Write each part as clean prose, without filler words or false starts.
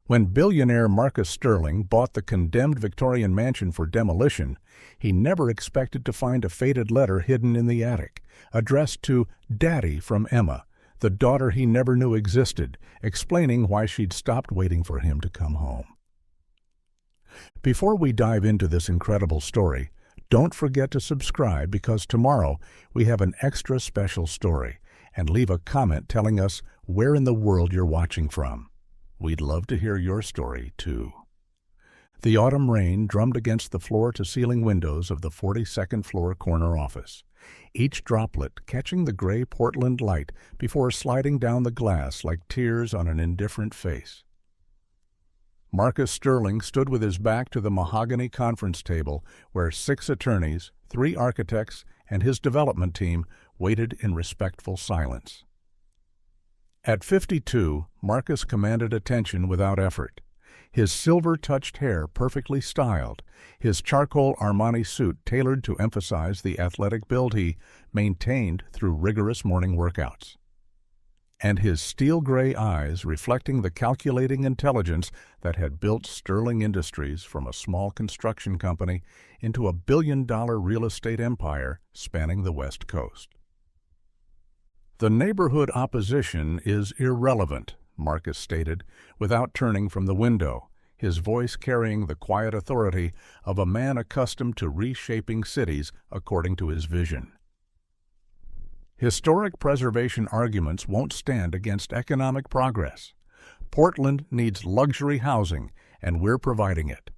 When billionaire Marcus Sterling bought the condemned Victorian mansion for demolition, he never expected to find a faded letter hidden in the attic, addressed to Daddy from Emma, the daughter he never knew existed, explaining why she'd stopped waiting for him to come home. Before we dive into this incredible story, don't forget to subscribe because tomorrow we have an extra special story, and leave a comment telling us where in the world you're watching from. We'd love to hear your story, too. The autumn rain drummed against the floor-to-ceiling windows of the 42nd floor corner office, each droplet catching the gray Portland light before sliding down the glass like tears on an indifferent face. Marcus Sterling stood with his back to the mahogany conference table where 6 attorneys, 3 architects, and his development team waited in respectful silence. At 52, Marcus commanded attention without effort. His silver-touched hair perfectly styled, his charcoal Armani suit tailored to emphasize the athletic build he maintained through rigorous morning workouts, and his steel-gray eyes reflecting the calculating intelligence that had built Sterling Industries from a small construction company into a billion-dollar real estate empire spanning the West Coast. "The neighborhood opposition is irrelevant," Marcus stated, without turning from the window, his voice carrying the quiet authority of a man accustomed to reshaping cities according to his vision. "Historic preservation arguments won't stand against economic progress. Portland needs luxury housing, and we're providing it."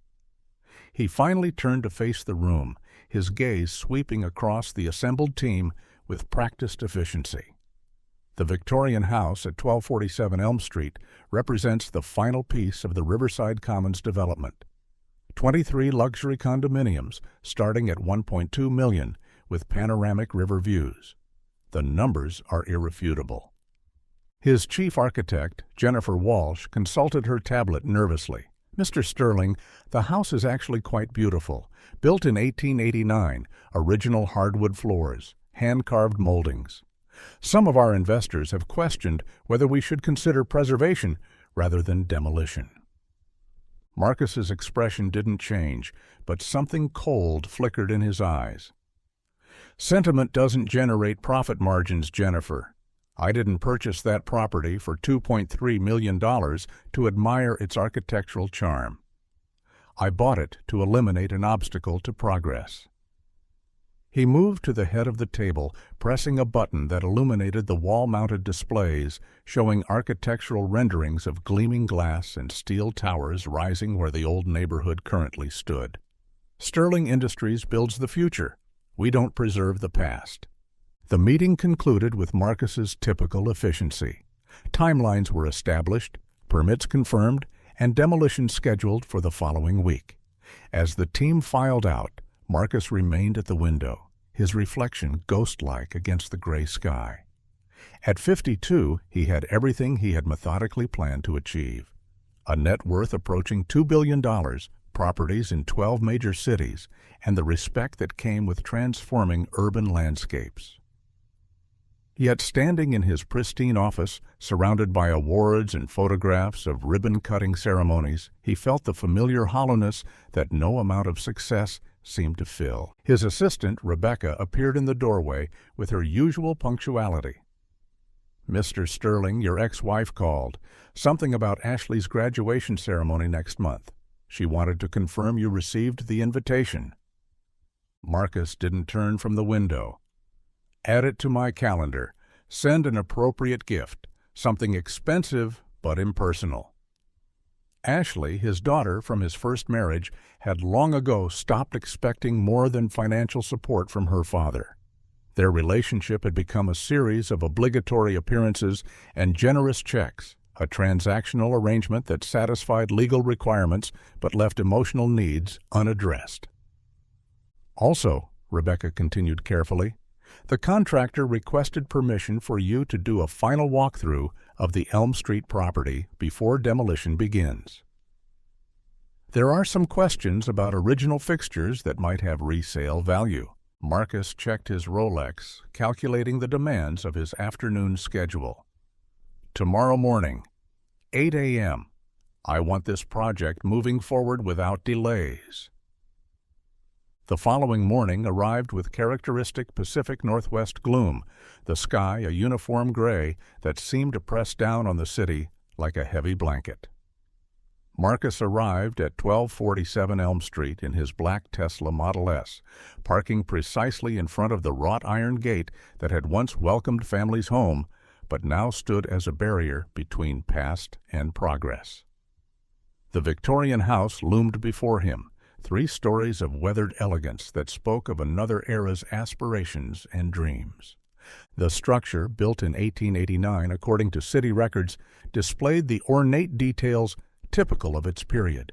He finally turned to face the room, his gaze sweeping across the assembled team with practiced efficiency. The Victorian house at 1247 Elm Street represents the final piece of the Riverside Commons development. 23 luxury condominiums starting at $1.2 million with panoramic river views. The numbers are irrefutable. His chief architect, Jennifer Walsh, consulted her tablet nervously. "Mr. Sterling, the house is actually quite beautiful. Built in 1889, original hardwood floors, hand-carved moldings. Some of our investors have questioned whether we should consider preservation rather than demolition." Marcus's expression didn't change, but something cold flickered in his eyes. "Sentiment doesn't generate profit margins, Jennifer. I didn't purchase that property for $2.3 million to admire its architectural charm. I bought it to eliminate an obstacle to progress." He moved to the head of the table, pressing a button that illuminated the wall-mounted displays, showing architectural renderings of gleaming glass and steel towers rising where the old neighborhood currently stood. "Sterling Industries builds the future. We don't preserve the past." The meeting concluded with Marcus's typical efficiency. Timelines were established, permits confirmed, and demolition scheduled for the following week. As the team filed out, Marcus remained at the window, his reflection ghost-like against the gray sky. At 52, he had everything he had methodically planned to achieve. A net worth approaching $2 billion, properties in 12 major cities, and the respect that came with transforming urban landscapes. Yet standing in his pristine office, surrounded by awards and photographs of ribbon-cutting ceremonies, he felt the familiar hollowness that no amount of success seemed to fill. His assistant, Rebecca, appeared in the doorway with her usual punctuality. "Mr. Sterling, your ex-wife called. Something about Ashley's graduation ceremony next month. She wanted to confirm you received the invitation." Marcus didn't turn from the window. "Add it to my calendar. Send an appropriate gift, something expensive but impersonal." Ashley, his daughter from his first marriage, had long ago stopped expecting more than financial support from her father. Their relationship had become a series of obligatory appearances and generous checks, a transactional arrangement that satisfied legal requirements but left emotional needs unaddressed. "Also," Rebecca continued carefully, "the contractor requested permission for you to do a final walkthrough of the Elm Street property before demolition begins. There are some questions about original fixtures that might have resale value." Marcus checked his Rolex, calculating the demands of his afternoon schedule. "Tomorrow morning, 8 a.m., I want this project moving forward without delays. The following morning arrived with characteristic Pacific Northwest gloom, the sky a uniform gray that seemed to press down on the city like a heavy blanket. Marcus arrived at 1247 Elm Street in his black Tesla Model S, parking precisely in front of the wrought iron gate that had once welcomed families home, but now stood as a barrier between past and progress. The Victorian house loomed before him, 3 stories of weathered elegance that spoke of another era's aspirations and dreams. The structure, built in 1889 according to city records, displayed the ornate details typical of its period.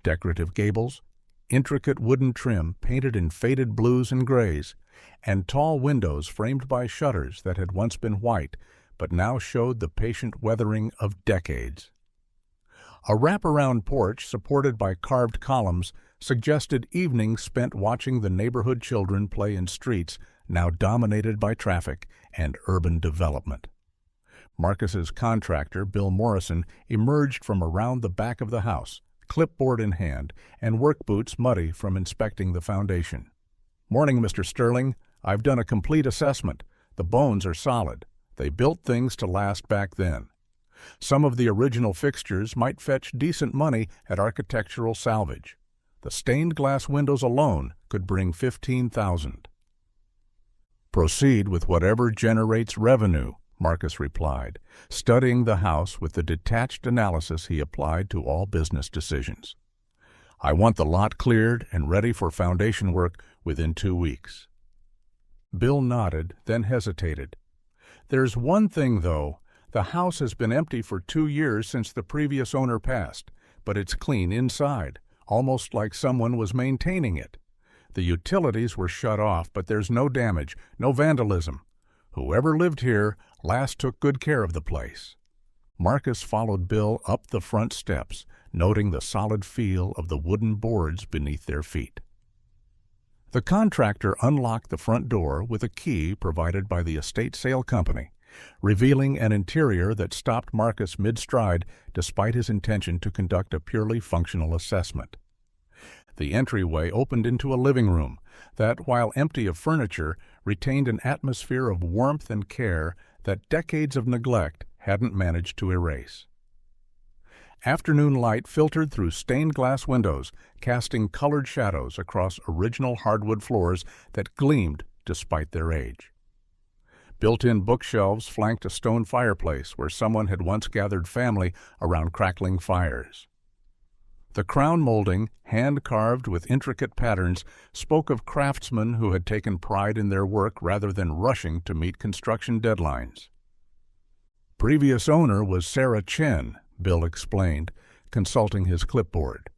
Decorative gables, intricate wooden trim painted in faded blues and grays, and tall windows framed by shutters that had once been white but now showed the patient weathering of decades. A wraparound porch supported by carved columns suggested evenings spent watching the neighborhood children play in streets now dominated by traffic and urban development. Marcus's contractor, Bill Morrison, emerged from around the back of the house, clipboard in hand and work boots muddy from inspecting the foundation. "Morning, Mr. Sterling. I've done a complete assessment. The bones are solid. They built things to last back then. Some of the original fixtures might fetch decent money at architectural salvage. The stained glass windows alone could bring $15,000. "Proceed with whatever generates revenue," Marcus replied, studying the house with the detached analysis he applied to all business decisions. "I want the lot cleared and ready for foundation work within 2 weeks." Bill nodded, then hesitated. "There's one thing, though. The house has been empty for 2 years since the previous owner passed, but it's clean inside, almost like someone was maintaining it. The utilities were shut off, but there's no damage, no vandalism. Whoever lived here last took good care of the place." Marcus followed Bill up the front steps, noting the solid feel of the wooden boards beneath their feet. The contractor unlocked the front door with a key provided by the estate sale company, revealing an interior that stopped Marcus mid-stride despite his intention to conduct a purely functional assessment. The entryway opened into a living room that, while empty of furniture, retained an atmosphere of warmth and care that decades of neglect hadn't managed to erase. Afternoon light filtered through stained glass windows, casting colored shadows across original hardwood floors that gleamed despite their age. Built-in bookshelves flanked a stone fireplace where someone had once gathered family around crackling fires. The crown molding, hand-carved with intricate patterns, spoke of craftsmen who had taken pride in their work rather than rushing to meet construction deadlines. "Previous owner was Sarah Chen," Bill explained, consulting his clipboard.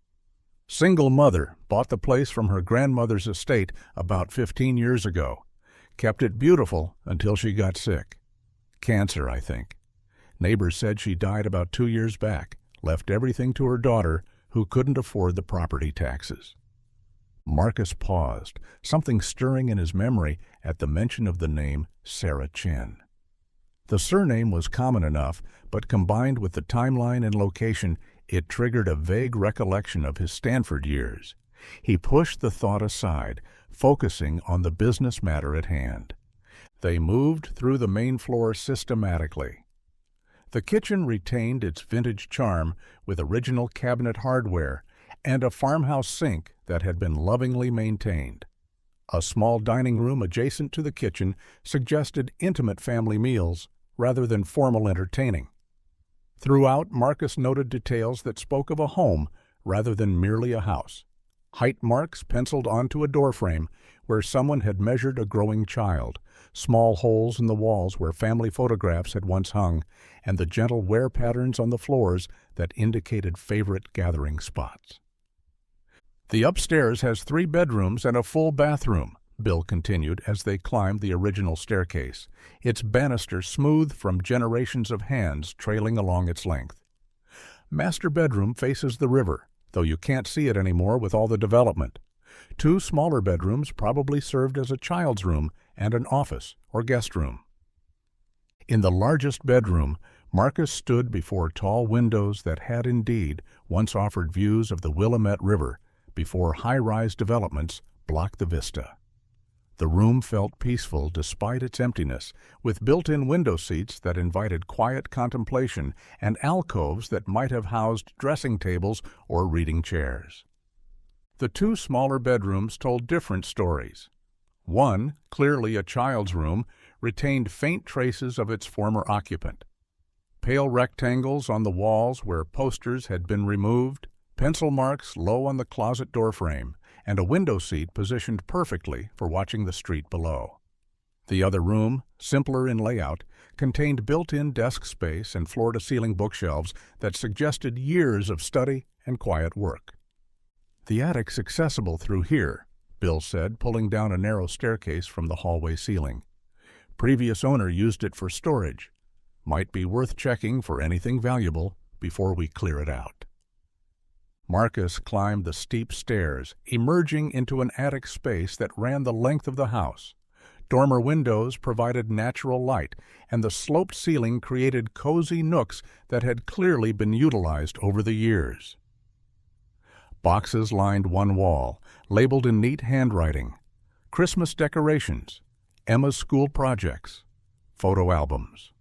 "Single mother, bought the place from her grandmother's estate about 15 years ago. Kept it beautiful until she got sick. Cancer, I think. Neighbors said she died about 2 years back, left everything to her daughter, who couldn't afford the property taxes." Marcus paused, something stirring in his memory at the mention of the name Sarah Chen. The surname was common enough, but combined with the timeline and location, it triggered a vague recollection of his Stanford years. He pushed the thought aside, focusing on the business matter at hand. They moved through the main floor systematically. The kitchen retained its vintage charm with original cabinet hardware and a farmhouse sink that had been lovingly maintained. A small dining room adjacent to the kitchen suggested intimate family meals rather than formal entertaining. Throughout, Marcus noted details that spoke of a home rather than merely a house. Height marks penciled onto a doorframe where someone had measured a growing child, small holes in the walls where family photographs had once hung, and the gentle wear patterns on the floors that indicated favorite gathering spots. "The upstairs has 3 bedrooms and a full bathroom," Bill continued as they climbed the original staircase, its banister smooth from generations of hands trailing along its length. "Master bedroom faces the river, though you can't see it anymore with all the development. 2 smaller bedrooms probably served as a child's room and an office or guest room." In the largest bedroom, Marcus stood before tall windows that had indeed once offered views of the Willamette River before high-rise developments blocked the vista. The room felt peaceful despite its emptiness, with built-in window seats that invited quiet contemplation and alcoves that might have housed dressing tables or reading chairs. The two smaller bedrooms told different stories. One, clearly a child's room, retained faint traces of its former occupant. Pale rectangles on the walls where posters had been removed, pencil marks low on the closet doorframe, and a window seat positioned perfectly for watching the street below. The other room, simpler in layout, contained built-in desk space and floor-to-ceiling bookshelves that suggested years of study and quiet work. "The attic's accessible through here," Bill said, pulling down a narrow staircase from the hallway ceiling. "Previous owner used it for storage. Might be worth checking for anything valuable before we clear it out." Marcus climbed the steep stairs, emerging into an attic space that ran the length of the house. Dormer windows provided natural light, and the sloped ceiling created cozy nooks that had clearly been utilized over the years. Boxes lined one wall, labeled in neat handwriting: Christmas decorations, Emma's school projects, photo albums.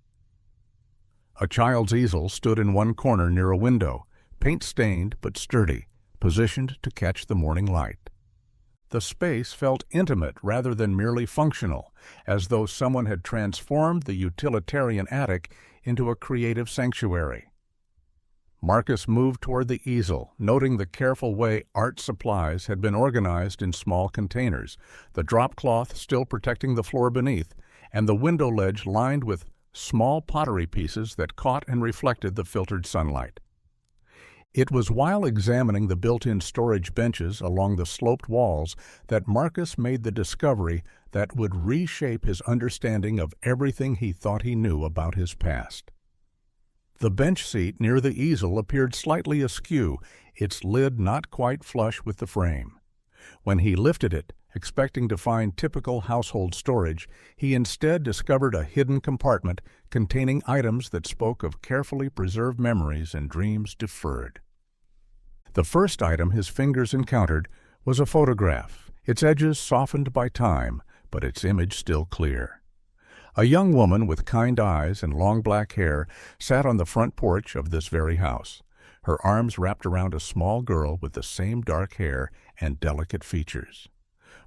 A child's easel stood in one corner near a window, paint-stained but sturdy, positioned to catch the morning light. The space felt intimate rather than merely functional, as though someone had transformed the utilitarian attic into a creative sanctuary. Marcus moved toward the easel, noting the careful way art supplies had been organized in small containers, the drop cloth still protecting the floor beneath, and the window ledge lined with small pottery pieces that caught and reflected the filtered sunlight. It was while examining the built-in storage benches along the sloped walls that Marcus made the discovery that would reshape his understanding of everything he thought he knew about his past. The bench seat near the easel appeared slightly askew, its lid not quite flush with the frame. When he lifted it, expecting to find typical household storage, he instead discovered a hidden compartment containing items that spoke of carefully preserved memories and dreams deferred. The first item his fingers encountered was a photograph, its edges softened by time, but its image still clear. A young woman with kind eyes and long black hair sat on the front porch of this very house, her arms wrapped around a small girl with the same dark hair and delicate features.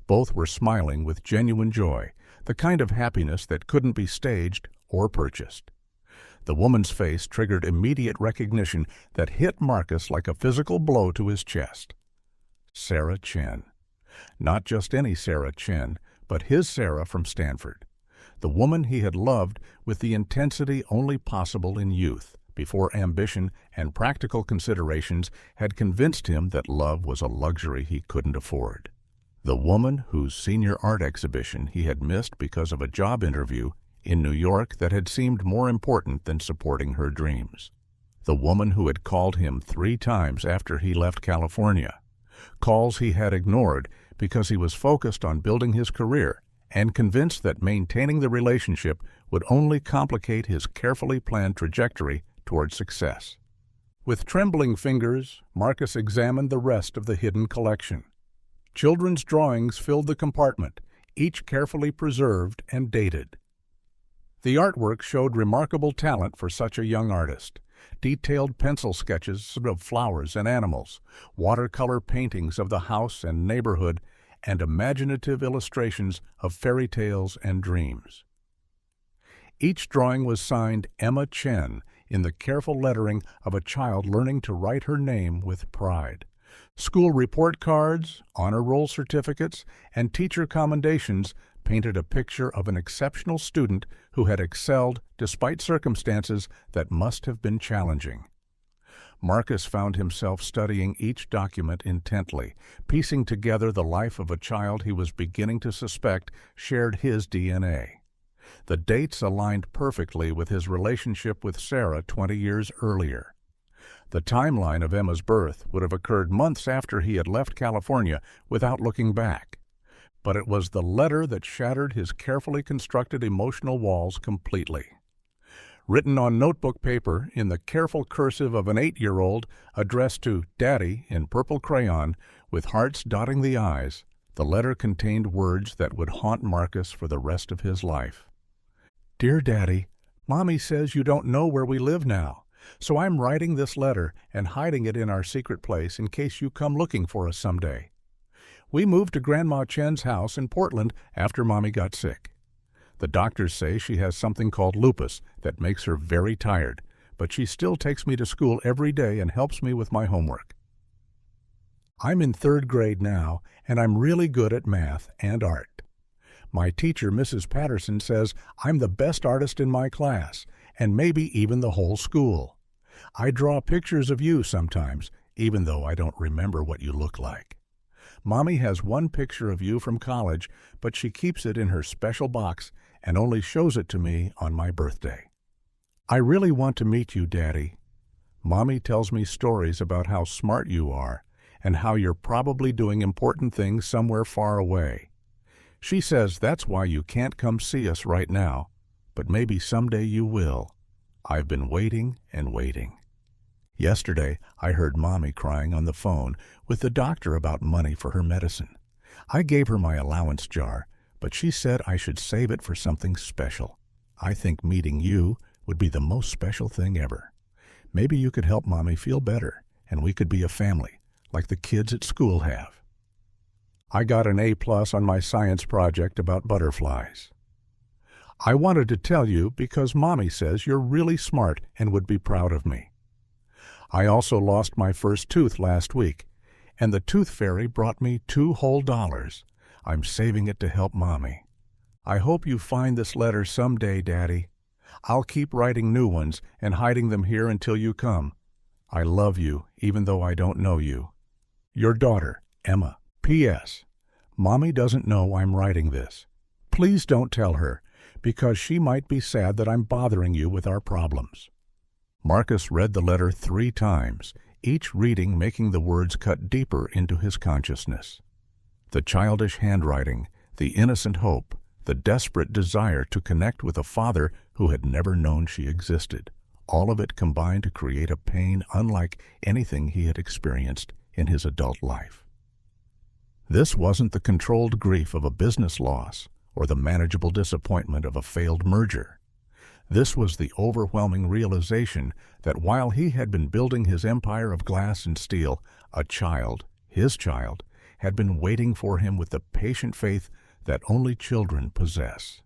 Both were smiling with genuine joy, the kind of happiness that couldn't be staged or purchased. The woman's face triggered immediate recognition that hit Marcus like a physical blow to his chest. Sarah Chen. Not just any Sarah Chen, but his Sarah from Stanford. The woman he had loved with the intensity only possible in youth, before ambition and practical considerations had convinced him that love was a luxury he couldn't afford. The woman whose senior art exhibition he had missed because of a job interview in New York that had seemed more important than supporting her dreams. The woman who had called him 3 times after he left California, calls he had ignored because he was focused on building his career and convinced that maintaining the relationship would only complicate his carefully planned trajectory toward success. With trembling fingers, Marcus examined the rest of the hidden collection. Children's drawings filled the compartment, each carefully preserved and dated. The artwork showed remarkable talent for such a young artist. Detailed pencil sketches of flowers and animals, watercolor paintings of the house and neighborhood, and imaginative illustrations of fairy tales and dreams. Each drawing was signed Emma Chen in the careful lettering of a child learning to write her name with pride. School report cards, honor roll certificates, and teacher commendations painted a picture of an exceptional student who had excelled despite circumstances that must have been challenging. Marcus found himself studying each document intently, piecing together the life of a child he was beginning to suspect shared his DNA. The dates aligned perfectly with his relationship with Sarah 20 years earlier. The timeline of Emma's birth would have occurred months after he had left California without looking back. But it was the letter that shattered his carefully constructed emotional walls completely. written on notebook paper in the careful cursive of an 8-year-old, addressed to Daddy in purple crayon with hearts dotting the I's. The letter contained words that would haunt Marcus for the rest of his life. Dear Daddy, Mommy says you don't know where we live now, so I'm writing this letter and hiding it in our secret place in case you come looking for us someday. We moved to Grandma Chen's house in Portland after Mommy got sick. The doctors say she has something called lupus that makes her very tired, but she still takes me to school every day and helps me with my homework. I'm in 3rd grade now, and I'm really good at math and art. My teacher, Mrs. Patterson, says I'm the best artist in my class, and maybe even the whole school. I draw pictures of you sometimes, even though I don't remember what you look like. Mommy has one picture of you from college, but she keeps it in her special box and only shows it to me on my birthday. I really want to meet you, Daddy. Mommy tells me stories about how smart you are and how you're probably doing important things somewhere far away. She says that's why you can't come see us right now, but maybe someday you will. I've been waiting and waiting. Yesterday, I heard Mommy crying on the phone with the doctor about money for her medicine. I gave her my allowance jar, but she said I should save it for something special. I think meeting you would be the most special thing ever. Maybe you could help Mommy feel better, and we could be a family, like the kids at school have. I got an A+ on my science project about butterflies. I wanted to tell you because Mommy says you're really smart and would be proud of me. I also lost my first tooth last week, and the tooth fairy brought me $2 whole. I'm saving it to help Mommy. I hope you find this letter someday, Daddy. I'll keep writing new ones and hiding them here until you come. I love you, even though I don't know you. Your daughter, Emma. P.S. Mommy doesn't know I'm writing this. Please don't tell her, because she might be sad that I'm bothering you with our problems. Marcus read the letter 3 times, each reading making the words cut deeper into his consciousness. The childish handwriting, the innocent hope, the desperate desire to connect with a father who had never known she existed, all of it combined to create a pain unlike anything he had experienced in his adult life. This wasn't the controlled grief of a business loss or the manageable disappointment of a failed merger. This was the overwhelming realization that while he had been building his empire of glass and steel, a child, his child, had been waiting for him with the patient faith that only children possess.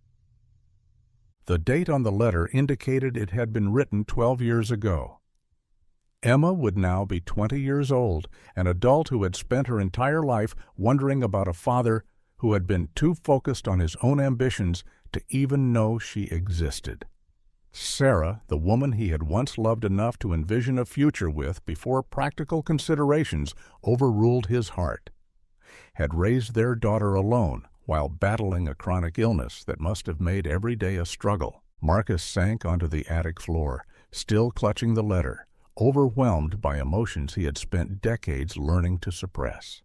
The date on the letter indicated it had been written 12 years ago. Emma would now be 20 years old, an adult who had spent her entire life wondering about a father who had been too focused on his own ambitions to even know she existed. Sarah, the woman he had once loved enough to envision a future with before practical considerations overruled his heart, had raised their daughter alone while battling a chronic illness that must have made every day a struggle. Marcus sank onto the attic floor, still clutching the letter, overwhelmed by emotions he had spent decades learning to suppress.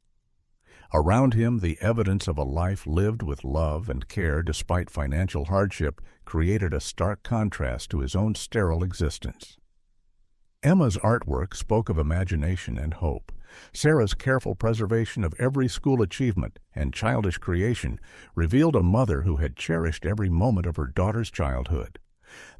Around him, the evidence of a life lived with love and care despite financial hardship created a stark contrast to his own sterile existence. Emma's artwork spoke of imagination and hope. Sarah's careful preservation of every school achievement and childish creation revealed a mother who had cherished every moment of her daughter's childhood.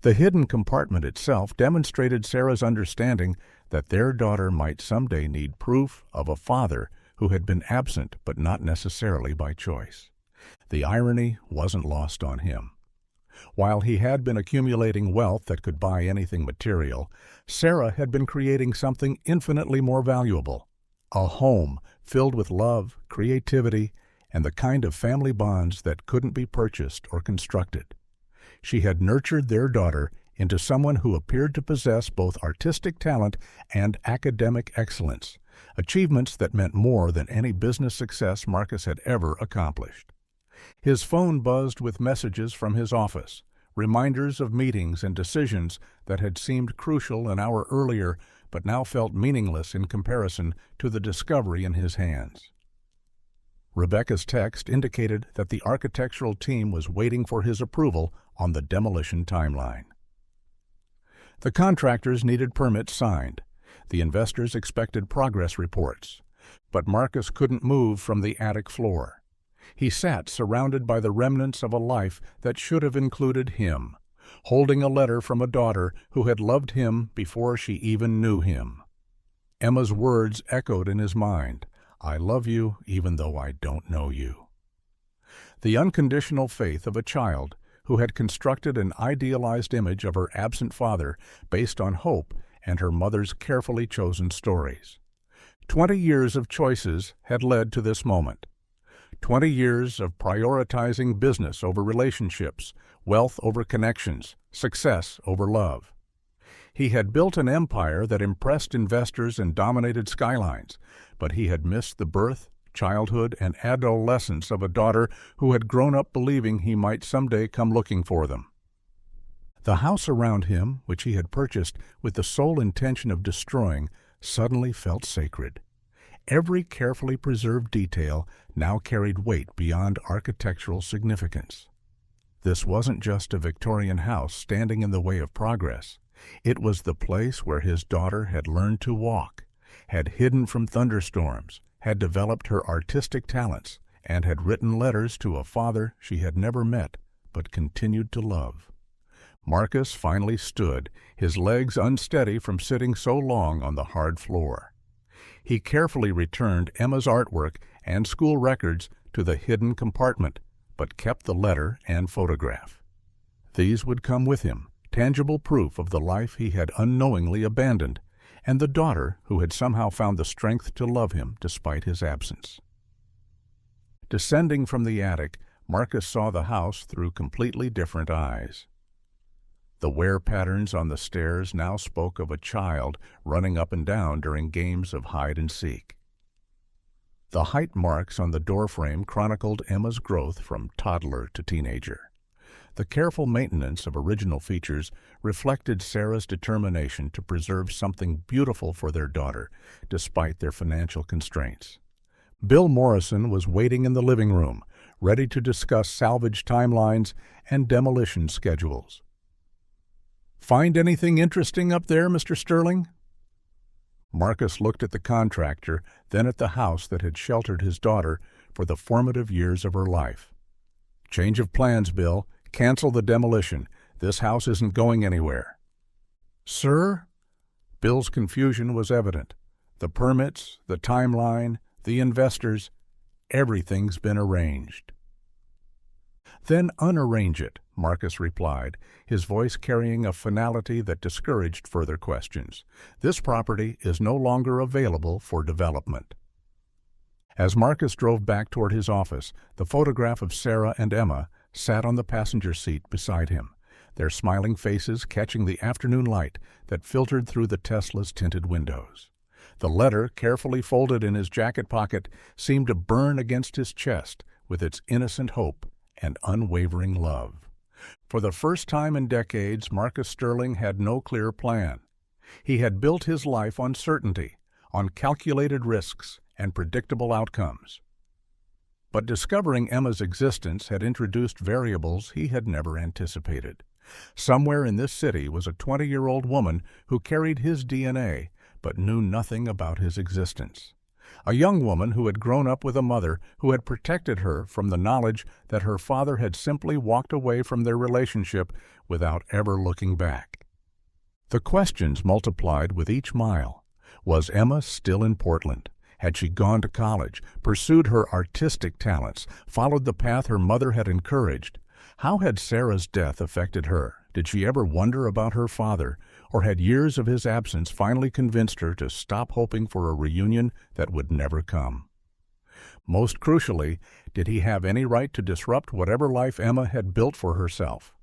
The hidden compartment itself demonstrated Sarah's understanding that their daughter might someday need proof of a father who had been absent but not necessarily by choice. The irony wasn't lost on him. While he had been accumulating wealth that could buy anything material, Sarah had been creating something infinitely more valuable, a home filled with love, creativity, and the kind of family bonds that couldn't be purchased or constructed. She had nurtured their daughter into someone who appeared to possess both artistic talent and academic excellence, achievements that meant more than any business success Marcus had ever accomplished. His phone buzzed with messages from his office, reminders of meetings and decisions that had seemed crucial an hour earlier but now felt meaningless in comparison to the discovery in his hands. Rebecca's text indicated that the architectural team was waiting for his approval on the demolition timeline. The contractors needed permits signed. The investors expected progress reports. But Marcus couldn't move from the attic floor. He sat surrounded by the remnants of a life that should have included him, holding a letter from a daughter who had loved him before she even knew him. Emma's words echoed in his mind, "I love you even though I don't know you." The unconditional faith of a child who had constructed an idealized image of her absent father based on hope and her mother's carefully chosen stories. 20 years of choices had led to this moment. 20 years of prioritizing business over relationships, wealth over connections, success over love. He had built an empire that impressed investors and dominated skylines, but he had missed the birth, childhood, and adolescence of a daughter who had grown up believing he might someday come looking for them. The house around him, which he had purchased with the sole intention of destroying, suddenly felt sacred. Every carefully preserved detail now carried weight beyond architectural significance. This wasn't just a Victorian house standing in the way of progress. It was the place where his daughter had learned to walk, had hidden from thunderstorms, had developed her artistic talents, and had written letters to a father she had never met but continued to love. Marcus finally stood, his legs unsteady from sitting so long on the hard floor. He carefully returned Emma's artwork and school records to the hidden compartment, but kept the letter and photograph. These would come with him, tangible proof of the life he had unknowingly abandoned, and the daughter who had somehow found the strength to love him despite his absence. Descending from the attic, Marcus saw the house through completely different eyes. The wear patterns on the stairs now spoke of a child running up and down during games of hide and seek. The height marks on the doorframe chronicled Emma's growth from toddler to teenager. The careful maintenance of original features reflected Sarah's determination to preserve something beautiful for their daughter, despite their financial constraints. Bill Morrison was waiting in the living room, ready to discuss salvage timelines and demolition schedules. "Find anything interesting up there, Mr. Sterling?" Marcus looked at the contractor, then at the house that had sheltered his daughter for the formative years of her life. "Change of plans, Bill. Cancel the demolition. This house isn't going anywhere." "Sir?" Bill's confusion was evident. "The permits, the timeline, the investors, everything's been arranged." "Then unarrange it," Marcus replied, his voice carrying a finality that discouraged further questions. "This property is no longer available for development." As Marcus drove back toward his office, the photograph of Sarah and Emma sat on the passenger seat beside him, their smiling faces catching the afternoon light that filtered through the Tesla's tinted windows. The letter, carefully folded in his jacket pocket, seemed to burn against his chest with its innocent hope and unwavering love. For the first time in decades, Marcus Sterling had no clear plan. He had built his life on certainty, on calculated risks and predictable outcomes. But discovering Emma's existence had introduced variables he had never anticipated. Somewhere in this city was a 20-year-old woman who carried his DNA but knew nothing about his existence. A young woman who had grown up with a mother who had protected her from the knowledge that her father had simply walked away from their relationship without ever looking back. The questions multiplied with each mile. Was Emma still in Portland? Had she gone to college, pursued her artistic talents, followed the path her mother had encouraged? How had Sarah's death affected her? Did she ever wonder about her father, or had years of his absence finally convinced her to stop hoping for a reunion that would never come? Most crucially, did he have any right to disrupt whatever life Emma had built for herself?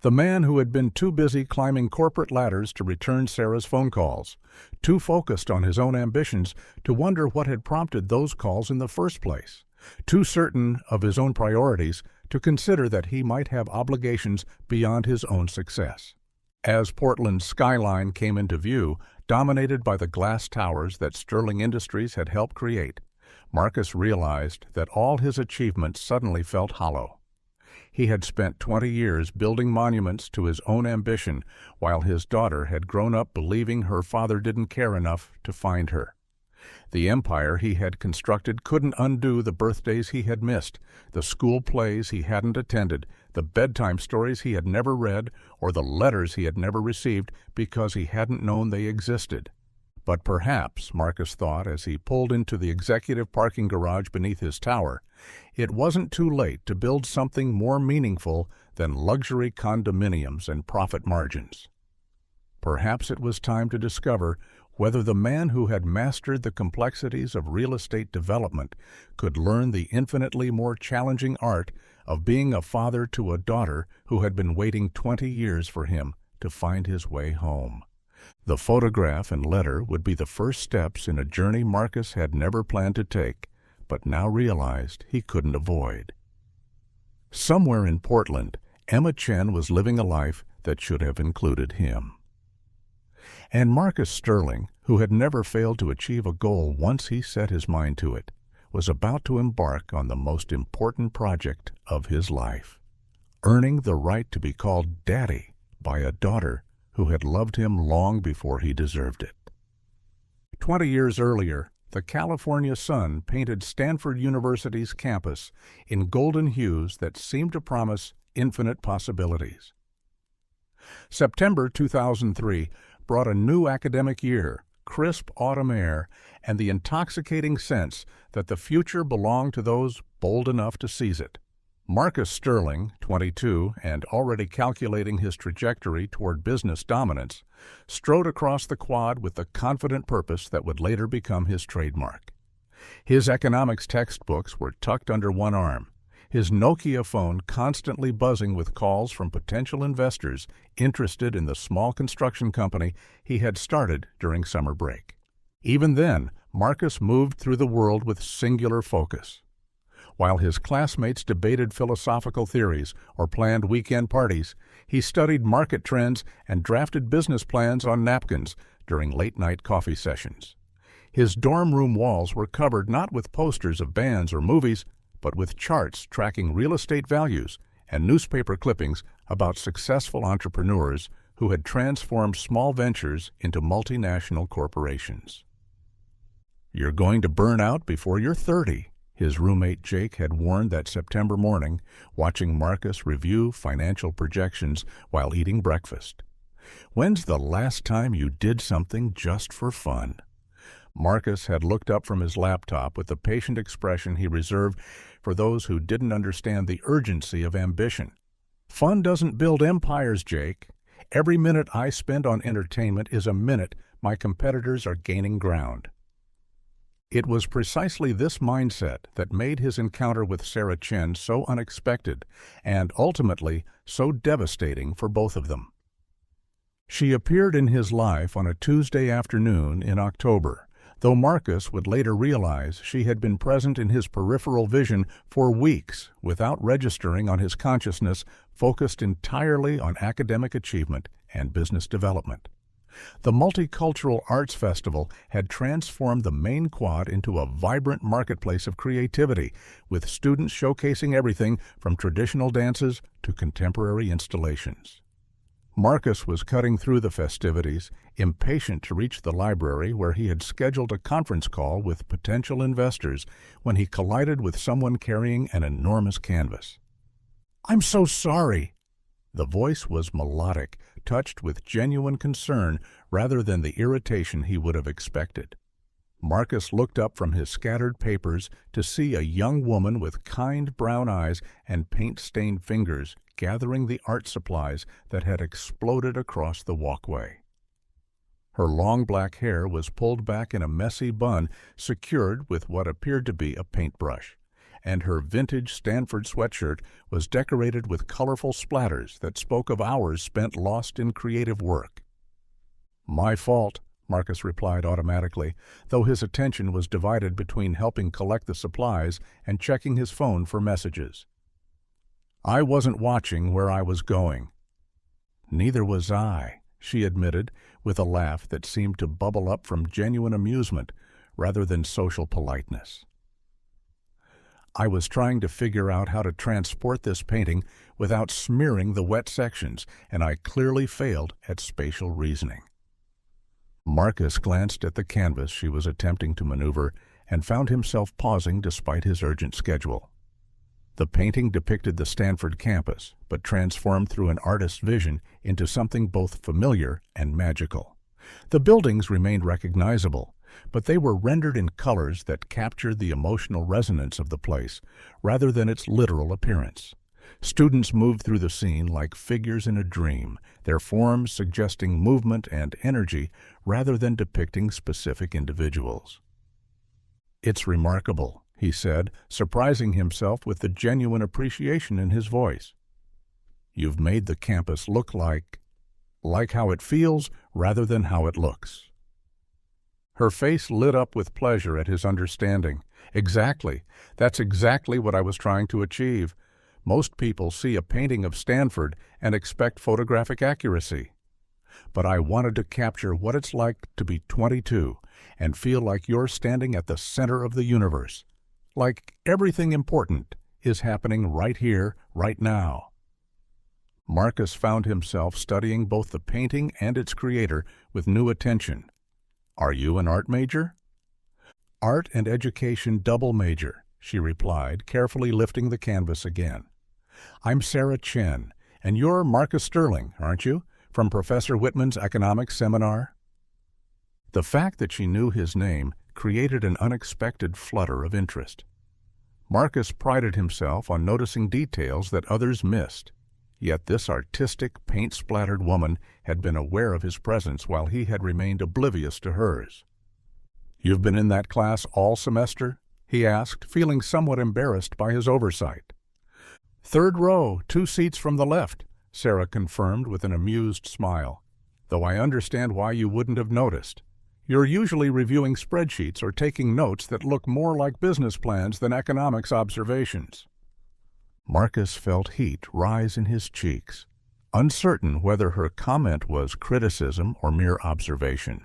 The man who had been too busy climbing corporate ladders to return Sarah's phone calls, too focused on his own ambitions to wonder what had prompted those calls in the first place, too certain of his own priorities to consider that he might have obligations beyond his own success. As Portland's skyline came into view, dominated by the glass towers that Sterling Industries had helped create, Marcus realized that all his achievements suddenly felt hollow. He had spent 20 years building monuments to his own ambition, while his daughter had grown up believing her father didn't care enough to find her. The empire he had constructed couldn't undo the birthdays he had missed, the school plays he hadn't attended, the bedtime stories he had never read, or the letters he had never received because he hadn't known they existed. But perhaps, Marcus thought as he pulled into the executive parking garage beneath his tower, it wasn't too late to build something more meaningful than luxury condominiums and profit margins. Perhaps it was time to discover whether the man who had mastered the complexities of real estate development could learn the infinitely more challenging art of being a father to a daughter who had been waiting 20 years for him to find his way home. The photograph and letter would be the first steps in a journey Marcus had never planned to take, but now realized he couldn't avoid. Somewhere in Portland, Emma Chen was living a life that should have included him. And Marcus Sterling, who had never failed to achieve a goal once he set his mind to it, was about to embark on the most important project of his life, earning the right to be called Daddy by a daughter who had loved him long before he deserved it. 20 years earlier, the California sun painted Stanford University's campus in golden hues that seemed to promise infinite possibilities. September 2003 brought a new academic year, crisp autumn air, and the intoxicating sense that the future belonged to those bold enough to seize it. Marcus Sterling, 22 and already calculating his trajectory toward business dominance, strode across the quad with the confident purpose that would later become his trademark. His economics textbooks were tucked under one arm, his Nokia phone constantly buzzing with calls from potential investors interested in the small construction company he had started during summer break. Even then, Marcus moved through the world with singular focus. While his classmates debated philosophical theories or planned weekend parties, he studied market trends and drafted business plans on napkins during late-night coffee sessions. His dorm room walls were covered not with posters of bands or movies, but with charts tracking real estate values and newspaper clippings about successful entrepreneurs who had transformed small ventures into multinational corporations. "You're going to burn out before you're 30, his roommate Jake had warned that September morning, watching Marcus review financial projections while eating breakfast. "When's the last time you did something just for fun?" Marcus had looked up from his laptop with the patient expression he reserved for those who didn't understand the urgency of ambition. "Fun doesn't build empires, Jake. Every minute I spend on entertainment is a minute my competitors are gaining ground." It was precisely this mindset that made his encounter with Sarah Chen so unexpected and ultimately so devastating for both of them. She appeared in his life on a Tuesday afternoon in October, though Marcus would later realize she had been present in his peripheral vision for weeks without registering on his consciousness, focused entirely on academic achievement and business development. The Multicultural Arts Festival had transformed the main quad into a vibrant marketplace of creativity, with students showcasing everything from traditional dances to contemporary installations. Marcus was cutting through the festivities, impatient to reach the library where he had scheduled a conference call with potential investors, when he collided with someone carrying an enormous canvas. "I'm so sorry." The voice was melodic, touched with genuine concern rather than the irritation he would have expected. Marcus looked up from his scattered papers to see a young woman with kind brown eyes and paint-stained fingers gathering the art supplies that had exploded across the walkway. Her long black hair was pulled back in a messy bun secured with what appeared to be a paintbrush, and her vintage Stanford sweatshirt was decorated with colorful splatters that spoke of hours spent lost in creative work. "My fault," Marcus replied automatically, though his attention was divided between helping collect the supplies and checking his phone for messages. "I wasn't watching where I was going." "Neither was I," she admitted, with a laugh that seemed to bubble up from genuine amusement rather than social politeness. I was trying to figure out how to transport this painting without smearing the wet sections, and I clearly failed at spatial reasoning. Marcus glanced at the canvas she was attempting to maneuver and found himself pausing despite his urgent schedule. The painting depicted the Stanford campus, but transformed through an artist's vision into something both familiar and magical. The buildings remained recognizable, but they were rendered in colors that captured the emotional resonance of the place rather than its literal appearance. Students moved through the scene like figures in a dream, their forms suggesting movement and energy rather than depicting specific individuals. "It's remarkable," he said, surprising himself with the genuine appreciation in his voice. "You've made the campus look like how it feels rather than how it looks." Her face lit up with pleasure at his understanding. "Exactly. That's exactly what I was trying to achieve. Most people see a painting of Stanford and expect photographic accuracy. But I wanted to capture what it's like to be 22 and feel like you're standing at the center of the universe, like everything important is happening right here, right now." Marcus found himself studying both the painting and its creator with new attention. "Are you an art major?" "Art and education double major," she replied, carefully lifting the canvas again. "I'm Sarah Chen, and you're Marcus Sterling, aren't you, from Professor Whitman's economics seminar?" The fact that she knew his name created an unexpected flutter of interest. Marcus prided himself on noticing details that others missed, yet this artistic, paint-splattered woman had been aware of his presence while he had remained oblivious to hers. "You've been in that class all semester?" he asked, feeling somewhat embarrassed by his oversight. "Third row, 2 seats from the left," Sarah confirmed with an amused smile, "though I understand why you wouldn't have noticed. You're usually reviewing spreadsheets or taking notes that look more like business plans than economics observations." Marcus felt heat rise in his cheeks, uncertain whether her comment was criticism or mere observation.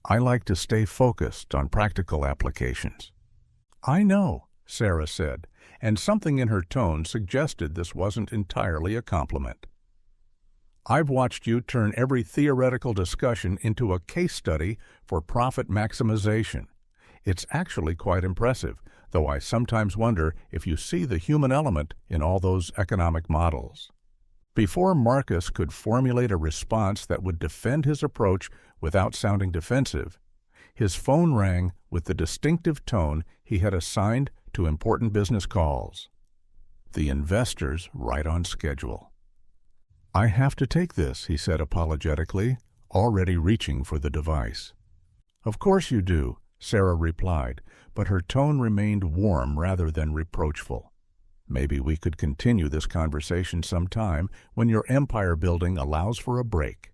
"I like to stay focused on practical applications." "I know," Sarah said, and something in her tone suggested this wasn't entirely a compliment. "I've watched you turn every theoretical discussion into a case study for profit maximization. It's actually quite impressive, though I sometimes wonder if you see the human element in all those economic models." Before Marcus could formulate a response that would defend his approach without sounding defensive, his phone rang with the distinctive tone he had assigned to important business calls. The investor's right on schedule. "I have to take this," he said apologetically, already reaching for the device. "Of course you do," Sarah replied, but her tone remained warm rather than reproachful. "Maybe we could continue this conversation sometime when your empire building allows for a break."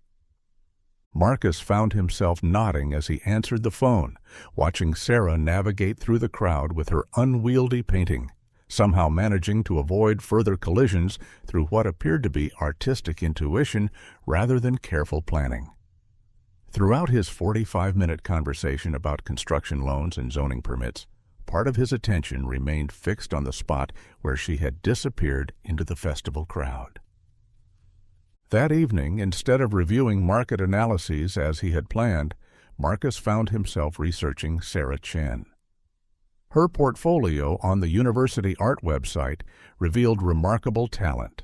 Marcus found himself nodding as he answered the phone, watching Sarah navigate through the crowd with her unwieldy painting, somehow managing to avoid further collisions through what appeared to be artistic intuition rather than careful planning. Throughout his 45-minute conversation about construction loans and zoning permits, part of his attention remained fixed on the spot where she had disappeared into the festival crowd. That evening, instead of reviewing market analyses as he had planned, Marcus found himself researching Sarah Chen. Her portfolio on the university art website revealed remarkable talent,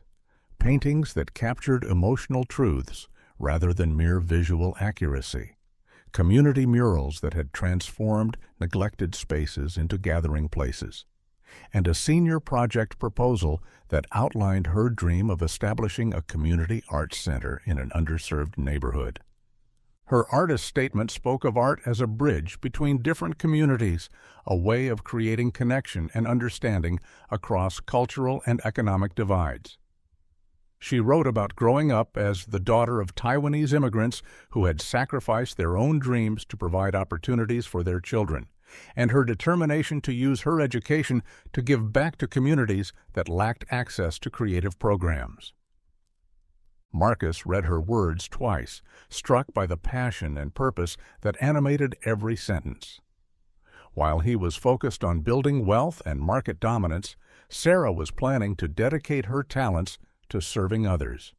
paintings that captured emotional truths rather than mere visual accuracy, community murals that had transformed neglected spaces into gathering places, and a senior project proposal that outlined her dream of establishing a community arts center in an underserved neighborhood. Her artist statement spoke of art as a bridge between different communities, a way of creating connection and understanding across cultural and economic divides. She wrote about growing up as the daughter of Taiwanese immigrants who had sacrificed their own dreams to provide opportunities for their children, and her determination to use her education to give back to communities that lacked access to creative programs. Marcus read her words twice, struck by the passion and purpose that animated every sentence. While he was focused on building wealth and market dominance, Sarah was planning to dedicate her talents to serving others.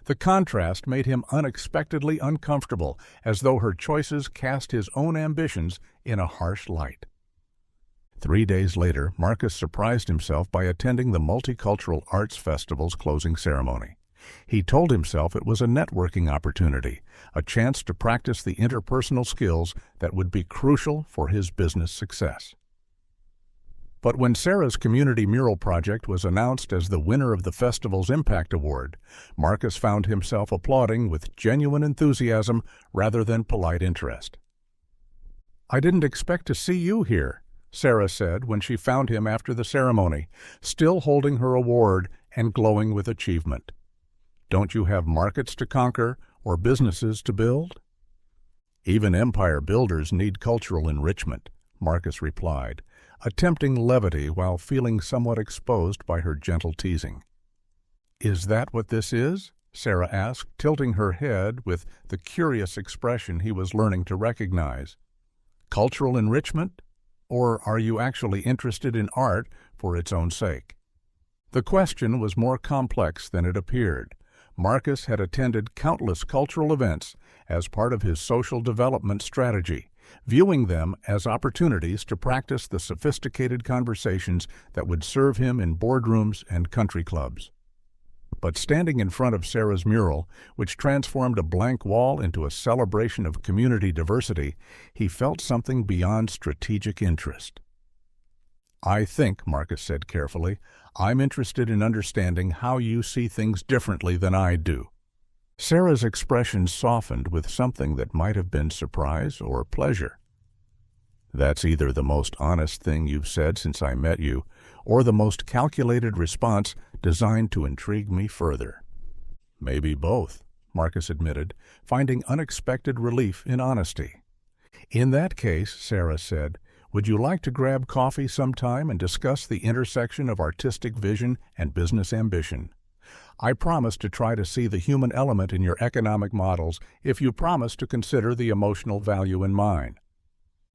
The contrast made him unexpectedly uncomfortable, as though her choices cast his own ambitions in a harsh light. 3 days later, Marcus surprised himself by attending the Multicultural Arts Festival's closing ceremony. He told himself it was a networking opportunity, a chance to practice the interpersonal skills that would be crucial for his business success. But when Sarah's community mural project was announced as the winner of the festival's Impact Award, Marcus found himself applauding with genuine enthusiasm rather than polite interest. "I didn't expect to see you here," Sarah said when she found him after the ceremony, still holding her award and glowing with achievement. "Don't you have markets to conquer or businesses to build?" "Even empire builders need cultural enrichment," Marcus replied, attempting levity while feeling somewhat exposed by her gentle teasing. "Is that what this is?" Sarah asked, tilting her head with the curious expression he was learning to recognize. "Cultural enrichment? Or are you actually interested in art for its own sake?" The question was more complex than it appeared. Marcus had attended countless cultural events as part of his social development strategy, viewing them as opportunities to practice the sophisticated conversations that would serve him in boardrooms and country clubs. But standing in front of Sarah's mural, which transformed a blank wall into a celebration of community diversity, he felt something beyond strategic interest. "I think," Marcus said carefully, "I'm interested in understanding how you see things differently than I do." Sarah's expression softened with something that might have been surprise or pleasure. "That's either the most honest thing you've said since I met you, or the most calculated response designed to intrigue me further." "Maybe both," Marcus admitted, finding unexpected relief in honesty. "In that case," Sarah said, "would you like to grab coffee sometime and discuss the intersection of artistic vision and business ambition? I promise to try to see the human element in your economic models if you promise to consider the emotional value in mine."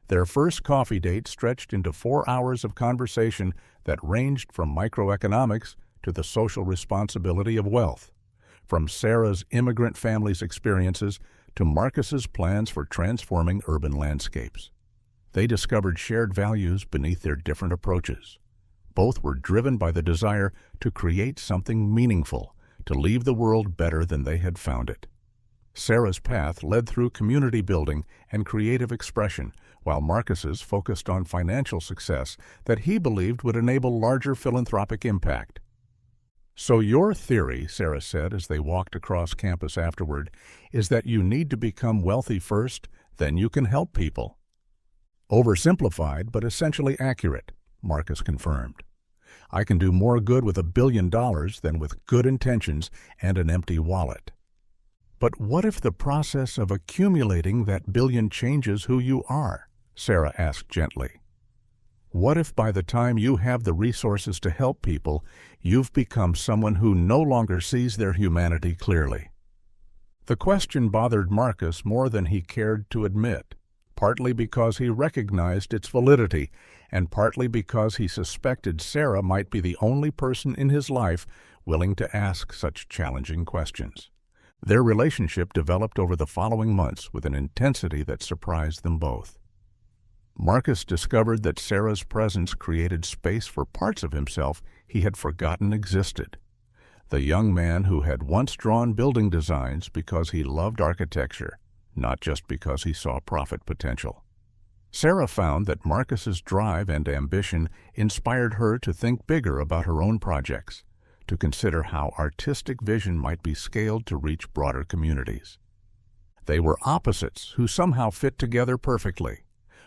Their first coffee date stretched into 4 hours of conversation that ranged from microeconomics to the social responsibility of wealth, from Sarah's immigrant family's experiences to Marcus's plans for transforming urban landscapes. They discovered shared values beneath their different approaches. Both were driven by the desire to create something meaningful, to leave the world better than they had found it. Sarah's path led through community building and creative expression, while Marcus's focused on financial success that he believed would enable larger philanthropic impact. "So your theory," Sarah said as they walked across campus afterward, "is that you need to become wealthy first, then you can help people." "Oversimplified, but essentially accurate," Marcus confirmed. "I can do more good with $1 billion than with good intentions and an empty wallet." "But what if the process of accumulating that billion changes who you are?" Sarah asked gently. "What if by the time you have the resources to help people, you've become someone who no longer sees their humanity clearly?" The question bothered Marcus more than he cared to admit, partly because he recognized its validity, and partly because he suspected Sarah might be the only person in his life willing to ask such challenging questions. Their relationship developed over the following months with an intensity that surprised them both. Marcus discovered that Sarah's presence created space for parts of himself he had forgotten existed. The young man who had once drawn building designs because he loved architecture, not just because he saw profit potential. Sarah found that Marcus's drive and ambition inspired her to think bigger about her own projects, to consider how artistic vision might be scaled to reach broader communities. They were opposites who somehow fit together perfectly.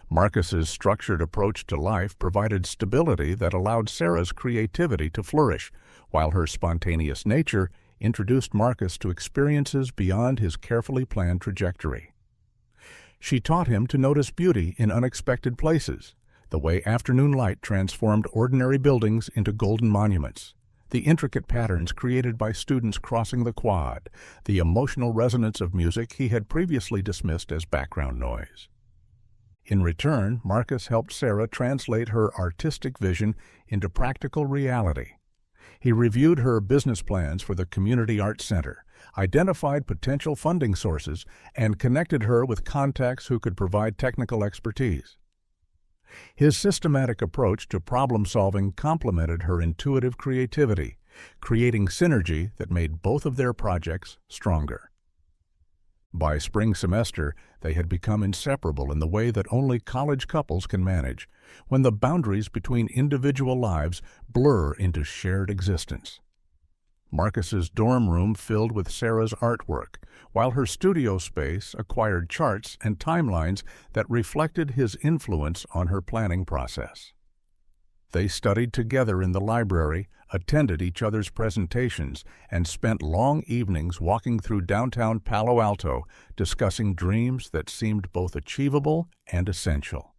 Marcus's structured approach to life provided stability that allowed Sarah's creativity to flourish, while her spontaneous nature introduced Marcus to experiences beyond his carefully planned trajectory. She taught him to notice beauty in unexpected places, the way afternoon light transformed ordinary buildings into golden monuments, the intricate patterns created by students crossing the quad, the emotional resonance of music he had previously dismissed as background noise. In return, Marcus helped Sarah translate her artistic vision into practical reality. He reviewed her business plans for the Community Arts Center, identified potential funding sources, and connected her with contacts who could provide technical expertise. His systematic approach to problem-solving complemented her intuitive creativity, creating synergy that made both of their projects stronger. By spring semester, they had become inseparable in the way that only college couples can manage, when the boundaries between individual lives blur into shared existence. Marcus's dorm room filled with Sarah's artwork, while her studio space acquired charts and timelines that reflected his influence on her planning process. They studied together in the library, attended each other's presentations, and spent long evenings walking through downtown Palo Alto, discussing dreams that seemed both achievable and essential.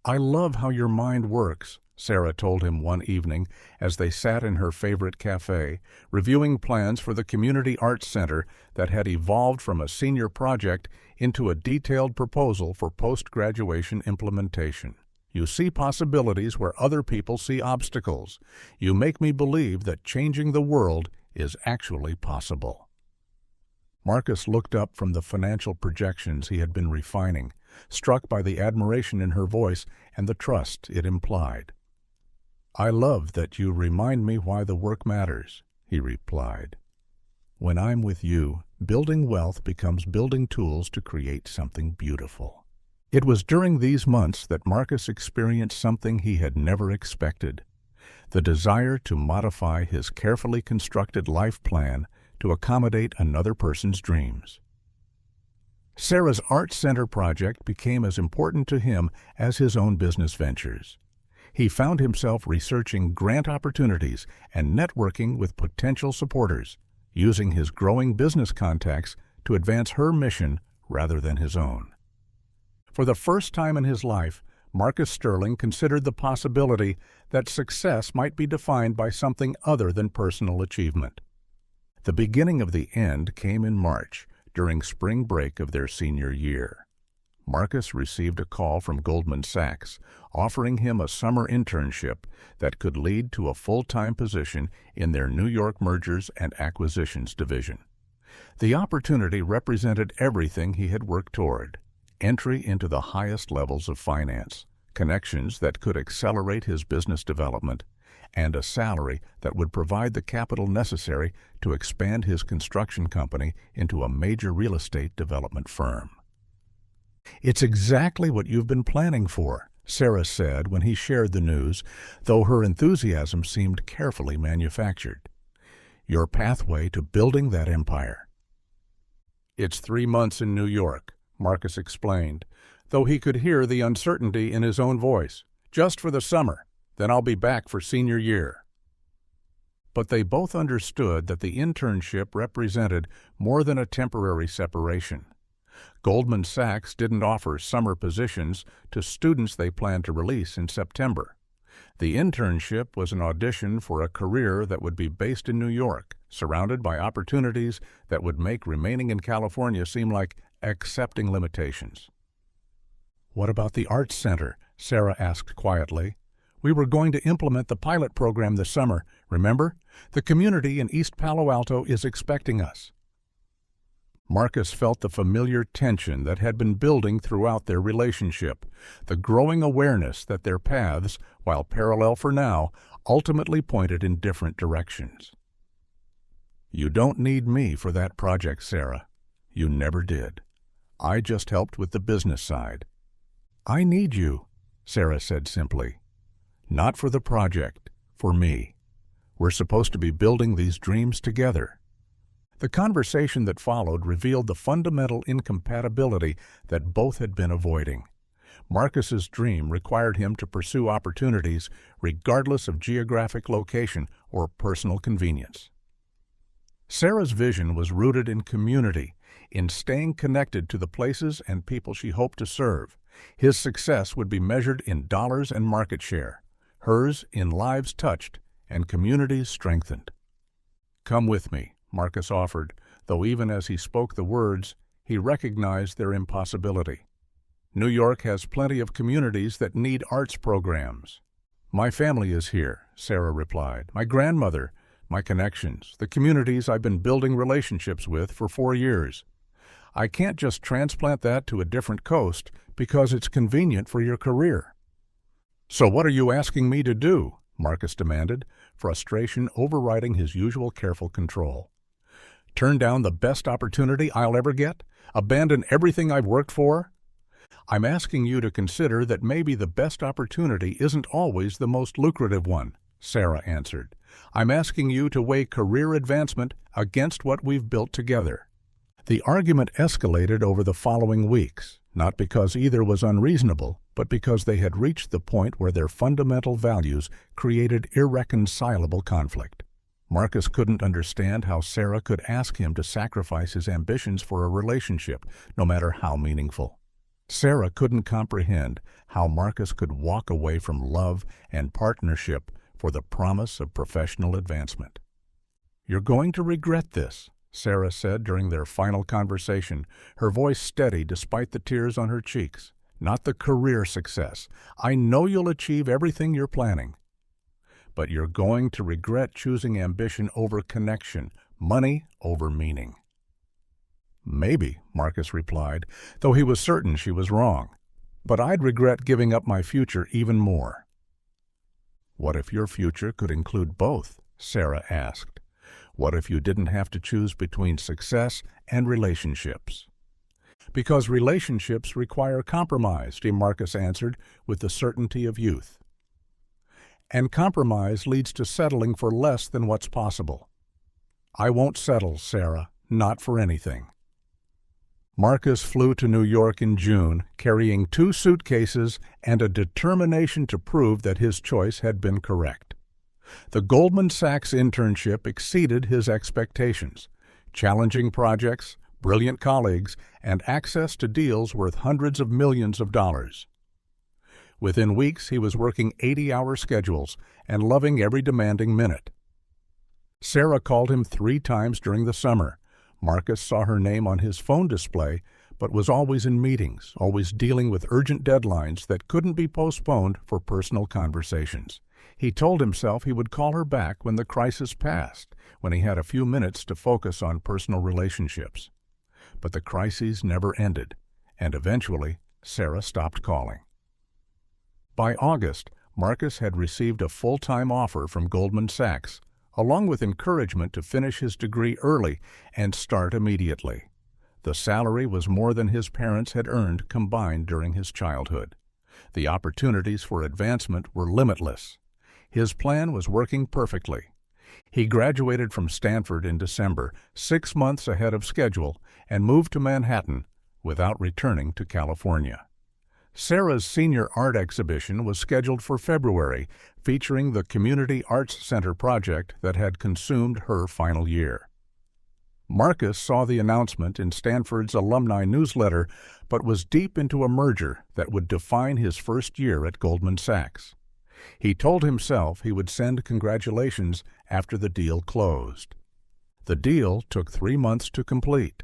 "I love how your mind works," Sarah told him one evening as they sat in her favorite cafe, reviewing plans for the Community Arts Center that had evolved from a senior project into a detailed proposal for post-graduation implementation. "You see possibilities where other people see obstacles. You make me believe that changing the world is actually possible." Marcus looked up from the financial projections he had been refining, struck by the admiration in her voice and the trust it implied. "I love that you remind me why the work matters," he replied. "When I'm with you, building wealth becomes building tools to create something beautiful." It was during these months that Marcus experienced something he had never expected: the desire to modify his carefully constructed life plan to accommodate another person's dreams. Sarah's Art Center project became as important to him as his own business ventures. He found himself researching grant opportunities and networking with potential supporters, using his growing business contacts to advance her mission rather than his own. For the first time in his life, Marcus Sterling considered the possibility that success might be defined by something other than personal achievement. The beginning of the end came in March, during spring break of their senior year. Marcus received a call from Goldman Sachs, offering him a summer internship that could lead to a full-time position in their New York Mergers and Acquisitions division. The opportunity represented everything he had worked toward: entry into the highest levels of finance, connections that could accelerate his business development, and a salary that would provide the capital necessary to expand his construction company into a major real estate development firm. "It's exactly what you've been planning for," Sarah said when he shared the news, though her enthusiasm seemed carefully manufactured. "Your pathway to building that empire." "It's 3 months in New York," Marcus explained, though he could hear the uncertainty in his own voice. "Just for the summer. Then I'll be back for senior year." But they both understood that the internship represented more than a temporary separation. Goldman Sachs didn't offer summer positions to students they planned to release in September. The internship was an audition for a career that would be based in New York, surrounded by opportunities that would make remaining in California seem like accepting limitations. "What about the Arts Center?" Sarah asked quietly. "We were going to implement the pilot program this summer, remember? The community in East Palo Alto is expecting us." Marcus felt the familiar tension that had been building throughout their relationship, the growing awareness that their paths, while parallel for now, ultimately pointed in different directions. "You don't need me for that project, Sarah. You never did. I just helped with the business side." "I need you," Sarah said simply. "Not for the project, for me. We're supposed to be building these dreams together." The conversation that followed revealed the fundamental incompatibility that both had been avoiding. Marcus's dream required him to pursue opportunities regardless of geographic location or personal convenience. Sarah's vision was rooted in community, in staying connected to the places and people she hoped to serve. His success would be measured in dollars and market share, hers in lives touched and communities strengthened. "Come with me," Marcus offered, though even as he spoke the words, he recognized their impossibility. New York has plenty of communities that need arts programs. My family is here, Sarah replied. My grandmother, my connections, the communities I've been building relationships with for 4 years. I can't just transplant that to a different coast because it's convenient for your career. So what are you asking me to do? Marcus demanded, frustration overriding his usual careful control. Turn down the best opportunity I'll ever get? Abandon everything I've worked for? I'm asking you to consider that maybe the best opportunity isn't always the most lucrative one, Sarah answered. I'm asking you to weigh career advancement against what we've built together. The argument escalated over the following weeks, not because either was unreasonable, but because they had reached the point where their fundamental values created irreconcilable conflict. Marcus couldn't understand how Sarah could ask him to sacrifice his ambitions for a relationship, no matter how meaningful. Sarah couldn't comprehend how Marcus could walk away from love and partnership for the promise of professional advancement. "You're going to regret this," Sarah said during their final conversation, her voice steady despite the tears on her cheeks. "Not the career success. I know you'll achieve everything you're planning. But you're going to regret choosing ambition over connection, money over meaning." "Maybe," Marcus replied, though he was certain she was wrong. "But I'd regret giving up my future even more." "What if your future could include both?" Sarah asked. "What if you didn't have to choose between success and relationships?" "Because relationships require compromise," Marcus answered with the certainty of youth. "And compromise leads to settling for less than what's possible." "I won't settle, Sarah, not for anything." Marcus flew to New York in June, carrying 2 suitcases and a determination to prove that his choice had been correct. The Goldman Sachs internship exceeded his expectations. Challenging projects, brilliant colleagues, and access to deals worth hundreds of millions of dollars. Within weeks, he was working 80-hour schedules and loving every demanding minute. Sarah called him 3 times during the summer. Marcus saw her name on his phone display, but was always in meetings, always dealing with urgent deadlines that couldn't be postponed for personal conversations. He told himself he would call her back when the crisis passed, when he had a few minutes to focus on personal relationships. But the crises never ended, and eventually Sarah stopped calling. By August, Marcus had received a full-time offer from Goldman Sachs, along with encouragement to finish his degree early and start immediately. The salary was more than his parents had earned combined during his childhood. The opportunities for advancement were limitless. His plan was working perfectly. He graduated from Stanford in December, 6 months ahead of schedule, and moved to Manhattan without returning to California. Sarah's senior art exhibition was scheduled for February, featuring the Community Arts Center project that had consumed her final year. Marcus saw the announcement in Stanford's alumni newsletter, but was deep into a merger that would define his first year at Goldman Sachs. He told himself he would send congratulations after the deal closed. The deal took 3 months to complete.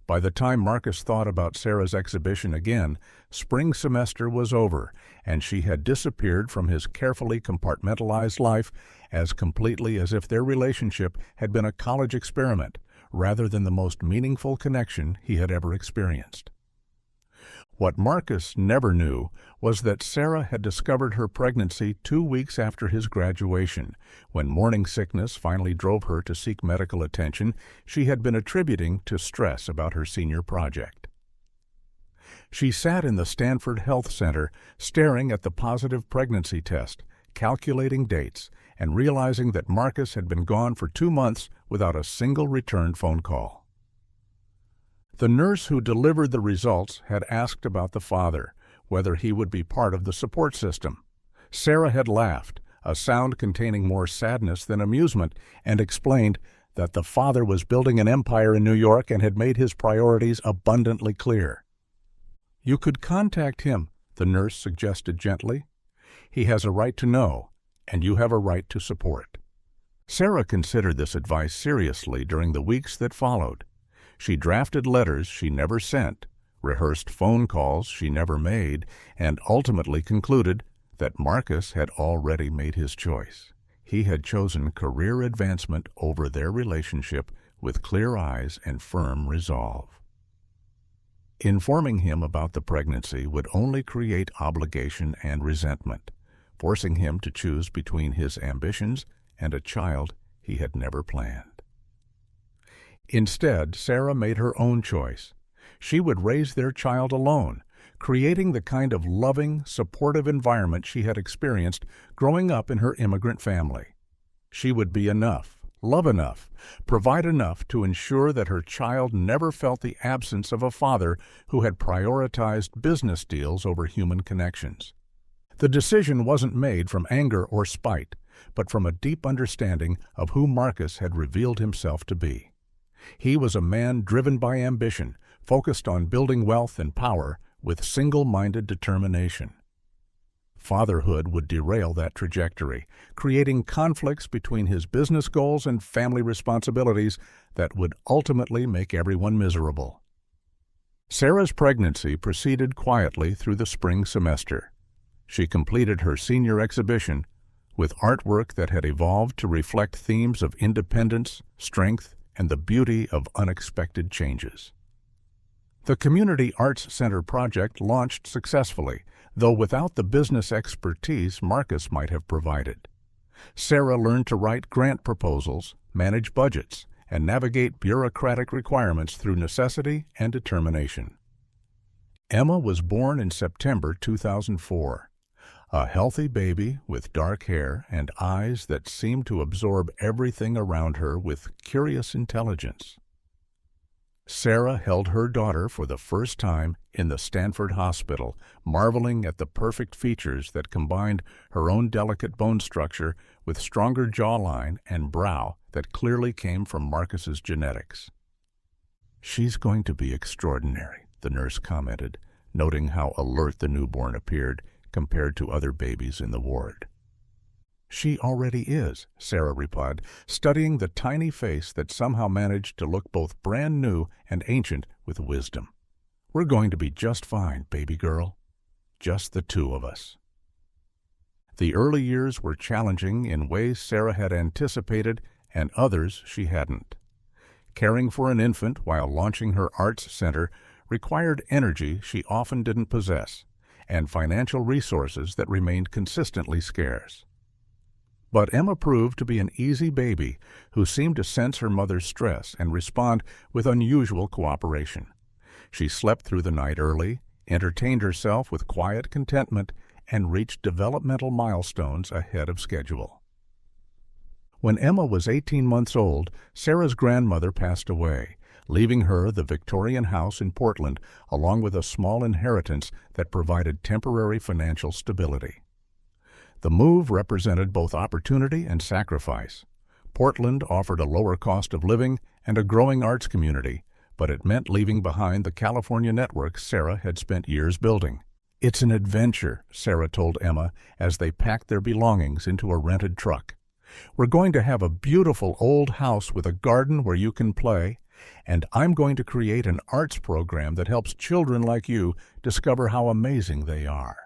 By the time Marcus thought about Sarah's exhibition again, spring semester was over, and she had disappeared from his carefully compartmentalized life as completely as if their relationship had been a college experiment, rather than the most meaningful connection he had ever experienced. What Marcus never knew was that Sarah had discovered her pregnancy 2 weeks after his graduation. When morning sickness finally drove her to seek medical attention, she had been attributing to stress about her senior project. She sat in the Stanford Health Center, staring at the positive pregnancy test, calculating dates, and realizing that Marcus had been gone for 2 months without a single returned phone call. The nurse who delivered the results had asked about the father, whether he would be part of the support system. Sarah had laughed, a sound containing more sadness than amusement, and explained that the father was building an empire in New York and had made his priorities abundantly clear. "You could contact him," the nurse suggested gently. "He has a right to know, and you have a right to support." Sarah considered this advice seriously during the weeks that followed. She drafted letters she never sent, rehearsed phone calls she never made, and ultimately concluded that Marcus had already made his choice. He had chosen career advancement over their relationship with clear eyes and firm resolve. Informing him about the pregnancy would only create obligation and resentment, forcing him to choose between his ambitions and a child he had never planned. Instead, Sarah made her own choice. She would raise their child alone, creating the kind of loving, supportive environment she had experienced growing up in her immigrant family. She would be enough, love enough, provide enough to ensure that her child never felt the absence of a father who had prioritized business deals over human connections. The decision wasn't made from anger or spite, but from a deep understanding of who Marcus had revealed himself to be. He was a man driven by ambition, focused on building wealth and power with single-minded determination. Fatherhood would derail that trajectory, creating conflicts between his business goals and family responsibilities that would ultimately make everyone miserable. Sarah's pregnancy proceeded quietly through the spring semester. She completed her senior exhibition with artwork that had evolved to reflect themes of independence, strength, and the beauty of unexpected changes. The Community Arts Center project launched successfully, though without the business expertise Marcus might have provided. Sarah learned to write grant proposals, manage budgets, and navigate bureaucratic requirements through necessity and determination. Emma was born in September 2004. A healthy baby with dark hair and eyes that seemed to absorb everything around her with curious intelligence. Sarah held her daughter for the first time in the Stanford Hospital, marveling at the perfect features that combined her own delicate bone structure with stronger jawline and brow that clearly came from Marcus's genetics. "She's going to be extraordinary," the nurse commented, noting how alert the newborn appeared compared to other babies in the ward. "She already is," Sarah replied, studying the tiny face that somehow managed to look both brand new and ancient with wisdom. "We're going to be just fine, baby girl. Just the two of us." The early years were challenging in ways Sarah had anticipated and others she hadn't. Caring for an infant while launching her arts center required energy she often didn't possess and financial resources that remained consistently scarce. But Emma proved to be an easy baby who seemed to sense her mother's stress and respond with unusual cooperation. She slept through the night early, entertained herself with quiet contentment, and reached developmental milestones ahead of schedule. When Emma was 18 months old, Sarah's grandmother passed away, leaving her the Victorian house in Portland along with a small inheritance that provided temporary financial stability. The move represented both opportunity and sacrifice. Portland offered a lower cost of living and a growing arts community, but it meant leaving behind the California network Sarah had spent years building. "It's an adventure," Sarah told Emma as they packed their belongings into a rented truck. "We're going to have a beautiful old house with a garden where you can play, and I'm going to create an arts program that helps children like you discover how amazing they are."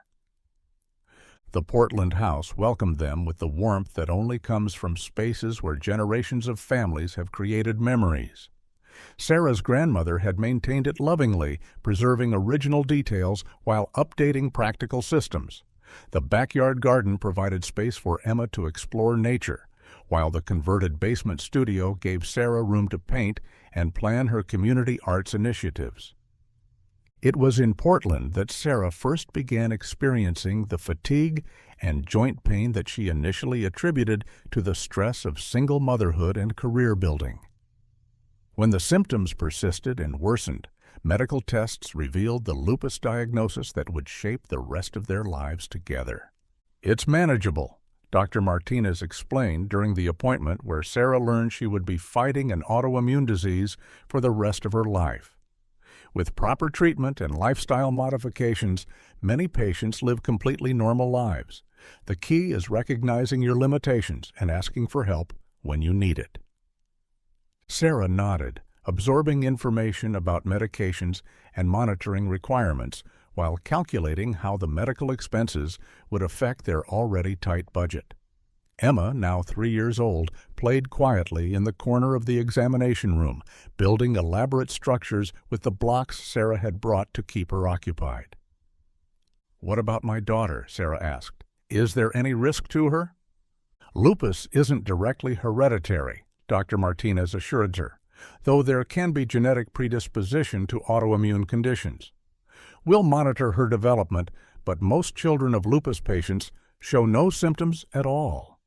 The Portland house welcomed them with the warmth that only comes from spaces where generations of families have created memories. Sarah's grandmother had maintained it lovingly, preserving original details while updating practical systems. The backyard garden provided space for Emma to explore nature, while the converted basement studio gave Sarah room to paint and plan her community arts initiatives. It was in Portland that Sarah first began experiencing the fatigue and joint pain that she initially attributed to the stress of single motherhood and career building. When the symptoms persisted and worsened, medical tests revealed the lupus diagnosis that would shape the rest of their lives together. "It's manageable," Dr. Martinez explained during the appointment where Sarah learned she would be fighting an autoimmune disease for the rest of her life. With proper treatment and lifestyle modifications, many patients live completely normal lives. The key is recognizing your limitations and asking for help when you need it. Sarah nodded, absorbing information about medications and monitoring requirements while calculating how the medical expenses would affect their already tight budget. Emma, now 3 years old, played quietly in the corner of the examination room, building elaborate structures with the blocks Sarah had brought to keep her occupied. "What about my daughter?" Sarah asked. "Is there any risk to her?" "Lupus isn't directly hereditary," Dr. Martinez assured her, though there can be genetic predisposition to autoimmune conditions. "We'll monitor her development, but most children of lupus patients show no symptoms at all."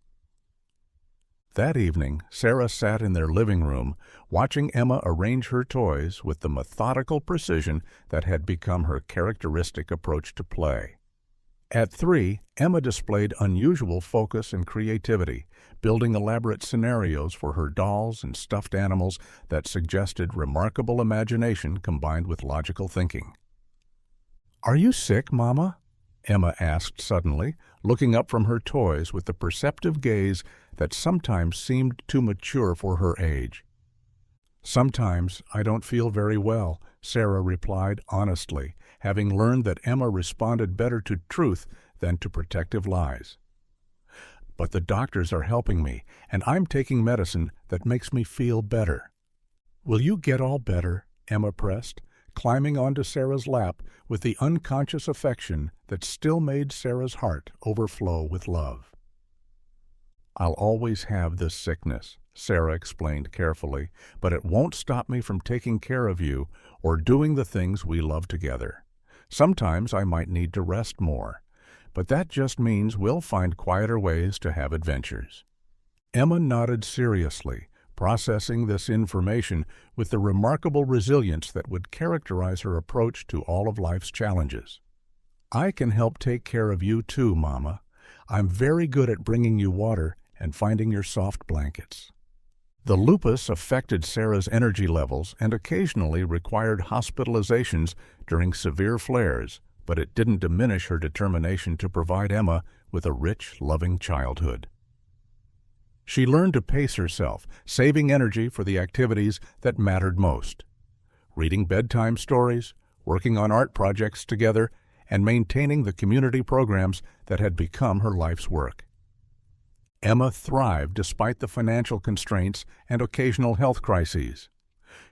That evening, Sarah sat in their living room, watching Emma arrange her toys with the methodical precision that had become her characteristic approach to play. At 3, Emma displayed unusual focus and creativity, building elaborate scenarios for her dolls and stuffed animals that suggested remarkable imagination combined with logical thinking. "Are you sick, Mama?" Emma asked suddenly, looking up from her toys with the perceptive gaze that sometimes seemed too mature for her age. "Sometimes I don't feel very well," Sarah replied honestly, having learned that Emma responded better to truth than to protective lies. "But the doctors are helping me, and I'm taking medicine that makes me feel better." "Will you get all better?" Emma pressed, climbing onto Sarah's lap with the unconscious affection that still made Sarah's heart overflow with love. "I'll always have this sickness," Sarah explained carefully, "but it won't stop me from taking care of you or doing the things we love together. Sometimes I might need to rest more, but that just means we'll find quieter ways to have adventures." Emma nodded seriously, processing this information with the remarkable resilience that would characterize her approach to all of life's challenges. "I can help take care of you too, Mama. I'm very good at bringing you water and finding your soft blankets." The lupus affected Sarah's energy levels and occasionally required hospitalizations during severe flares, but it didn't diminish her determination to provide Emma with a rich, loving childhood. She learned to pace herself, saving energy for the activities that mattered most. Reading bedtime stories, working on art projects together, and maintaining the community programs that had become her life's work. Emma thrived despite the financial constraints and occasional health crises.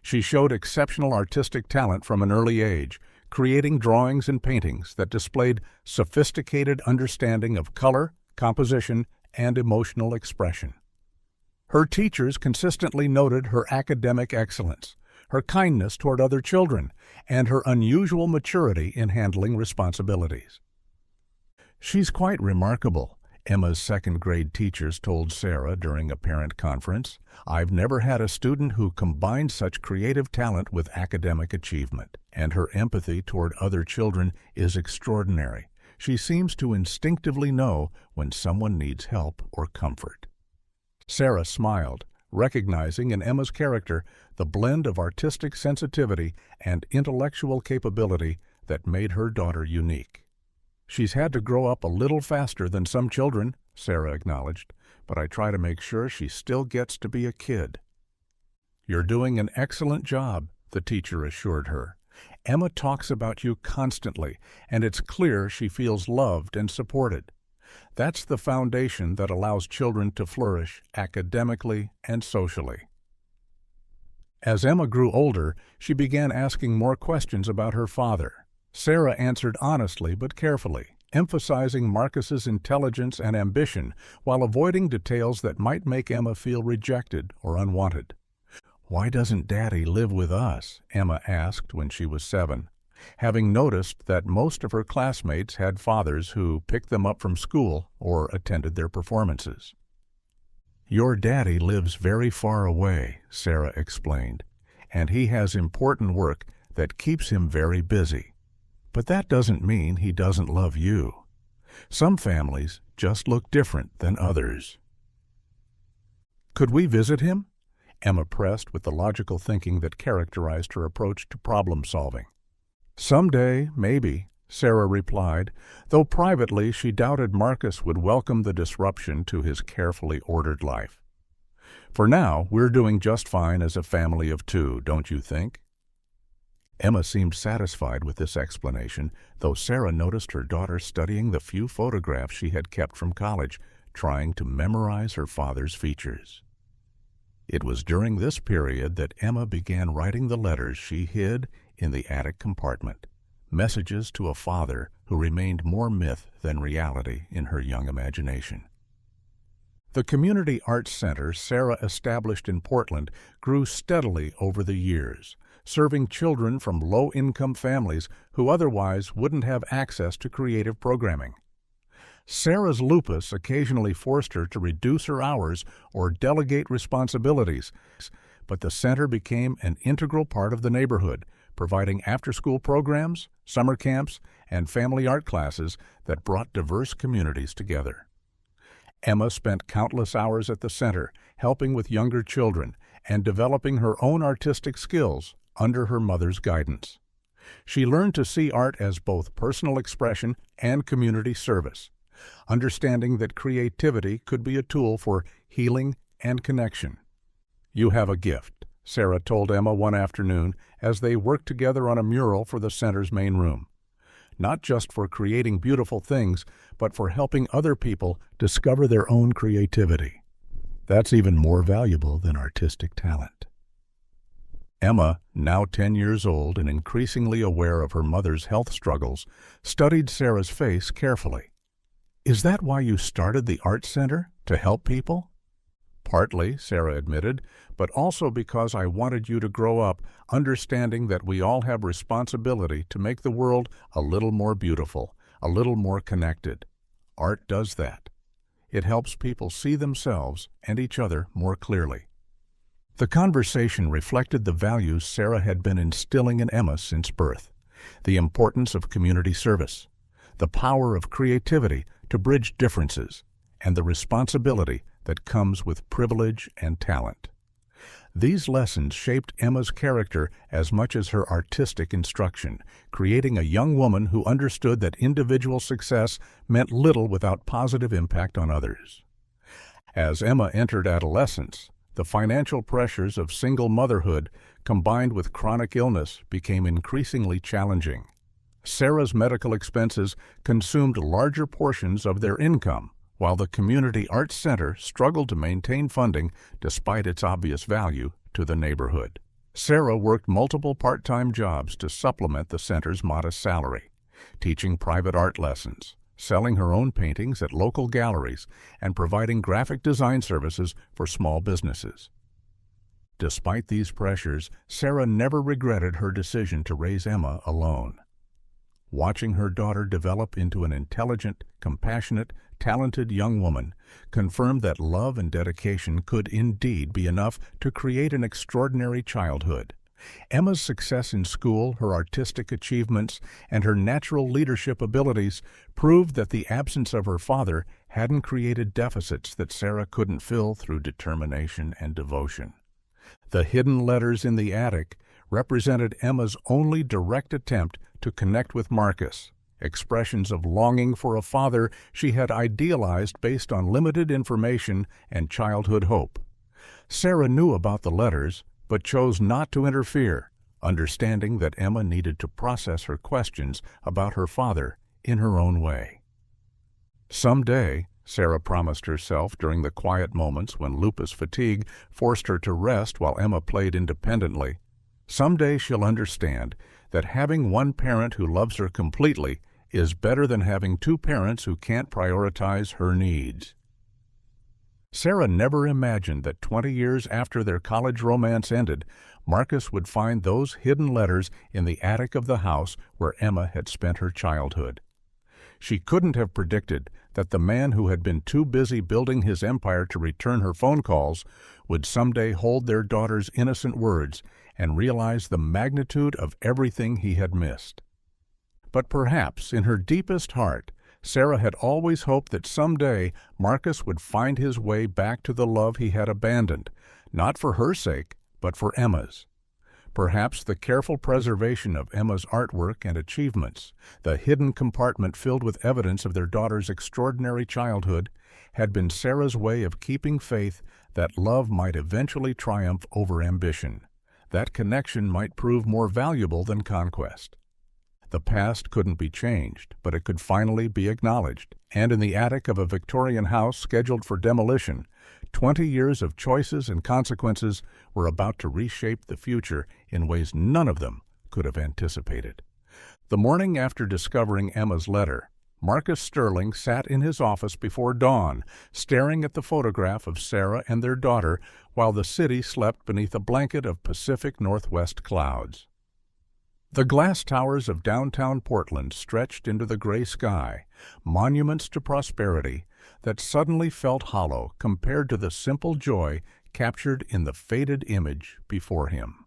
She showed exceptional artistic talent from an early age, creating drawings and paintings that displayed sophisticated understanding of color, composition, and emotional expression. Her teachers consistently noted her academic excellence, her kindness toward other children, and her unusual maturity in handling responsibilities. "She's quite remarkable," Emma's second-grade teachers told Sarah during a parent conference. "I've never had a student who combined such creative talent with academic achievement, and her empathy toward other children is extraordinary. She seems to instinctively know when someone needs help or comfort." Sarah smiled, recognizing in Emma's character the blend of artistic sensitivity and intellectual capability that made her daughter unique. "She's had to grow up a little faster than some children," Sarah acknowledged, "but I try to make sure she still gets to be a kid." "You're doing an excellent job," the teacher assured her. "Emma talks about you constantly, and it's clear she feels loved and supported. That's the foundation that allows children to flourish academically and socially." As Emma grew older, she began asking more questions about her father. Sarah answered honestly but carefully, emphasizing Marcus's intelligence and ambition while avoiding details that might make Emma feel rejected or unwanted. "Why doesn't Daddy live with us?" Emma asked when she was 7, having noticed that most of her classmates had fathers who picked them up from school or attended their performances. "Your daddy lives very far away," Sarah explained, "and he has important work that keeps him very busy. But that doesn't mean he doesn't love you. Some families just look different than others." "Could we visit him?" Emma pressed with the logical thinking that characterized her approach to problem-solving. "Someday, maybe," Sarah replied, though privately she doubted Marcus would welcome the disruption to his carefully ordered life. For now, we're doing just fine as a family of two, don't you think?" Emma seemed satisfied with this explanation, though Sarah noticed her daughter studying the few photographs she had kept from college, trying to memorize her father's features. It was during this period that Emma began writing the letters she hid in the attic compartment, messages to a father who remained more myth than reality in her young imagination. The community arts center Sarah established in Portland grew steadily over the years, serving children from low-income families who otherwise wouldn't have access to creative programming. Sarah's lupus occasionally forced her to reduce her hours or delegate responsibilities, but the center became an integral part of the neighborhood, providing after-school programs, summer camps, and family art classes that brought diverse communities together. Emma spent countless hours at the center, helping with younger children and developing her own artistic skills under her mother's guidance. She learned to see art as both personal expression and community service, understanding that creativity could be a tool for healing and connection. "You have a gift," Sarah told Emma one afternoon as they worked together on a mural for the center's main room. "Not just for creating beautiful things, but for helping other people discover their own creativity. That's even more valuable than artistic talent." Emma, now 10 years old and increasingly aware of her mother's health struggles, studied Sarah's face carefully. "Is that why you started the art center, to help people?" "Partly," Sarah admitted, "but also because I wanted you to grow up understanding that we all have responsibility to make the world a little more beautiful, a little more connected. Art does that. It helps people see themselves and each other more clearly." The conversation reflected the values Sarah had been instilling in Emma since birth: the importance of community service, the power of creativity to bridge differences, and the responsibility that comes with privilege and talent. These lessons shaped Emma's character as much as her artistic instruction, creating a young woman who understood that individual success meant little without positive impact on others. As Emma entered adolescence, the financial pressures of single motherhood, combined with chronic illness, became increasingly challenging. Sarah's medical expenses consumed larger portions of their income, while the Community Arts Center struggled to maintain funding despite its obvious value to the neighborhood. Sarah worked multiple part-time jobs to supplement the center's modest salary, teaching private art lessons, selling her own paintings at local galleries, and providing graphic design services for small businesses. Despite these pressures, Sarah never regretted her decision to raise Emma alone. Watching her daughter develop into an intelligent, compassionate, talented young woman confirmed that love and dedication could indeed be enough to create an extraordinary childhood. Emma's success in school, her artistic achievements, and her natural leadership abilities proved that the absence of her father hadn't created deficits that Sarah couldn't fill through determination and devotion. The hidden letters in the attic represented Emma's only direct attempt to connect with Marcus, expressions of longing for a father she had idealized based on limited information and childhood hope. Sarah knew about the letters, but chose not to interfere, understanding that Emma needed to process her questions about her father in her own way. "Someday," Sarah promised herself during the quiet moments when lupus fatigue forced her to rest while Emma played independently, "someday she'll understand that having one parent who loves her completely is better than having two parents who can't prioritize her needs." Sarah never imagined that 20 years after their college romance ended, Marcus would find those hidden letters in the attic of the house where Emma had spent her childhood. She couldn't have predicted that the man who had been too busy building his empire to return her phone calls would someday hold their daughter's innocent words and realize the magnitude of everything he had missed. But perhaps, in her deepest heart, Sarah had always hoped that someday Marcus would find his way back to the love he had abandoned, not for her sake, but for Emma's. Perhaps the careful preservation of Emma's artwork and achievements, the hidden compartment filled with evidence of their daughter's extraordinary childhood, had been Sarah's way of keeping faith that love might eventually triumph over ambition. That connection might prove more valuable than conquest. The past couldn't be changed, but it could finally be acknowledged, and in the attic of a Victorian house scheduled for demolition, 20 years of choices and consequences were about to reshape the future in ways none of them could have anticipated. The morning after discovering Emma's letter, Marcus Sterling sat in his office before dawn, staring at the photograph of Sarah and their daughter while the city slept beneath a blanket of Pacific Northwest clouds. The glass towers of downtown Portland stretched into the gray sky, monuments to prosperity that suddenly felt hollow compared to the simple joy captured in the faded image before him.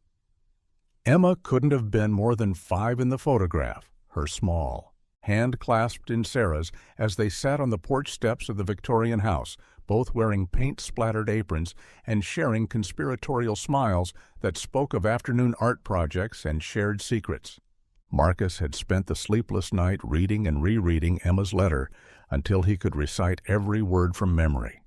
Emma couldn't have been more than 5 in the photograph, her small, hand clasped in Sarah's as they sat on the porch steps of the Victorian house, both wearing paint-splattered aprons and sharing conspiratorial smiles that spoke of afternoon art projects and shared secrets. Marcus had spent the sleepless night reading and rereading Emma's letter until he could recite every word from memory.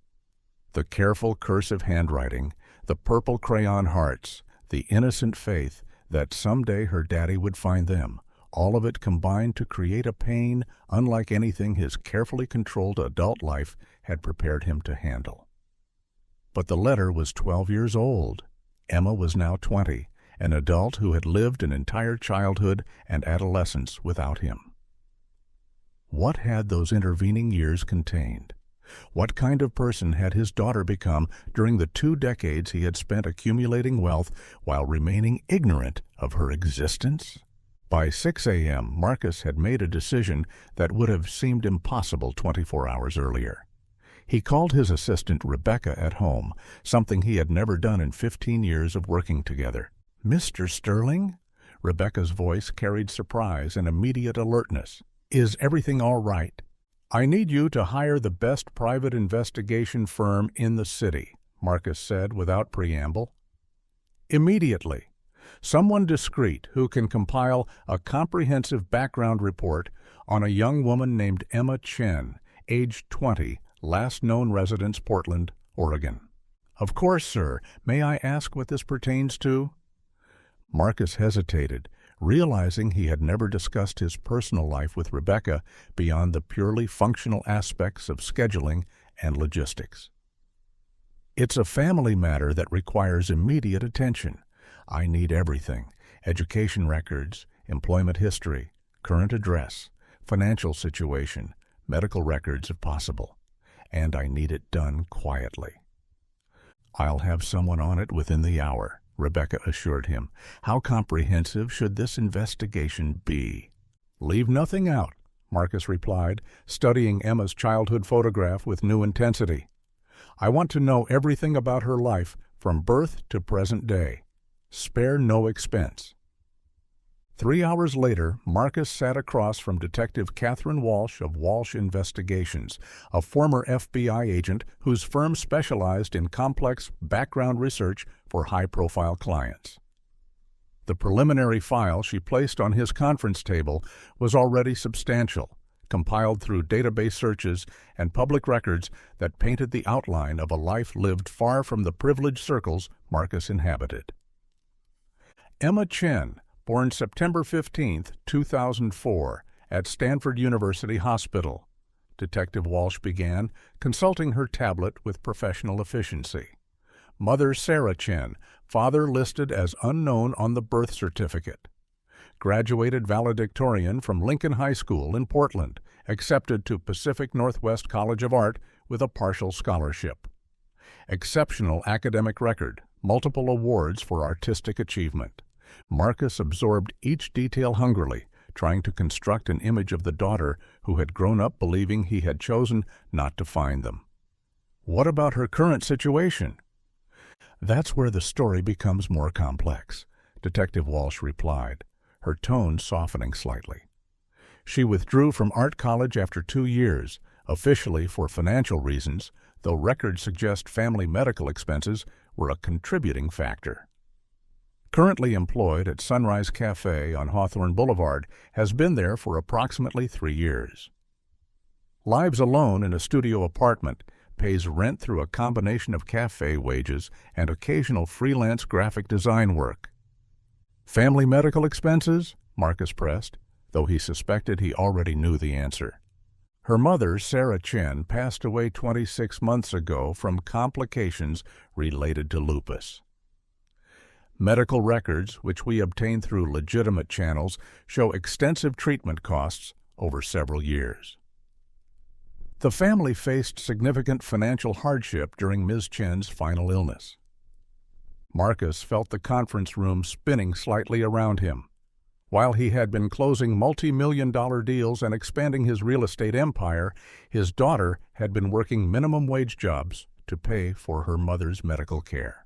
The careful cursive handwriting, the purple crayon hearts, the innocent faith that someday her daddy would find them, all of it combined to create a pain unlike anything his carefully controlled adult life had prepared him to handle. But the letter was 12 years old. Emma was now 20, an adult who had lived an entire childhood and adolescence without him. What had those intervening years contained? What kind of person had his daughter become during the 2 decades he had spent accumulating wealth while remaining ignorant of her existence? By 6 a.m., Marcus had made a decision that would have seemed impossible 24 hours earlier. He called his assistant Rebecca at home, something he had never done in 15 years of working together. "Mr. Sterling?" Rebecca's voice carried surprise and immediate alertness. "Is everything all right?" "I need you to hire the best private investigation firm in the city," Marcus said without preamble. "Immediately. Someone discreet who can compile a comprehensive background report on a young woman named Emma Chen, aged 20, last known residence Portland, Oregon." "Of course, sir. May I ask what this pertains to?" Marcus hesitated, realizing he had never discussed his personal life with Rebecca beyond the purely functional aspects of scheduling and logistics. "It's a family matter that requires immediate attention. I need everything: education records, employment history, current address, financial situation, medical records if possible. And I need it done quietly." "I'll have someone on it within the hour," Rebecca assured him. "How comprehensive should this investigation be?" "Leave nothing out," Marcus replied, studying Emma's childhood photograph with new intensity. "I want to know everything about her life from birth to present day. Spare no expense." 3 hours later, Marcus sat across from Detective Catherine Walsh of Walsh Investigations, a former FBI agent whose firm specialized in complex background research for high-profile clients. The preliminary file she placed on his conference table was already substantial, compiled through database searches and public records that painted the outline of a life lived far from the privileged circles Marcus inhabited. Emma Chen, born September 15, 2004, at Stanford University Hospital. Detective Walsh began, consulting her tablet with professional efficiency. Mother Sarah Chen, father listed as unknown on the birth certificate. Graduated valedictorian from Lincoln High School in Portland, accepted to Pacific Northwest College of Art with a partial scholarship. Exceptional academic record, multiple awards for artistic achievement. Marcus absorbed each detail hungrily, trying to construct an image of the daughter who had grown up believing he had chosen not to find them. What about her current situation? That's where the story becomes more complex, Detective Walsh replied, her tone softening slightly. She withdrew from art college after 2 years, officially for financial reasons, though records suggest family medical expenses were a contributing factor. Currently employed at Sunrise Cafe on Hawthorne Boulevard, has been there for approximately 3 years. Lives alone in a studio apartment, pays rent through a combination of cafe wages and occasional freelance graphic design work. Family medical expenses? Marcus pressed, though he suspected he already knew the answer. Her mother, Sarah Chen, passed away 26 months ago from complications related to lupus. Medical records, which we obtained through legitimate channels, show extensive treatment costs over several years. The family faced significant financial hardship during Ms. Chen's final illness. Marcus felt the conference room spinning slightly around him. While he had been closing multi-million-dollar deals and expanding his real estate empire, his daughter had been working minimum wage jobs to pay for her mother's medical care.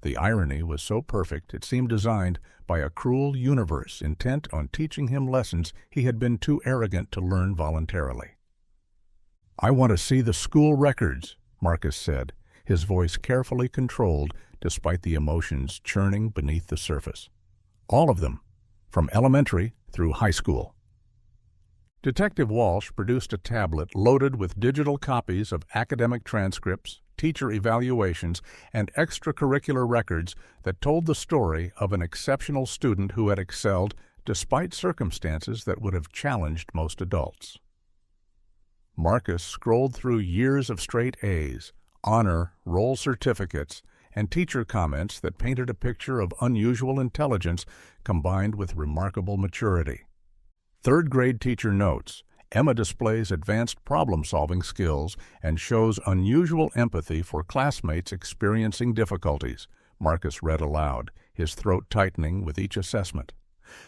The irony was so perfect it seemed designed by a cruel universe intent on teaching him lessons he had been too arrogant to learn voluntarily. "I want to see the school records," Marcus said, his voice carefully controlled despite the emotions churning beneath the surface. "All of them, from elementary through high school." Detective Walsh produced a tablet loaded with digital copies of academic transcripts, teacher evaluations, and extracurricular records that told the story of an exceptional student who had excelled despite circumstances that would have challenged most adults. Marcus scrolled through years of straight A's, honor, roll certificates, and teacher comments that painted a picture of unusual intelligence combined with remarkable maturity. Third-grade teacher notes, "Emma displays advanced problem-solving skills and shows unusual empathy for classmates experiencing difficulties," Marcus read aloud, his throat tightening with each assessment.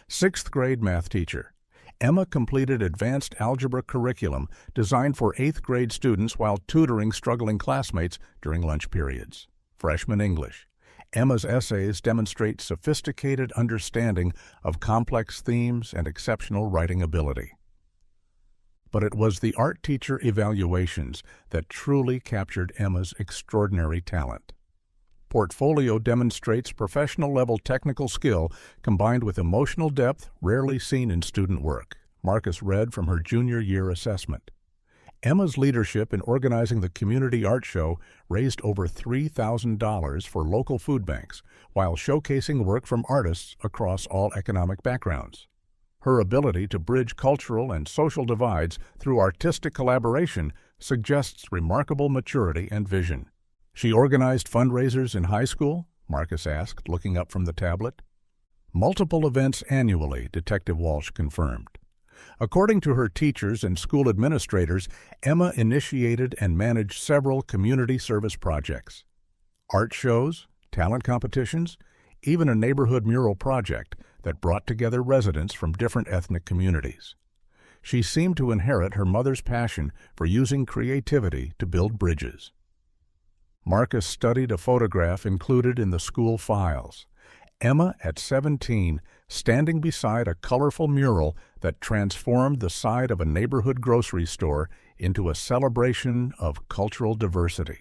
Sixth-grade math teacher, "Emma completed advanced algebra curriculum designed for 8th-grade students while tutoring struggling classmates during lunch periods." Freshman English, "Emma's essays demonstrate sophisticated understanding of complex themes and exceptional writing ability." But it was the art teacher evaluations that truly captured Emma's extraordinary talent. Portfolio demonstrates professional-level technical skill combined with emotional depth rarely seen in student work, Marcus read from her junior year assessment. Emma's leadership in organizing the community art show raised over $3,000 for local food banks, while showcasing work from artists across all economic backgrounds. Her ability to bridge cultural and social divides through artistic collaboration suggests remarkable maturity and vision. "She organized fundraisers in high school?" Marcus asked, looking up from the tablet. "Multiple events annually," Detective Walsh confirmed. According to her teachers and school administrators, Emma initiated and managed several community service projects. Art shows, talent competitions, even a neighborhood mural project that brought together residents from different ethnic communities. She seemed to inherit her mother's passion for using creativity to build bridges. Marcus studied a photograph included in the school files. Emma, at 17, standing beside a colorful mural that transformed the side of a neighborhood grocery store into a celebration of cultural diversity.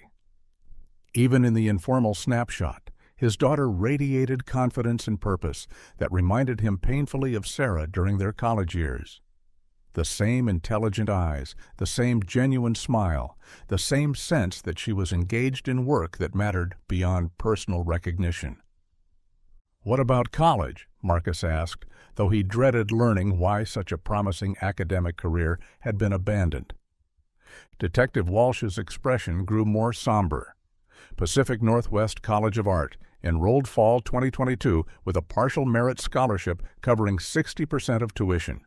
Even in the informal snapshot, his daughter radiated confidence and purpose that reminded him painfully of Sarah during their college years. The same intelligent eyes, the same genuine smile, the same sense that she was engaged in work that mattered beyond personal recognition. "What about college?" Marcus asked, though he dreaded learning why such a promising academic career had been abandoned. Detective Walsh's expression grew more somber. "Pacific Northwest College of Art, enrolled fall 2022 with a partial merit scholarship covering 60% of tuition.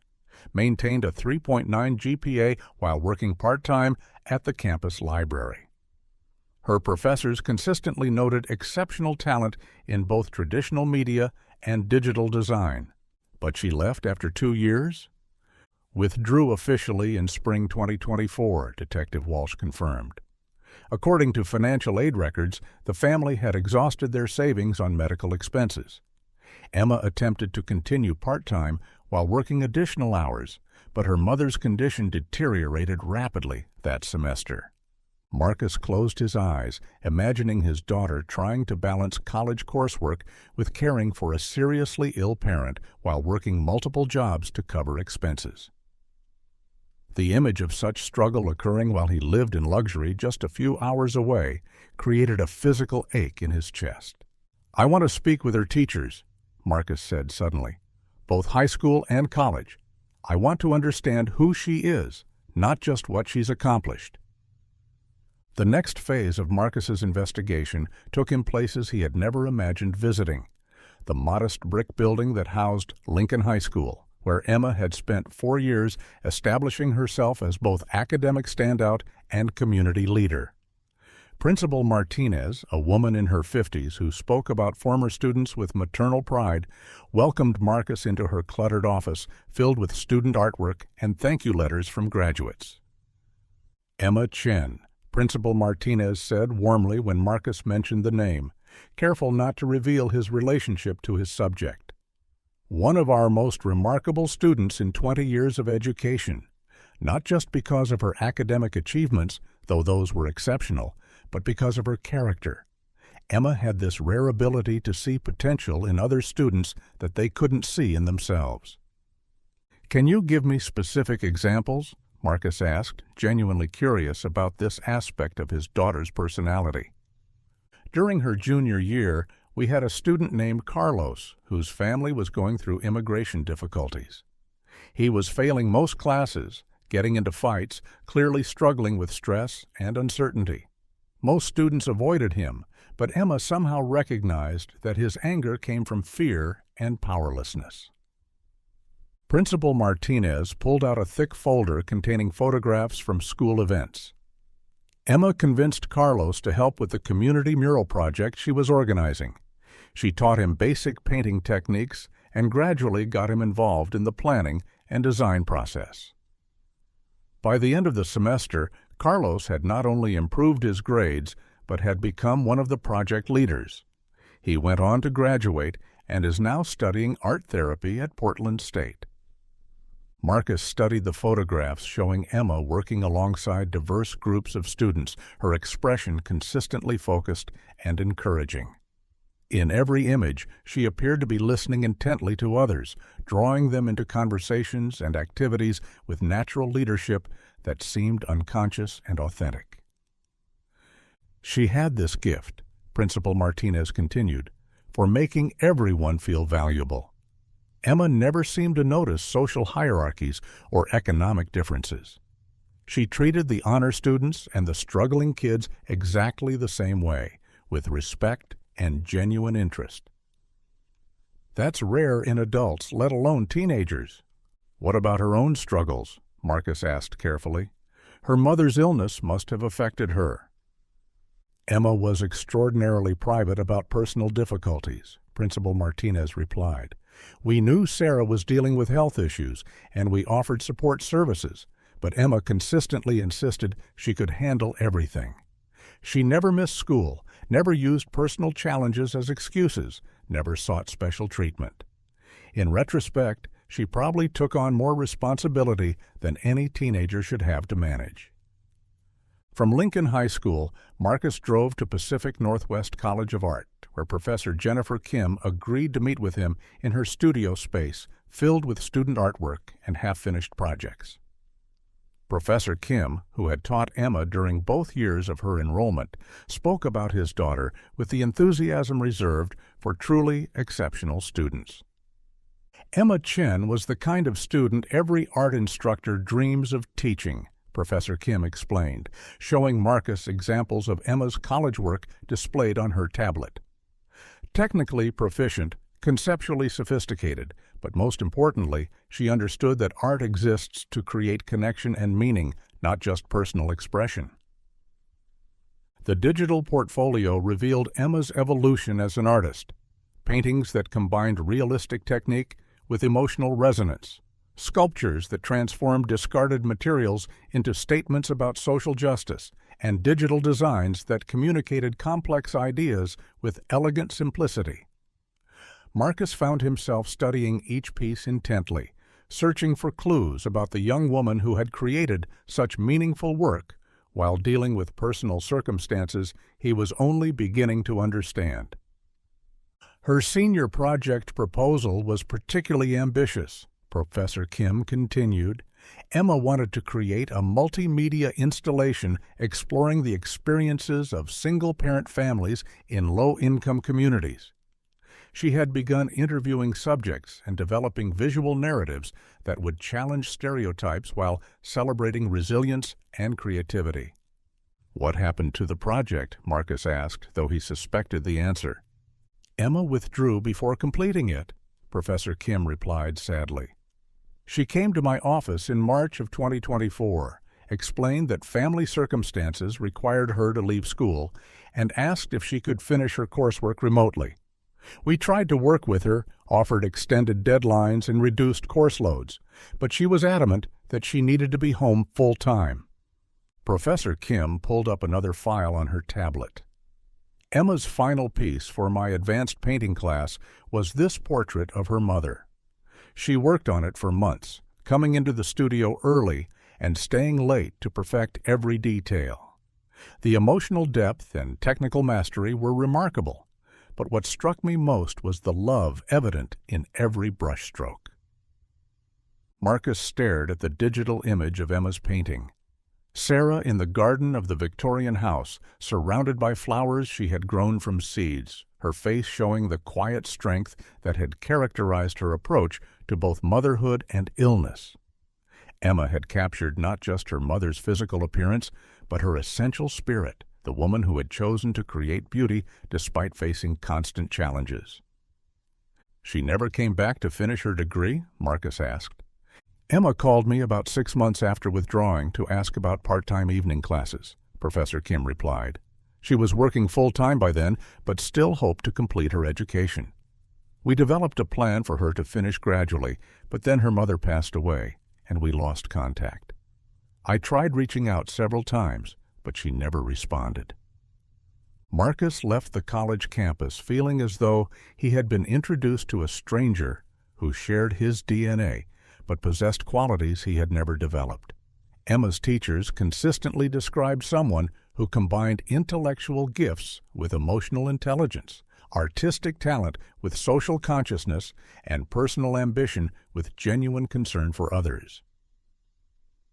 Maintained a 3.9 GPA while working part-time at the campus library." Her professors consistently noted exceptional talent in both traditional media and digital design. But she left after 2 years? "Withdrew officially in spring 2024, Detective Walsh confirmed. According to financial aid records, the family had exhausted their savings on medical expenses. Emma attempted to continue part-time while working additional hours, but her mother's condition deteriorated rapidly that semester. Marcus closed his eyes, imagining his daughter trying to balance college coursework with caring for a seriously ill parent while working multiple jobs to cover expenses. The image of such struggle occurring while he lived in luxury just a few hours away created a physical ache in his chest. "I want to speak with her teachers," Marcus said suddenly, "both high school and college. I want to understand who she is, not just what she's accomplished." The next phase of Marcus's investigation took him places he had never imagined visiting. The modest brick building that housed Lincoln High School, where Emma had spent 4 years establishing herself as both academic standout and community leader. Principal Martinez, a woman in her 50s who spoke about former students with maternal pride, welcomed Marcus into her cluttered office filled with student artwork and thank you letters from graduates. "Emma Chen," Principal Martinez said warmly when Marcus mentioned the name, careful not to reveal his relationship to his subject. "One of our most remarkable students in 20 years of education, not just because of her academic achievements, though those were exceptional, but because of her character. Emma had this rare ability to see potential in other students that they couldn't see in themselves." "Can you give me specific examples?" Marcus asked, genuinely curious about this aspect of his daughter's personality. "During her junior year, we had a student named Carlos, whose family was going through immigration difficulties. He was failing most classes, getting into fights, clearly struggling with stress and uncertainty. Most students avoided him, but Emma somehow recognized that his anger came from fear and powerlessness." Principal Martinez pulled out a thick folder containing photographs from school events. "Emma convinced Carlos to help with the community mural project she was organizing. She taught him basic painting techniques and gradually got him involved in the planning and design process. By the end of the semester, Carlos had not only improved his grades, but had become one of the project leaders. He went on to graduate and is now studying art therapy at Portland State." Marcus studied the photographs showing Emma working alongside diverse groups of students, her expression consistently focused and encouraging. In every image, she appeared to be listening intently to others, drawing them into conversations and activities with natural leadership that seemed unconscious and authentic. "She had this gift," Principal Martinez continued, "for making everyone feel valuable. Emma never seemed to notice social hierarchies or economic differences. She treated the honor students and the struggling kids exactly the same way, with respect and genuine interest." "That's rare in adults, let alone teenagers." "What about her own struggles?" Marcus asked carefully. "Her mother's illness must have affected her." "Emma was extraordinarily private about personal difficulties," Principal Martinez replied. "We knew Sarah was dealing with health issues, and we offered support services, but Emma consistently insisted she could handle everything. She never missed school, never used personal challenges as excuses, never sought special treatment. In retrospect, she probably took on more responsibility than any teenager should have to manage." From Lincoln High School, Marcus drove to Pacific Northwest College of Art, where Professor Jennifer Kim agreed to meet with him in her studio space filled with student artwork and half-finished projects. Professor Kim, who had taught Emma during both years of her enrollment, spoke about his daughter with the enthusiasm reserved for truly exceptional students. "Emma Chen was the kind of student every art instructor dreams of teaching," Professor Kim explained, showing Marcus examples of Emma's college work displayed on her tablet. "Technically proficient, conceptually sophisticated, but most importantly, she understood that art exists to create connection and meaning, not just personal expression." The digital portfolio revealed Emma's evolution as an artist. Paintings that combined realistic technique with emotional resonance, sculptures that transformed discarded materials into statements about social justice, and digital designs that communicated complex ideas with elegant simplicity. Marcus found himself studying each piece intently, searching for clues about the young woman who had created such meaningful work, while dealing with personal circumstances he was only beginning to understand. Her senior project proposal was particularly ambitious, Professor Kim continued. Emma wanted to create a multimedia installation exploring the experiences of single-parent families in low-income communities. She had begun interviewing subjects and developing visual narratives that would challenge stereotypes while celebrating resilience and creativity. "What happened to the project?" Marcus asked, though he suspected the answer. "Emma withdrew before completing it," Professor Kim replied sadly. "She came to my office in March of 2024, explained that family circumstances required her to leave school, and asked if she could finish her coursework remotely. We tried to work with her, offered extended deadlines and reduced course loads, but she was adamant that she needed to be home full-time." Professor Kim pulled up another file on her tablet. Emma's final piece for my advanced painting class was this portrait of her mother. She worked on it for months, coming into the studio early and staying late to perfect every detail. The emotional depth and technical mastery were remarkable, but what struck me most was the love evident in every brushstroke. Marcus stared at the digital image of Emma's painting. Sarah in the garden of the Victorian house, surrounded by flowers she had grown from seeds, her face showing the quiet strength that had characterized her approach to both motherhood and illness. Emma had captured not just her mother's physical appearance, but her essential spirit, the woman who had chosen to create beauty despite facing constant challenges. "She never came back to finish her degree?" Marcus asked. "Emma called me about 6 months after withdrawing to ask about part-time evening classes," Professor Kim replied. She was working full-time by then, but still hoped to complete her education. "We developed a plan for her to finish gradually, but then her mother passed away, and we lost contact. I tried reaching out several times, but she never responded." Marcus left the college campus feeling as though he had been introduced to a stranger who shared his DNA, but possessed qualities he had never developed. Emma's teachers consistently described someone who combined intellectual gifts with emotional intelligence, artistic talent with social consciousness, and personal ambition with genuine concern for others.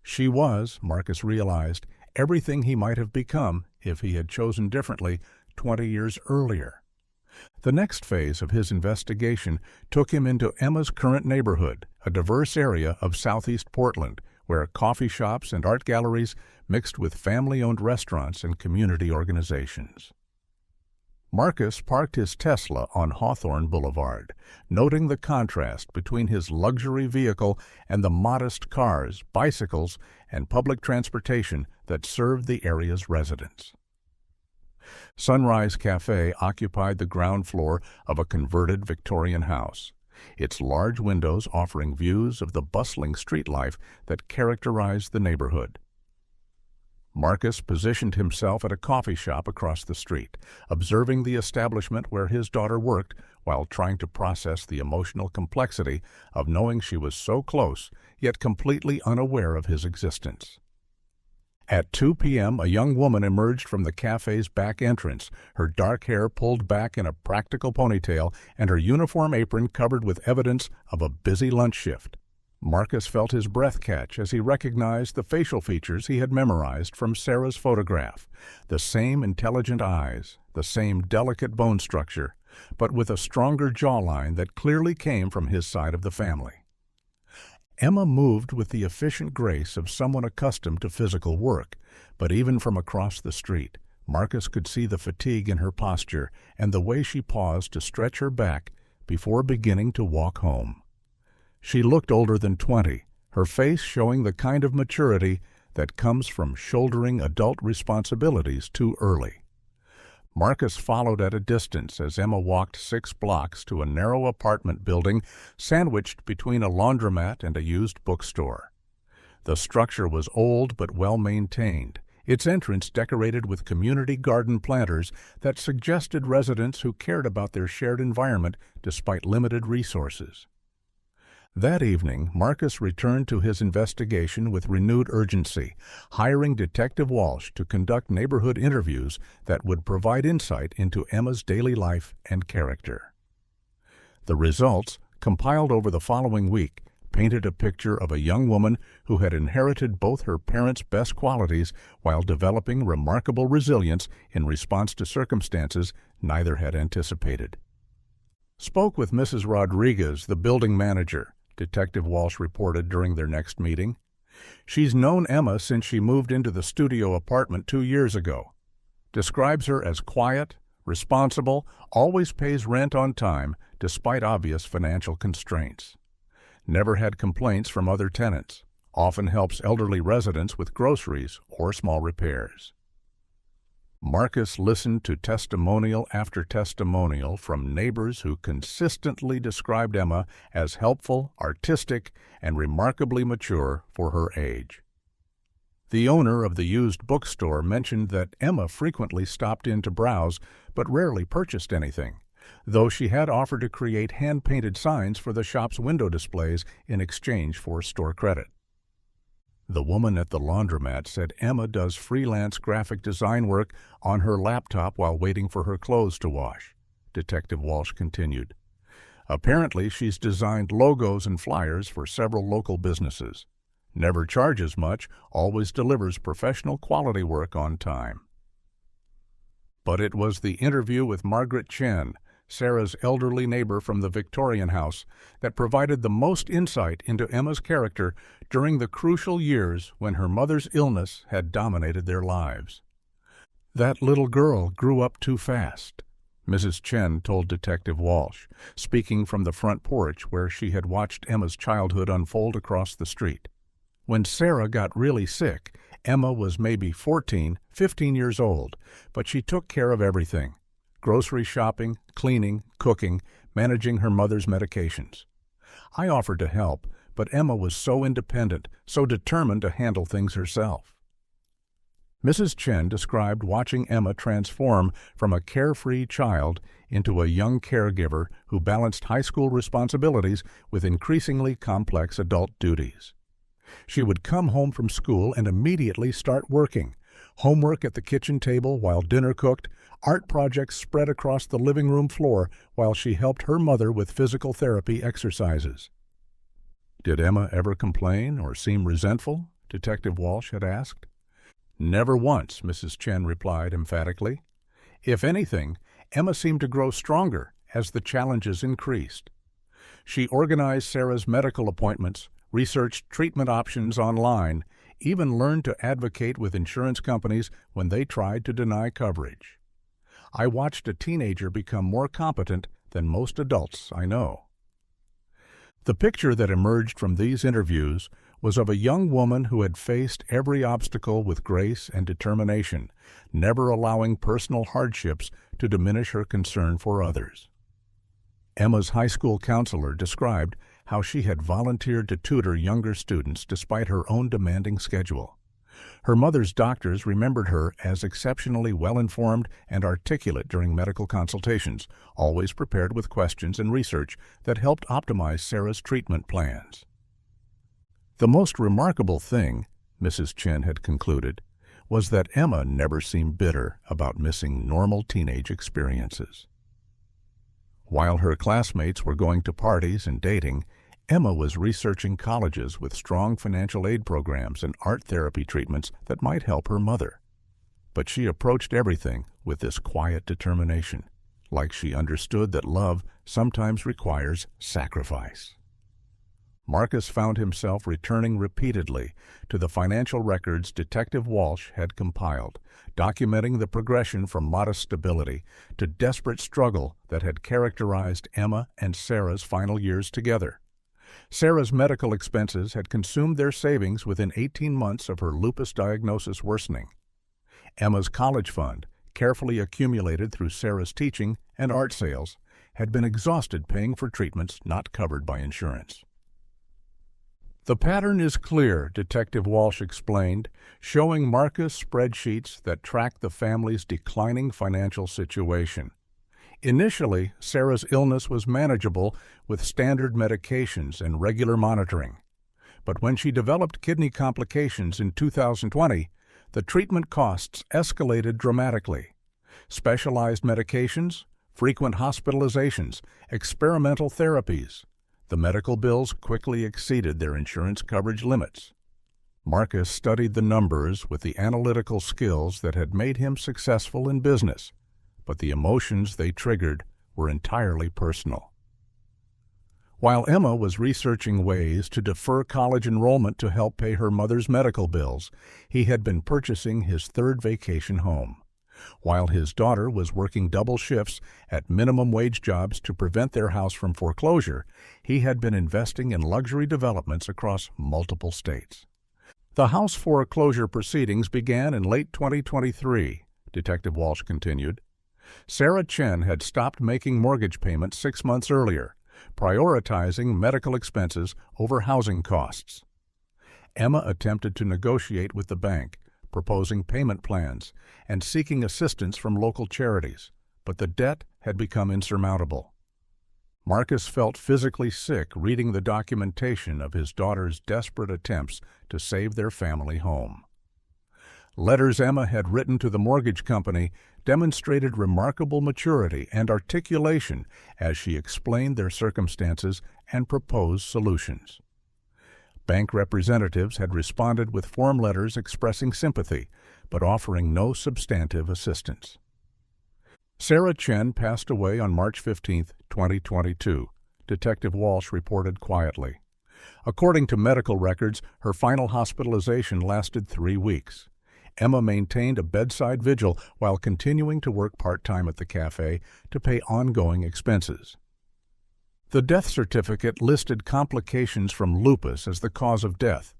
She was, Marcus realized, everything he might have become if he had chosen differently 20 years earlier. The next phase of his investigation took him into Emma's current neighborhood, a diverse area of southeast Portland, where coffee shops and art galleries mixed with family-owned restaurants and community organizations. Marcus parked his Tesla on Hawthorne Boulevard, noting the contrast between his luxury vehicle and the modest cars, bicycles, and public transportation that served the area's residents. Sunrise Cafe occupied the ground floor of a converted Victorian house, its large windows offering views of the bustling street life that characterized the neighborhood. Marcus positioned himself at a coffee shop across the street, observing the establishment where his daughter worked while trying to process the emotional complexity of knowing she was so close, yet completely unaware of his existence. At 2 p.m., a young woman emerged from the cafe's back entrance, her dark hair pulled back in a practical ponytail and her uniform apron covered with evidence of a busy lunch shift. Marcus felt his breath catch as he recognized the facial features he had memorized from Sarah's photograph. The same intelligent eyes, the same delicate bone structure, but with a stronger jawline that clearly came from his side of the family. Emma moved with the efficient grace of someone accustomed to physical work, but even from across the street, Marcus could see the fatigue in her posture and the way she paused to stretch her back before beginning to walk home. She looked older than 20, her face showing the kind of maturity that comes from shouldering adult responsibilities too early. Marcus followed at a distance as Emma walked 6 blocks to a narrow apartment building sandwiched between a laundromat and a used bookstore. The structure was old but well-maintained, its entrance decorated with community garden planters that suggested residents who cared about their shared environment despite limited resources. That evening, Marcus returned to his investigation with renewed urgency, hiring Detective Walsh to conduct neighborhood interviews that would provide insight into Emma's daily life and character. The results, compiled over the following week, painted a picture of a young woman who had inherited both her parents' best qualities while developing remarkable resilience in response to circumstances neither had anticipated. Spoke with Mrs. Rodriguez, the building manager, Detective Walsh reported during their next meeting. She's known Emma since she moved into the studio apartment 2 years ago. Describes her as quiet, responsible, always pays rent on time despite obvious financial constraints. Never had complaints from other tenants. Often helps elderly residents with groceries or small repairs. Marcus listened to testimonial after testimonial from neighbors who consistently described Emma as helpful, artistic, and remarkably mature for her age. The owner of the used bookstore mentioned that Emma frequently stopped in to browse but rarely purchased anything, though she had offered to create hand-painted signs for the shop's window displays in exchange for store credit. The woman at the laundromat said Emma does freelance graphic design work on her laptop while waiting for her clothes to wash, Detective Walsh continued. Apparently, she's designed logos and flyers for several local businesses. Never charges much, always delivers professional quality work on time. But it was the interview with Margaret Chen, Sarah's elderly neighbor from the Victorian house, that provided the most insight into Emma's character during the crucial years when her mother's illness had dominated their lives. That little girl grew up too fast, Mrs. Chen told Detective Walsh, speaking from the front porch where she had watched Emma's childhood unfold across the street. When Sarah got really sick, Emma was maybe 14, 15 years old, but she took care of everything. Grocery shopping, cleaning, cooking, managing her mother's medications. I offered to help, but Emma was so independent, so determined to handle things herself. Mrs. Chen described watching Emma transform from a carefree child into a young caregiver who balanced high school responsibilities with increasingly complex adult duties. She would come home from school and immediately start working. Homework at the kitchen table while dinner cooked, art projects spread across the living room floor while she helped her mother with physical therapy exercises. Did Emma ever complain or seem resentful? Detective Walsh had asked. Never once, Mrs. Chen replied emphatically. If anything, Emma seemed to grow stronger as the challenges increased. She organized Sarah's medical appointments, researched treatment options online, even learned to advocate with insurance companies when they tried to deny coverage. I watched a teenager become more competent than most adults I know. The picture that emerged from these interviews was of a young woman who had faced every obstacle with grace and determination, never allowing personal hardships to diminish her concern for others. Emma's high school counselor described how she had volunteered to tutor younger students despite her own demanding schedule. Her mother's doctors remembered her as exceptionally well-informed and articulate during medical consultations, always prepared with questions and research that helped optimize Sarah's treatment plans. The most remarkable thing, Mrs. Chen had concluded, was that Emma never seemed bitter about missing normal teenage experiences. While her classmates were going to parties and dating, Emma was researching colleges with strong financial aid programs and art therapy treatments that might help her mother. But she approached everything with this quiet determination, like she understood that love sometimes requires sacrifice. Marcus found himself returning repeatedly to the financial records Detective Walsh had compiled, documenting the progression from modest stability to desperate struggle that had characterized Emma and Sarah's final years together. Sarah's medical expenses had consumed their savings within 18 months of her lupus diagnosis worsening. Emma's college fund, carefully accumulated through Sarah's teaching and art sales, had been exhausted paying for treatments not covered by insurance. The pattern is clear, Detective Walsh explained, showing Marcus spreadsheets that track the family's declining financial situation. Initially, Sarah's illness was manageable with standard medications and regular monitoring. But when she developed kidney complications in 2020, the treatment costs escalated dramatically. Specialized medications, frequent hospitalizations, experimental therapies. The medical bills quickly exceeded their insurance coverage limits. Marcus studied the numbers with the analytical skills that had made him successful in business, but the emotions they triggered were entirely personal. While Emma was researching ways to defer college enrollment to help pay her mother's medical bills, he had been purchasing his third vacation home. While his daughter was working double shifts at minimum wage jobs to prevent their house from foreclosure, he had been investing in luxury developments across multiple states. The house foreclosure proceedings began in late 2023, Detective Walsh continued. Sarah Chen had stopped making mortgage payments 6 months earlier, prioritizing medical expenses over housing costs. Emma attempted to negotiate with the bank, proposing payment plans and seeking assistance from local charities, but the debt had become insurmountable. Marcus felt physically sick reading the documentation of his daughter's desperate attempts to save their family home. Letters Emma had written to the mortgage company demonstrated remarkable maturity and articulation as she explained their circumstances and proposed solutions. Bank representatives had responded with form letters expressing sympathy, but offering no substantive assistance. Sarah Chen passed away on March 15, 2022, Detective Walsh reported quietly. According to medical records, her final hospitalization lasted 3 weeks. Emma maintained a bedside vigil while continuing to work part-time at the cafe to pay ongoing expenses. The death certificate listed complications from lupus as the cause of death,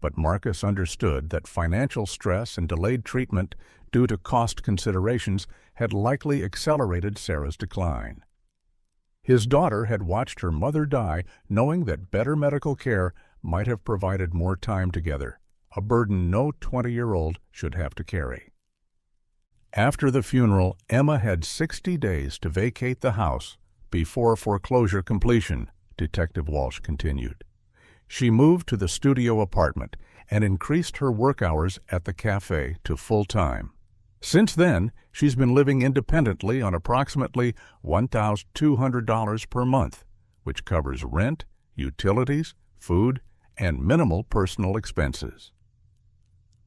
but Marcus understood that financial stress and delayed treatment due to cost considerations had likely accelerated Sarah's decline. His daughter had watched her mother die knowing that better medical care might have provided more time together, a burden no 20-year-old should have to carry. After the funeral, Emma had 60 days to vacate the house before foreclosure completion, Detective Walsh continued. She moved to the studio apartment and increased her work hours at the cafe to full-time. Since then, she's been living independently on approximately $1,200 per month, which covers rent, utilities, food, and minimal personal expenses.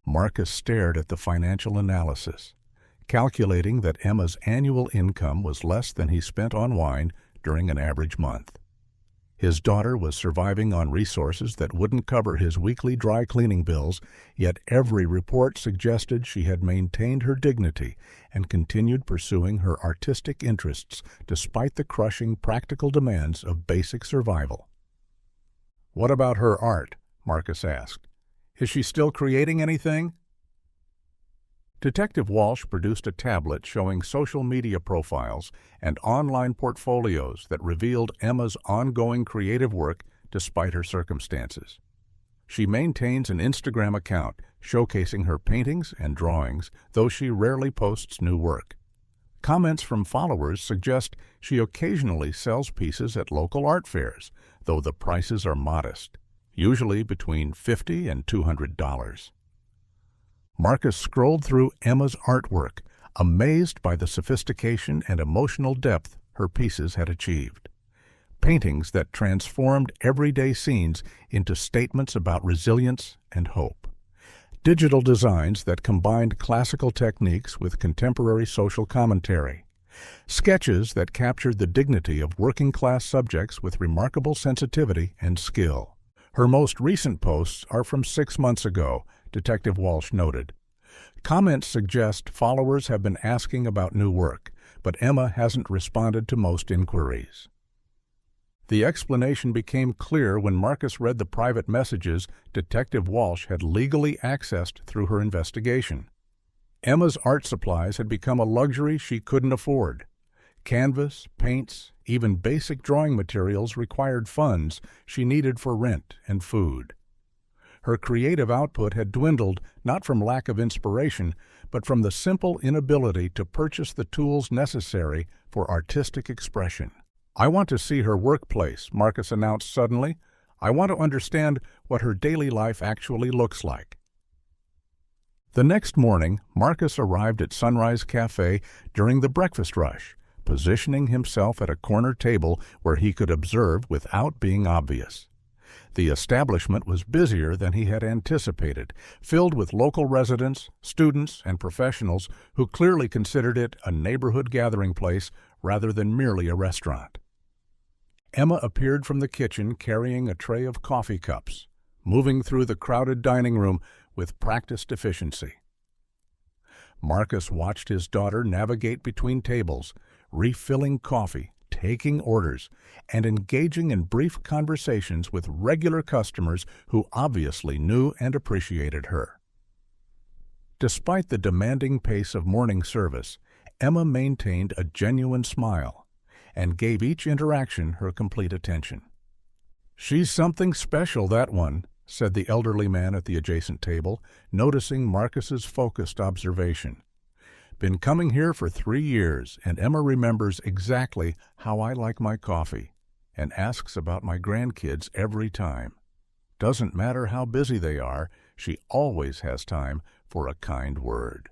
Marcus stared at the financial analysis, calculating that Emma's annual income was less than he spent on wine during an average month. His daughter was surviving on resources that wouldn't cover his weekly dry cleaning bills, yet every report suggested she had maintained her dignity and continued pursuing her artistic interests despite the crushing practical demands of basic survival. "What about her art?" Marcus asked. "Is she still creating anything?" Detective Walsh produced a tablet showing social media profiles and online portfolios that revealed Emma's ongoing creative work despite her circumstances. She maintains an Instagram account showcasing her paintings and drawings, though she rarely posts new work. Comments from followers suggest she occasionally sells pieces at local art fairs, though the prices are modest, usually between $50 and $200. Marcus scrolled through Emma's artwork, amazed by the sophistication and emotional depth her pieces had achieved. Paintings that transformed everyday scenes into statements about resilience and hope. Digital designs that combined classical techniques with contemporary social commentary. Sketches that captured the dignity of working-class subjects with remarkable sensitivity and skill. Her most recent posts are from 6 months ago, Detective Walsh noted. Comments suggest followers have been asking about new work, but Emma hasn't responded to most inquiries. The explanation became clear when Marcus read the private messages Detective Walsh had legally accessed through her investigation. Emma's art supplies had become a luxury she couldn't afford. Canvas, paints, even basic drawing materials required funds she needed for rent and food. Her creative output had dwindled not from lack of inspiration, but from the simple inability to purchase the tools necessary for artistic expression. "I want to see her workplace," Marcus announced suddenly. "I want to understand what her daily life actually looks like." The next morning, Marcus arrived at Sunrise Cafe during the breakfast rush, positioning himself at a corner table where he could observe without being obvious. The establishment was busier than he had anticipated, filled with local residents, students, and professionals who clearly considered it a neighborhood gathering place rather than merely a restaurant. Emma appeared from the kitchen carrying a tray of coffee cups, moving through the crowded dining room with practiced efficiency. Marcus watched his daughter navigate between tables, refilling coffee, taking orders, and engaging in brief conversations with regular customers who obviously knew and appreciated her. Despite the demanding pace of morning service, Emma maintained a genuine smile and gave each interaction her complete attention. "She's something special, that one," said the elderly man at the adjacent table, noticing Marcus's focused observation. "Been coming here for 3 years, and Emma remembers exactly how I like my coffee and asks about my grandkids every time. Doesn't matter how busy they are, she always has time for a kind word."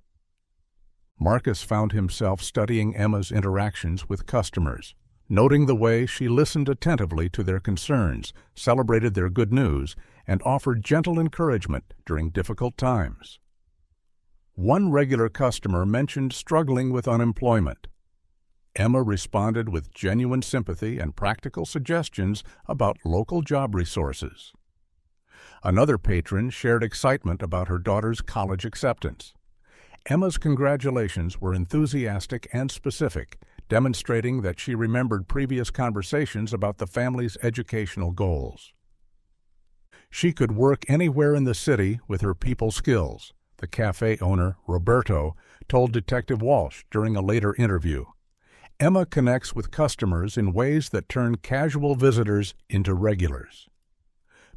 Marcus found himself studying Emma's interactions with customers, noting the way she listened attentively to their concerns, celebrated their good news, and offered gentle encouragement during difficult times. One regular customer mentioned struggling with unemployment. Emma responded with genuine sympathy and practical suggestions about local job resources. Another patron shared excitement about her daughter's college acceptance. Emma's congratulations were enthusiastic and specific, demonstrating that she remembered previous conversations about the family's educational goals. She could work anywhere in the city with her people skills, the cafe owner, Roberto, told Detective Walsh during a later interview. Emma connects with customers in ways that turn casual visitors into regulars.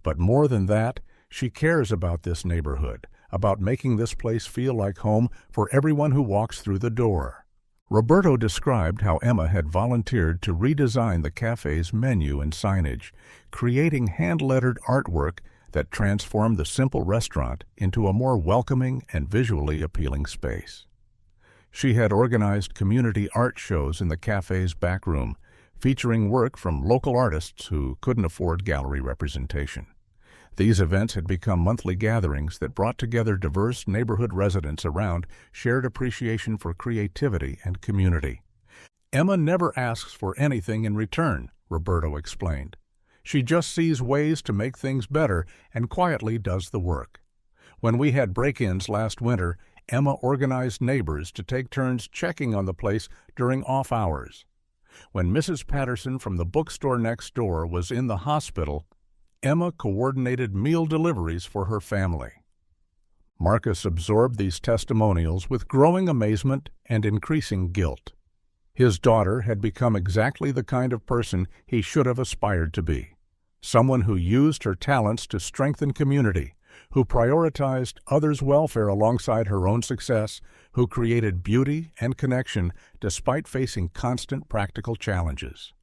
But more than that, she cares about this neighborhood, about making this place feel like home for everyone who walks through the door. Roberto described how Emma had volunteered to redesign the cafe's menu and signage, creating hand-lettered artwork that transformed the simple restaurant into a more welcoming and visually appealing space. She had organized community art shows in the cafe's back room, featuring work from local artists who couldn't afford gallery representation. These events had become monthly gatherings that brought together diverse neighborhood residents around shared appreciation for creativity and community. "Emma never asks for anything in return," Roberto explained. "She just sees ways to make things better and quietly does the work. When we had break-ins last winter, Emma organized neighbors to take turns checking on the place during off hours. When Mrs. Patterson from the bookstore next door was in the hospital, Emma coordinated meal deliveries for her family." Marcus absorbed these testimonials with growing amazement and increasing guilt. His daughter had become exactly the kind of person he should have aspired to be, someone who used her talents to strengthen community, who prioritized others' welfare alongside her own success, who created beauty and connection despite facing constant practical challenges.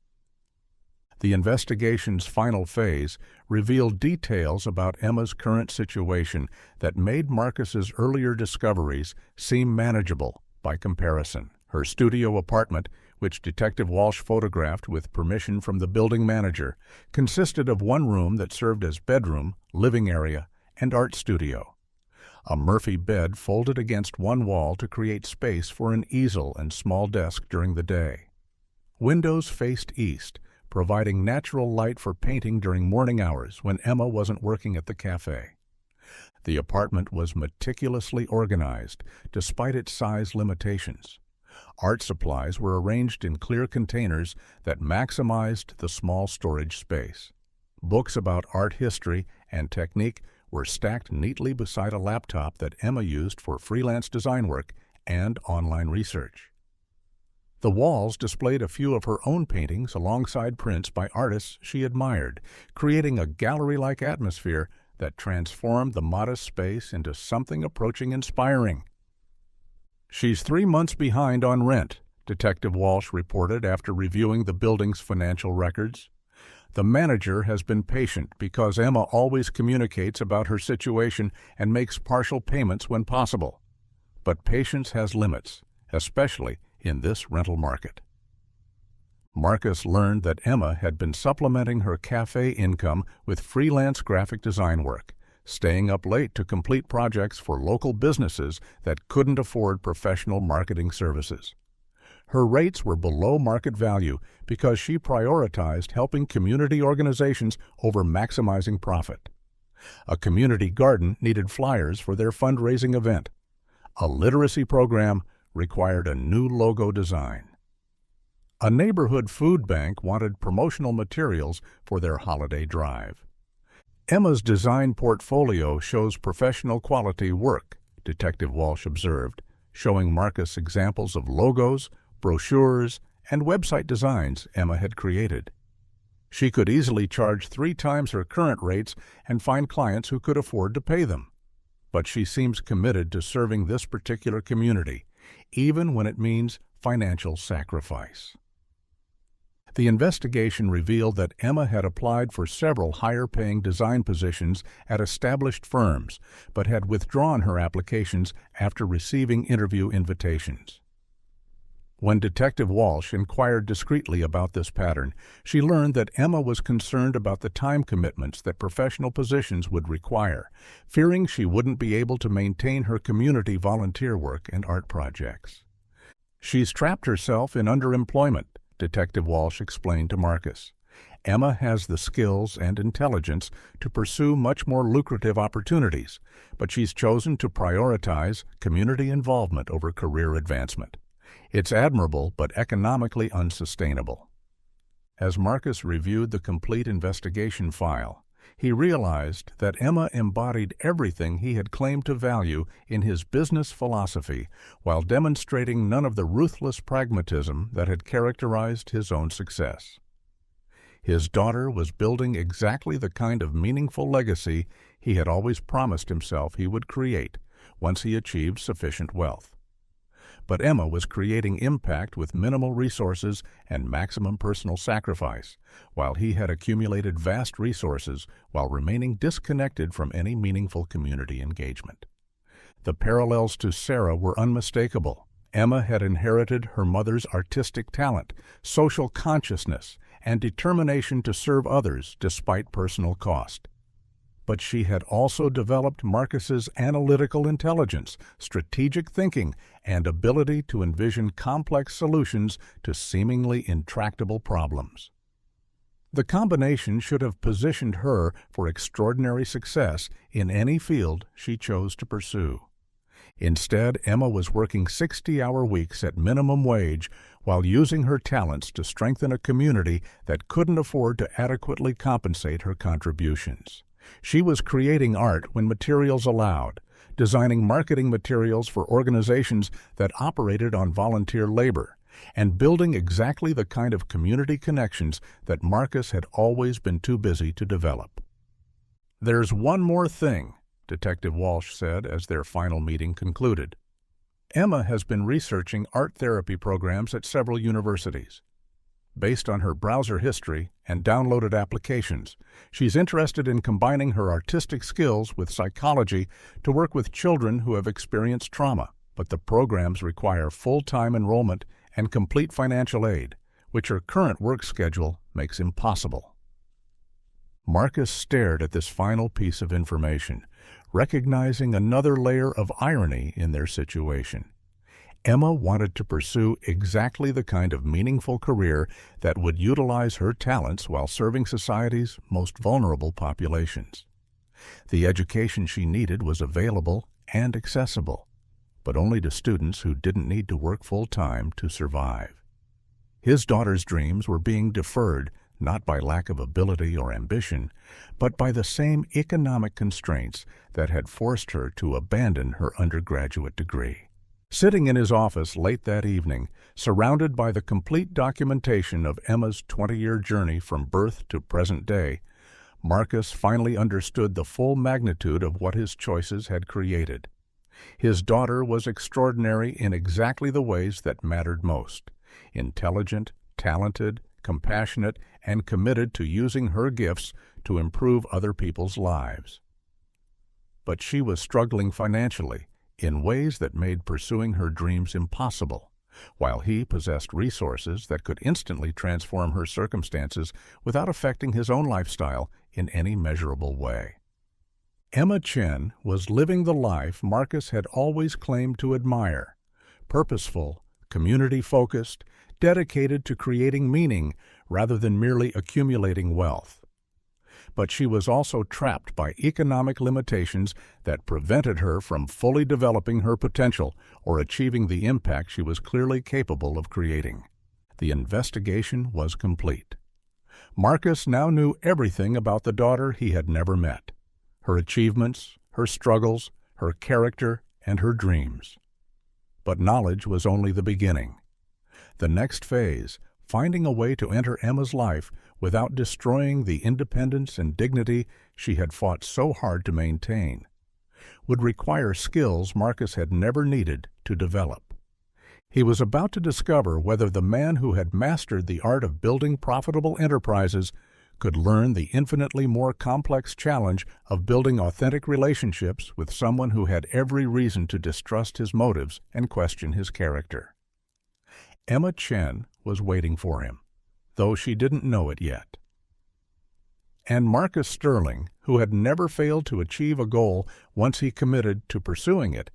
The investigation's final phase revealed details about Emma's current situation that made Marcus's earlier discoveries seem manageable by comparison. Her studio apartment, which Detective Walsh photographed with permission from the building manager, consisted of one room that served as bedroom, living area, and art studio. A Murphy bed folded against one wall to create space for an easel and small desk during the day. Windows faced east, providing natural light for painting during morning hours when Emma wasn't working at the cafe. The apartment was meticulously organized, despite its size limitations. Art supplies were arranged in clear containers that maximized the small storage space. Books about art history and technique were stacked neatly beside a laptop that Emma used for freelance design work and online research. The walls displayed a few of her own paintings alongside prints by artists she admired, creating a gallery-like atmosphere that transformed the modest space into something approaching inspiring. "She's 3 months behind on rent," Detective Walsh reported after reviewing the building's financial records. "The manager has been patient because Emma always communicates about her situation and makes partial payments when possible. But patience has limits, especially in this rental market." Marcus learned that Emma had been supplementing her cafe income with freelance graphic design work, staying up late to complete projects for local businesses that couldn't afford professional marketing services. Her rates were below market value because she prioritized helping community organizations over maximizing profit. A community garden needed flyers for their fundraising event. A literacy program required a new logo design. A neighborhood food bank wanted promotional materials for their holiday drive. "Emma's design portfolio shows professional quality work," Detective Walsh observed, showing Marcus examples of logos, brochures, and website designs Emma had created. She could easily charge 3 times her current rates and find clients who could afford to pay them. But she seems committed to serving this particular community, even when it means financial sacrifice. The investigation revealed that Emma had applied for several higher-paying design positions at established firms, but had withdrawn her applications after receiving interview invitations. When Detective Walsh inquired discreetly about this pattern, she learned that Emma was concerned about the time commitments that professional positions would require, fearing she wouldn't be able to maintain her community volunteer work and art projects. "She's trapped herself in underemployment," Detective Walsh explained to Marcus. "Emma has the skills and intelligence to pursue much more lucrative opportunities, but she's chosen to prioritize community involvement over career advancement. It's admirable but economically unsustainable." As Marcus reviewed the complete investigation file, he realized that Emma embodied everything he had claimed to value in his business philosophy while demonstrating none of the ruthless pragmatism that had characterized his own success. His daughter was building exactly the kind of meaningful legacy he had always promised himself he would create once he achieved sufficient wealth. But Emma was creating impact with minimal resources and maximum personal sacrifice, while he had accumulated vast resources while remaining disconnected from any meaningful community engagement. The parallels to Sarah were unmistakable. Emma had inherited her mother's artistic talent, social consciousness, and determination to serve others despite personal cost. But she had also developed Marcus's analytical intelligence, strategic thinking, and ability to envision complex solutions to seemingly intractable problems. The combination should have positioned her for extraordinary success in any field she chose to pursue. Instead, Emma was working 60-hour weeks at minimum wage while using her talents to strengthen a community that couldn't afford to adequately compensate her contributions. She was creating art when materials allowed, designing marketing materials for organizations that operated on volunteer labor, and building exactly the kind of community connections that Marcus had always been too busy to develop. "There's one more thing," Detective Walsh said as their final meeting concluded. "Emma has been researching art therapy programs at several universities. Based on her browser history and downloaded applications, she's interested in combining her artistic skills with psychology to work with children who have experienced trauma, but the programs require full-time enrollment and complete financial aid, which her current work schedule makes impossible." Marcus stared at this final piece of information, recognizing another layer of irony in their situation. Emma wanted to pursue exactly the kind of meaningful career that would utilize her talents while serving society's most vulnerable populations. The education she needed was available and accessible, but only to students who didn't need to work full-time to survive. His daughter's dreams were being deferred not by lack of ability or ambition, but by the same economic constraints that had forced her to abandon her undergraduate degree. Sitting in his office late that evening, surrounded by the complete documentation of Emma's 20-year journey from birth to present day, Marcus finally understood the full magnitude of what his choices had created. His daughter was extraordinary in exactly the ways that mattered most: intelligent, talented, compassionate, and committed to using her gifts to improve other people's lives. But she was struggling financially in ways that made pursuing her dreams impossible, while he possessed resources that could instantly transform her circumstances without affecting his own lifestyle in any measurable way. Emma Chen was living the life Marcus had always claimed to admire: purposeful, community-focused, dedicated to creating meaning rather than merely accumulating wealth. But she was also trapped by economic limitations that prevented her from fully developing her potential or achieving the impact she was clearly capable of creating. The investigation was complete. Marcus now knew everything about the daughter he had never met: her achievements, her struggles, her character, and her dreams. But knowledge was only the beginning. The next phase, finding a way to enter Emma's life without destroying the independence and dignity she had fought so hard to maintain, would require skills Marcus had never needed to develop. He was about to discover whether the man who had mastered the art of building profitable enterprises could learn the infinitely more complex challenge of building authentic relationships with someone who had every reason to distrust his motives and question his character. Emma Chen was waiting for him, though she didn't know it yet. And Marcus Sterling, who had never failed to achieve a goal once he committed to pursuing it,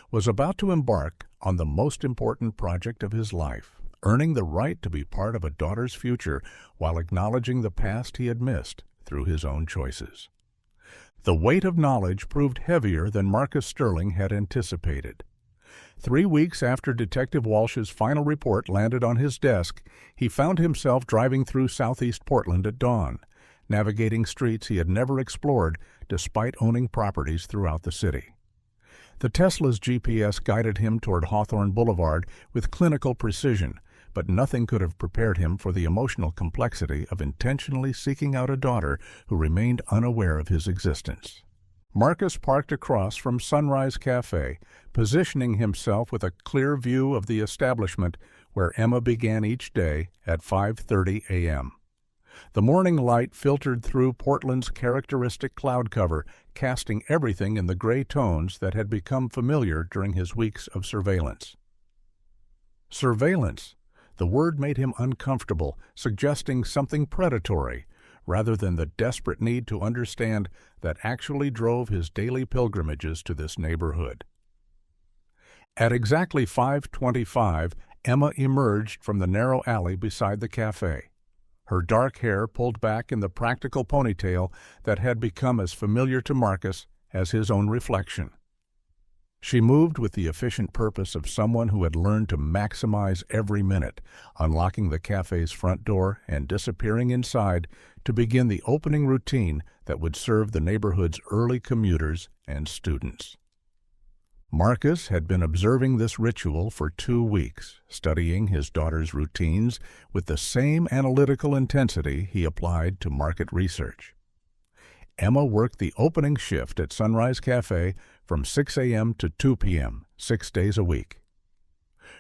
was about to embark on the most important project of his life: earning the right to be part of a daughter's future while acknowledging the past he had missed through his own choices. The weight of knowledge proved heavier than Marcus Sterling had anticipated. 3 weeks after Detective Walsh's final report landed on his desk, he found himself driving through southeast Portland at dawn, navigating streets he had never explored despite owning properties throughout the city. The Tesla's GPS guided him toward Hawthorne Boulevard with clinical precision, but nothing could have prepared him for the emotional complexity of intentionally seeking out a daughter who remained unaware of his existence. Marcus parked across from Sunrise Cafe, positioning himself with a clear view of the establishment where Emma began each day at 5:30 a.m. The morning light filtered through Portland's characteristic cloud cover, casting everything in the gray tones that had become familiar during his weeks of surveillance. Surveillance. The word made him uncomfortable, suggesting something predatory, rather than the desperate need to understand that actually drove his daily pilgrimages to this neighborhood. At exactly 5:25, Emma emerged from the narrow alley beside the cafe, her dark hair pulled back in the practical ponytail that had become as familiar to Marcus as his own reflection. She moved with the efficient purpose of someone who had learned to maximize every minute, unlocking the cafe's front door and disappearing inside to begin the opening routine that would serve the neighborhood's early commuters and students. Marcus had been observing this ritual for 2 weeks, studying his daughter's routines with the same analytical intensity he applied to market research. Emma worked the opening shift at Sunrise Cafe from 6 a.m. to 2 p.m., 6 days a week.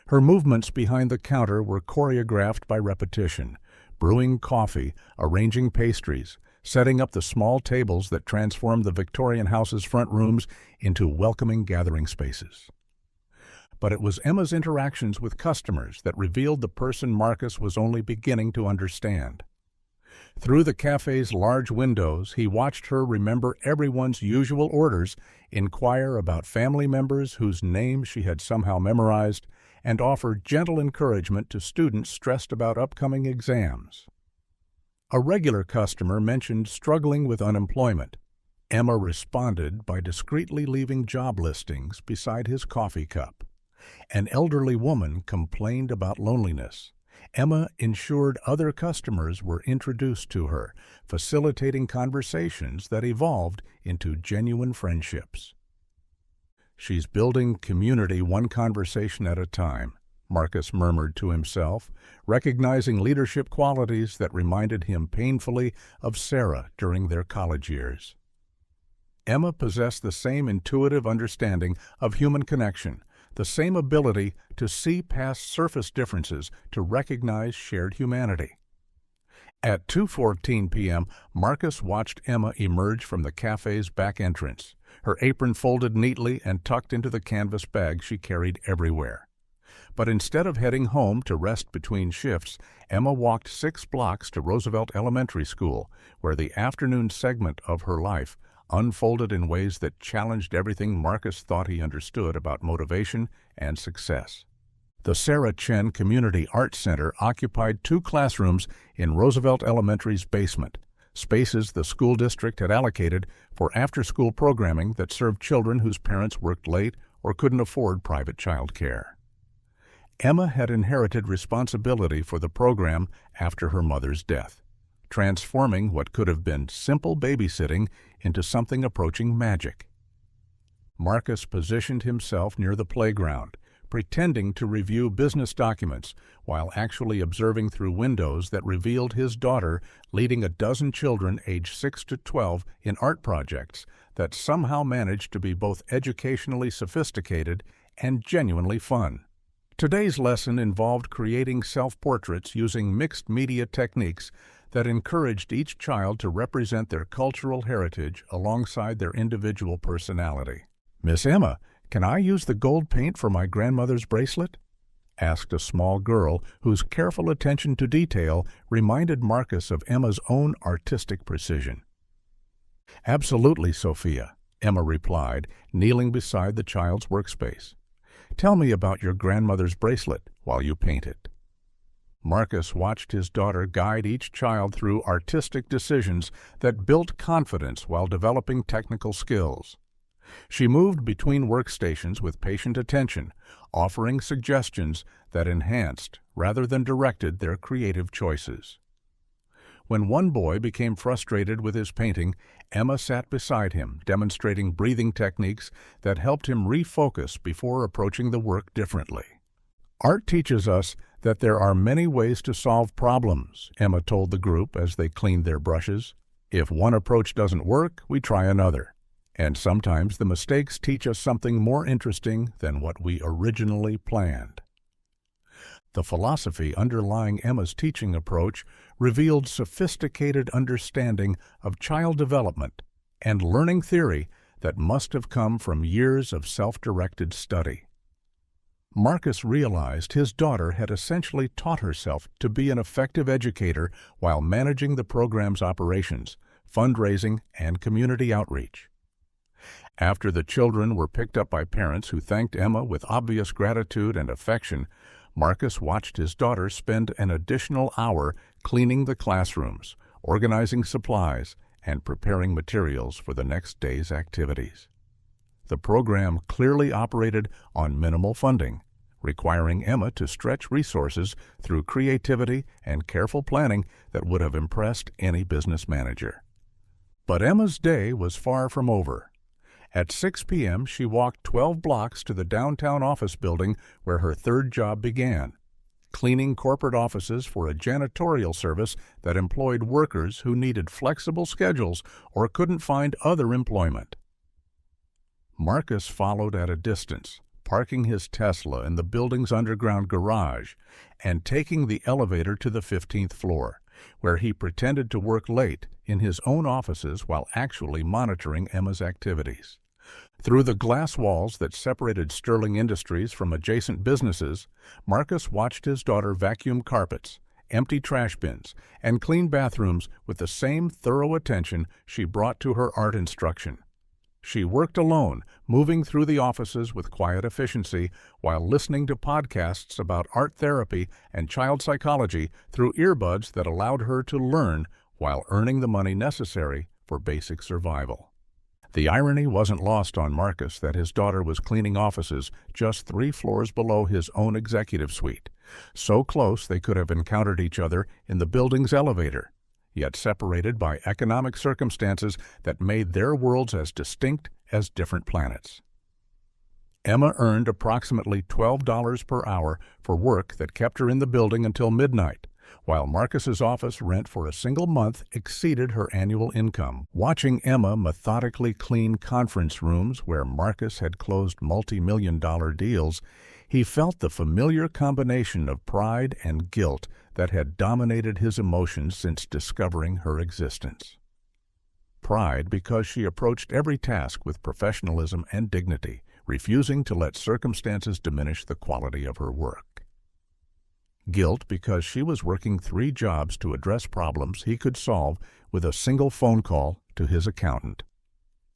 Her movements behind the counter were choreographed by repetition: brewing coffee, arranging pastries, setting up the small tables that transformed the Victorian house's front rooms into welcoming gathering spaces. But it was Emma's interactions with customers that revealed the person Marcus was only beginning to understand. Through the cafe's large windows, he watched her remember everyone's usual orders, inquire about family members whose names she had somehow memorized, and offer gentle encouragement to students stressed about upcoming exams. A regular customer mentioned struggling with unemployment. Emma responded by discreetly leaving job listings beside his coffee cup. An elderly woman complained about loneliness. Emma ensured other customers were introduced to her, facilitating conversations that evolved into genuine friendships. "She's building community one conversation at a time," Marcus murmured to himself, recognizing leadership qualities that reminded him painfully of Sarah during their college years. Emma possessed the same intuitive understanding of human connection, the same ability to see past surface differences to recognize shared humanity. At 2:14 p.m., Marcus watched Emma emerge from the cafe's back entrance, her apron folded neatly and tucked into the canvas bag she carried everywhere. But instead of heading home to rest between shifts, Emma walked 6 blocks to Roosevelt Elementary School, where the afternoon segment of her life unfolded in ways that challenged everything Marcus thought he understood about motivation and success. The Sarah Chen Community Arts Center occupied 2 classrooms in Roosevelt Elementary's basement, spaces the school district had allocated for after-school programming that served children whose parents worked late or couldn't afford private child care. Emma had inherited responsibility for the program after her mother's death, transforming what could have been simple babysitting into something approaching magic. Marcus positioned himself near the playground, pretending to review business documents while actually observing through windows that revealed his daughter leading a dozen children aged 6 to 12 in art projects that somehow managed to be both educationally sophisticated and genuinely fun. Today's lesson involved creating self-portraits using mixed media techniques that encouraged each child to represent their cultural heritage alongside their individual personality. "Miss Emma, can I use the gold paint for my grandmother's bracelet?" asked a small girl whose careful attention to detail reminded Marcus of Emma's own artistic precision. "Absolutely, Sophia," Emma replied, kneeling beside the child's workspace. "Tell me about your grandmother's bracelet while you paint it." Marcus watched his daughter guide each child through artistic decisions that built confidence while developing technical skills. She moved between workstations with patient attention, offering suggestions that enhanced rather than directed their creative choices. When one boy became frustrated with his painting, Emma sat beside him, demonstrating breathing techniques that helped him refocus before approaching the work differently. "Art teaches us that there are many ways to solve problems," Emma told the group as they cleaned their brushes. "If one approach doesn't work, we try another. And sometimes the mistakes teach us something more interesting than what we originally planned." The philosophy underlying Emma's teaching approach revealed sophisticated understanding of child development and learning theory that must have come from years of self-directed study. Marcus realized his daughter had essentially taught herself to be an effective educator while managing the program's operations, fundraising, and community outreach. After the children were picked up by parents who thanked Emma with obvious gratitude and affection, Marcus watched his daughter spend an additional hour cleaning the classrooms, organizing supplies, and preparing materials for the next day's activities. The program clearly operated on minimal funding, requiring Emma to stretch resources through creativity and careful planning that would have impressed any business manager. But Emma's day was far from over. At 6 p.m., she walked 12 blocks to the downtown office building where her third job began, cleaning corporate offices for a janitorial service that employed workers who needed flexible schedules or couldn't find other employment. Marcus followed at a distance, parking his Tesla in the building's underground garage and taking the elevator to the 15th floor, where he pretended to work late in his own offices while actually monitoring Emma's activities. Through the glass walls that separated Sterling Industries from adjacent businesses, Marcus watched his daughter vacuum carpets, empty trash bins, and clean bathrooms with the same thorough attention she brought to her art instruction. She worked alone, moving through the offices with quiet efficiency while listening to podcasts about art therapy and child psychology through earbuds that allowed her to learn while earning the money necessary for basic survival. The irony wasn't lost on Marcus that his daughter was cleaning offices just 3 floors below his own executive suite, so close they could have encountered each other in the building's elevator, yet separated by economic circumstances that made their worlds as distinct as different planets. Emma earned approximately $12 per hour for work that kept her in the building until midnight, while Marcus's office rent for a single month exceeded her annual income. Watching Emma methodically clean conference rooms where Marcus had closed multi-million-dollar deals, he felt the familiar combination of pride and guilt that had dominated his emotions since discovering her existence. Pride because she approached every task with professionalism and dignity, refusing to let circumstances diminish the quality of her work. Guilt because she was working 3 jobs to address problems he could solve with a single phone call to his accountant.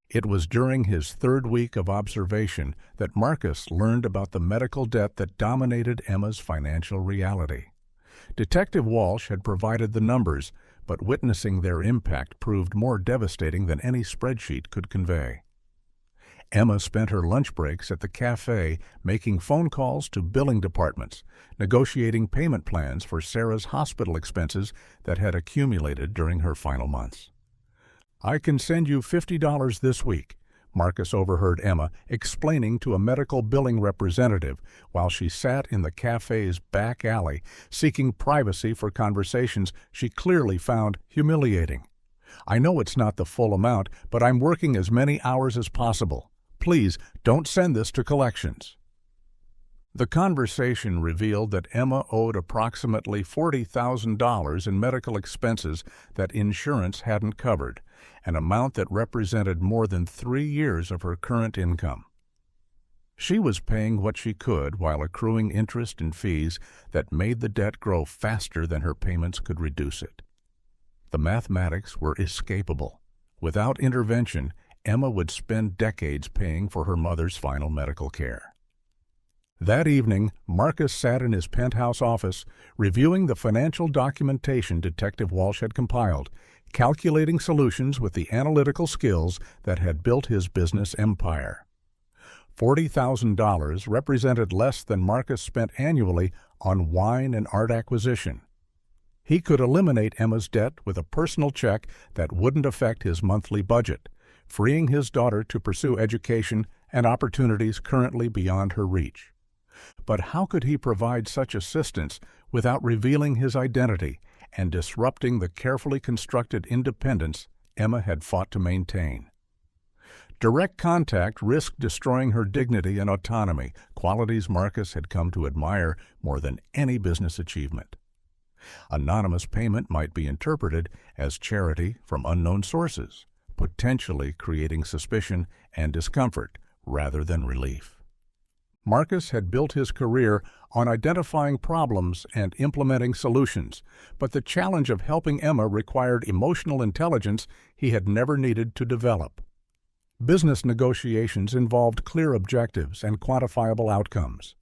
It was during his 3rd week of observation that Marcus learned about the medical debt that dominated Emma's financial reality. Detective Walsh had provided the numbers, but witnessing their impact proved more devastating than any spreadsheet could convey. Emma spent her lunch breaks at the cafe making phone calls to billing departments, negotiating payment plans for Sarah's hospital expenses that had accumulated during her final months. "I can send you $50 this week," Marcus overheard Emma explaining to a medical billing representative while she sat in the cafe's back alley, seeking privacy for conversations she clearly found humiliating. "I know it's not the full amount, but I'm working as many hours as possible. Please don't send this to collections." The conversation revealed that Emma owed approximately $40,000 in medical expenses that insurance hadn't covered, an amount that represented more than 3 years of her current income. She was paying what she could while accruing interest and fees that made the debt grow faster than her payments could reduce it. The mathematics were inescapable. Without intervention, Emma would spend decades paying for her mother's final medical care. That evening, Marcus sat in his penthouse office, reviewing the financial documentation Detective Walsh had compiled, calculating solutions with the analytical skills that had built his business empire. $40,000 represented less than Marcus spent annually on wine and art acquisition. He could eliminate Emma's debt with a personal check that wouldn't affect his monthly budget, freeing his daughter to pursue education and opportunities currently beyond her reach. But how could he provide such assistance without revealing his identity and disrupting the carefully constructed independence Emma had fought to maintain? Direct contact risked destroying her dignity and autonomy, qualities Marcus had come to admire more than any business achievement. Anonymous payment might be interpreted as charity from unknown sources, potentially creating suspicion and discomfort rather than relief. Marcus had built his career on identifying problems and implementing solutions, but the challenge of helping Emma required emotional intelligence he had never needed to develop. Business negotiations involved clear objectives and quantifiable outcomes.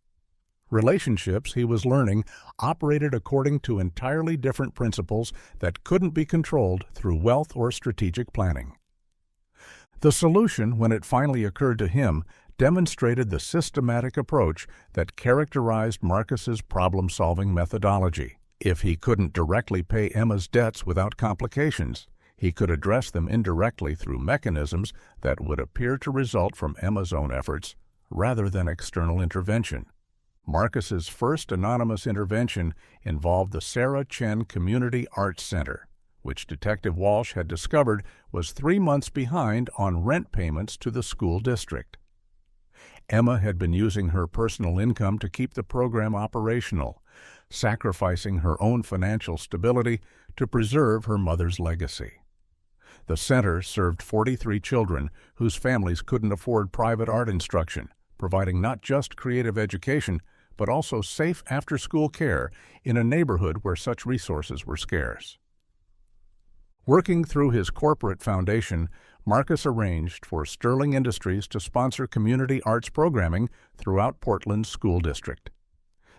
Relationships, he was learning, operated according to entirely different principles that couldn't be controlled through wealth or strategic planning. The solution, when it finally occurred to him, demonstrated the systematic approach that characterized Marcus's problem-solving methodology. If he couldn't directly pay Emma's debts without complications, he could address them indirectly through mechanisms that would appear to result from Emma's own efforts rather than external intervention. Marcus's first anonymous intervention involved the Sarah Chen Community Arts Center, which Detective Walsh had discovered was 3 months behind on rent payments to the school district. Emma had been using her personal income to keep the program operational, sacrificing her own financial stability to preserve her mother's legacy. The center served 43 children whose families couldn't afford private art instruction, providing not just creative education, but also safe after-school care in a neighborhood where such resources were scarce. Working through his corporate foundation, Marcus arranged for Sterling Industries to sponsor community arts programming throughout Portland's school district.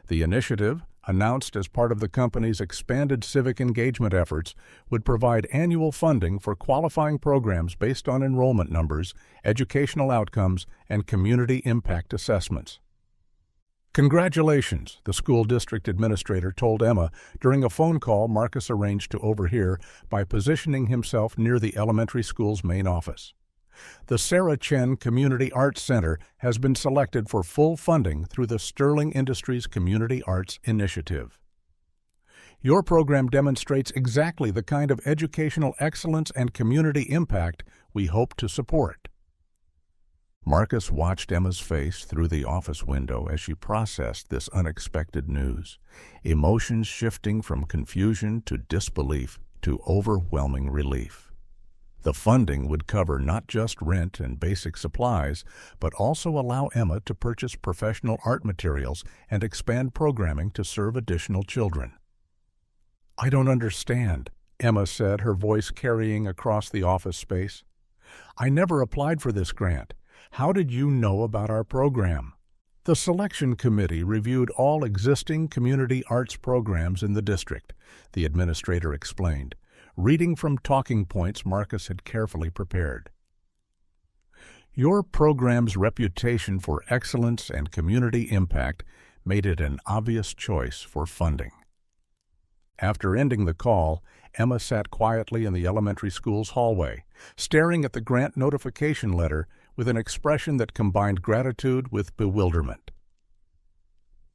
The initiative, announced as part of the company's expanded civic engagement efforts, would provide annual funding for qualifying programs based on enrollment numbers, educational outcomes, and community impact assessments. "Congratulations," the school district administrator told Emma during a phone call Marcus arranged to overhear by positioning himself near the elementary school's main office. "The Sarah Chen Community Arts Center has been selected for full funding through the Sterling Industries Community Arts Initiative." Your program demonstrates exactly the kind of educational excellence and community impact we hope to support." Marcus watched Emma's face through the office window as she processed this unexpected news, emotions shifting from confusion to disbelief to overwhelming relief. The funding would cover not just rent and basic supplies, but also allow Emma to purchase professional art materials and expand programming to serve additional children. "I don't understand," Emma said, her voice carrying across the office space. "I never applied for this grant. How did you know about our program?" The selection committee reviewed all existing community arts programs in the district, the administrator explained, reading from talking points Marcus had carefully prepared. "Your program's reputation for excellence and community impact made it an obvious choice for funding." After ending the call, Emma sat quietly in the elementary school's hallway, staring at the grant notification letter with an expression that combined gratitude with bewilderment.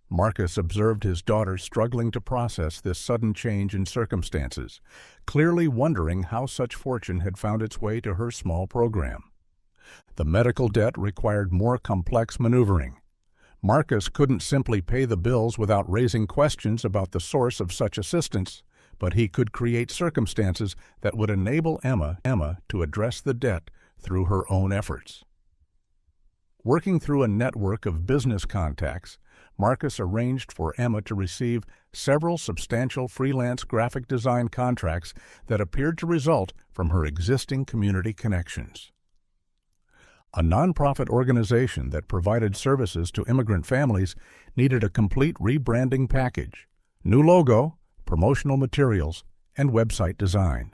Marcus observed his daughter struggling to process this sudden change in circumstances, clearly wondering how such fortune had found its way to her small program. The medical debt required more complex maneuvering. Marcus couldn't simply pay the bills without raising questions about the source of such assistance, but he could create circumstances that would enable Emma to address the debt through her own efforts. Working through a network of business contacts, Marcus arranged for Emma to receive several substantial freelance graphic design contracts that appeared to result from her existing community connections. A nonprofit organization that provided services to immigrant families needed a complete rebranding package, new logo, promotional materials, and website design.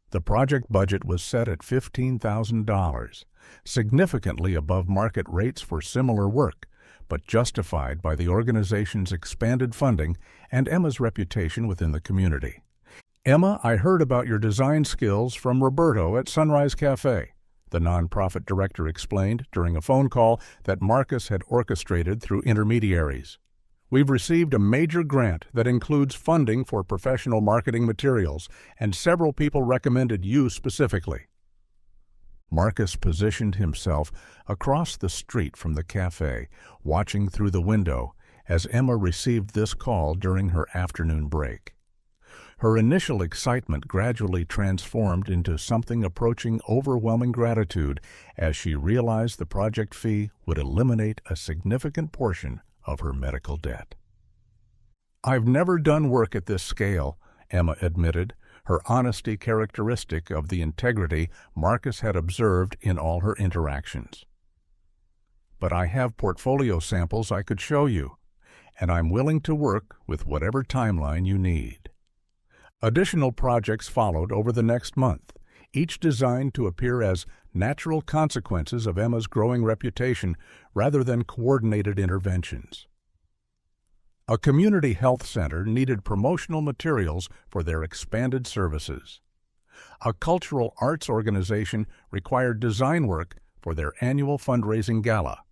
The project budget was set at $15,000, significantly above market rates for similar work, but justified by the organization's expanded funding and Emma's reputation within the community. "Emma, I heard about your design skills from Roberto at Sunrise Cafe," the nonprofit director explained during a phone call that Marcus had orchestrated through intermediaries. "We've received a major grant that includes funding for professional marketing materials, and several people recommended you specifically." Marcus positioned himself across the street from the cafe, watching through the window as Emma received this call during her afternoon break. Her initial excitement gradually transformed into something approaching overwhelming gratitude as she realized the project fee would eliminate a significant portion of her medical debt. "I've never done work at this scale," Emma admitted, her honesty characteristic of the integrity Marcus had observed in all her interactions. "But I have portfolio samples I could show you, and I'm willing to work with whatever timeline you need." Additional projects followed over the next month, each designed to appear as natural consequences of Emma's growing reputation rather than coordinated interventions. A community health center needed promotional materials for their expanded services. A cultural arts organization required design work for their annual fundraising gala.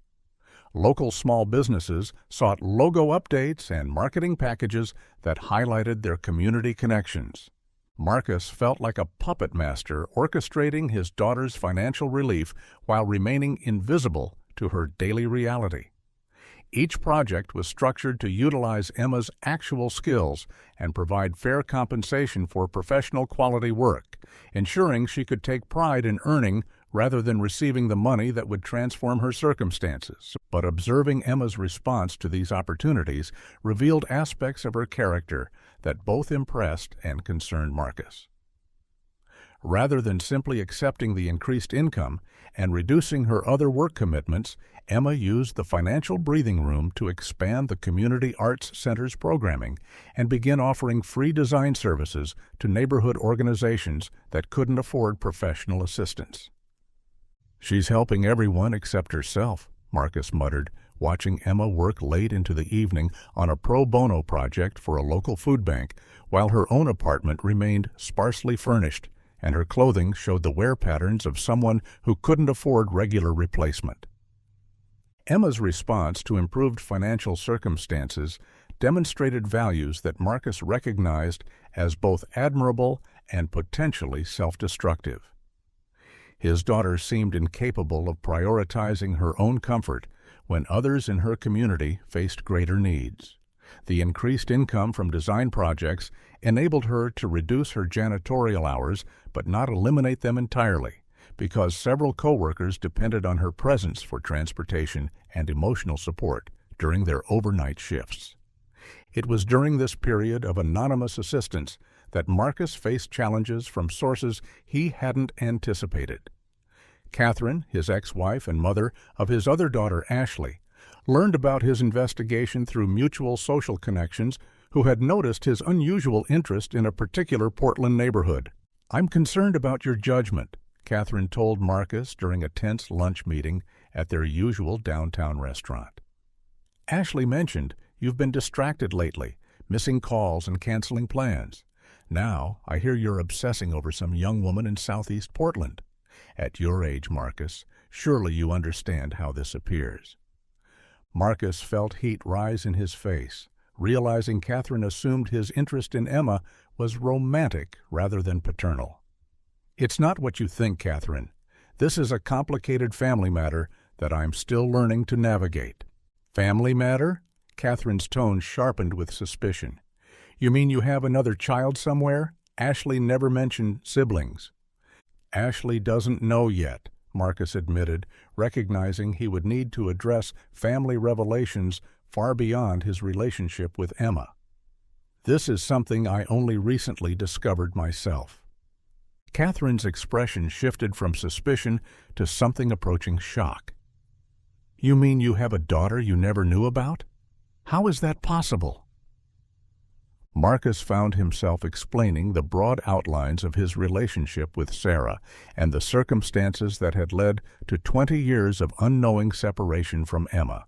Local small businesses sought logo updates and marketing packages that highlighted their community connections. Marcus felt like a puppet master orchestrating his daughter's financial relief while remaining invisible to her daily reality. Each project was structured to utilize Emma's actual skills and provide fair compensation for professional quality work, ensuring she could take pride in earning rather than receiving the money that would transform her circumstances. But observing Emma's response to these opportunities revealed aspects of her character that both impressed and concerned Marcus. Rather than simply accepting the increased income and reducing her other work commitments, Emma used the financial breathing room to expand the Community Arts Center's programming and begin offering free design services to neighborhood organizations that couldn't afford professional assistance. "She's helping everyone except herself," Marcus muttered, watching Emma work late into the evening on a pro bono project for a local food bank, while her own apartment remained sparsely furnished and her clothing showed the wear patterns of someone who couldn't afford regular replacement. Emma's response to improved financial circumstances demonstrated values that Marcus recognized as both admirable and potentially self-destructive. His daughter seemed incapable of prioritizing her own comfort when others in her community faced greater needs. The increased income from design projects enabled her to reduce her janitorial hours but not eliminate them entirely, because several coworkers depended on her presence for transportation and emotional support during their overnight shifts. It was during this period of anonymous assistance that Marcus faced challenges from sources he hadn't anticipated. Catherine, his ex-wife and mother of his other daughter Ashley, learned about his investigation through mutual social connections who had noticed his unusual interest in a particular Portland neighborhood. "I'm concerned about your judgment," Catherine told Marcus during a tense lunch meeting at their usual downtown restaurant. "Ashley mentioned you've been distracted lately, missing calls and canceling plans. Now I hear you're obsessing over some young woman in Southeast Portland. At your age, Marcus, surely you understand how this appears." Marcus felt heat rise in his face, realizing Catherine assumed his interest in Emma was romantic rather than paternal. "It's not what you think, Catherine. This is a complicated family matter that I'm still learning to navigate." "Family matter?" Catherine's tone sharpened with suspicion. "You mean you have another child somewhere? Ashley never mentioned siblings." "Ashley doesn't know yet," Marcus admitted, recognizing he would need to address family revelations far beyond his relationship with Emma. "This is something I only recently discovered myself." Catherine's expression shifted from suspicion to something approaching shock. "You mean you have a daughter you never knew about? How is that possible?" Marcus found himself explaining the broad outlines of his relationship with Sarah and the circumstances that had led to 20 years of unknowing separation from Emma.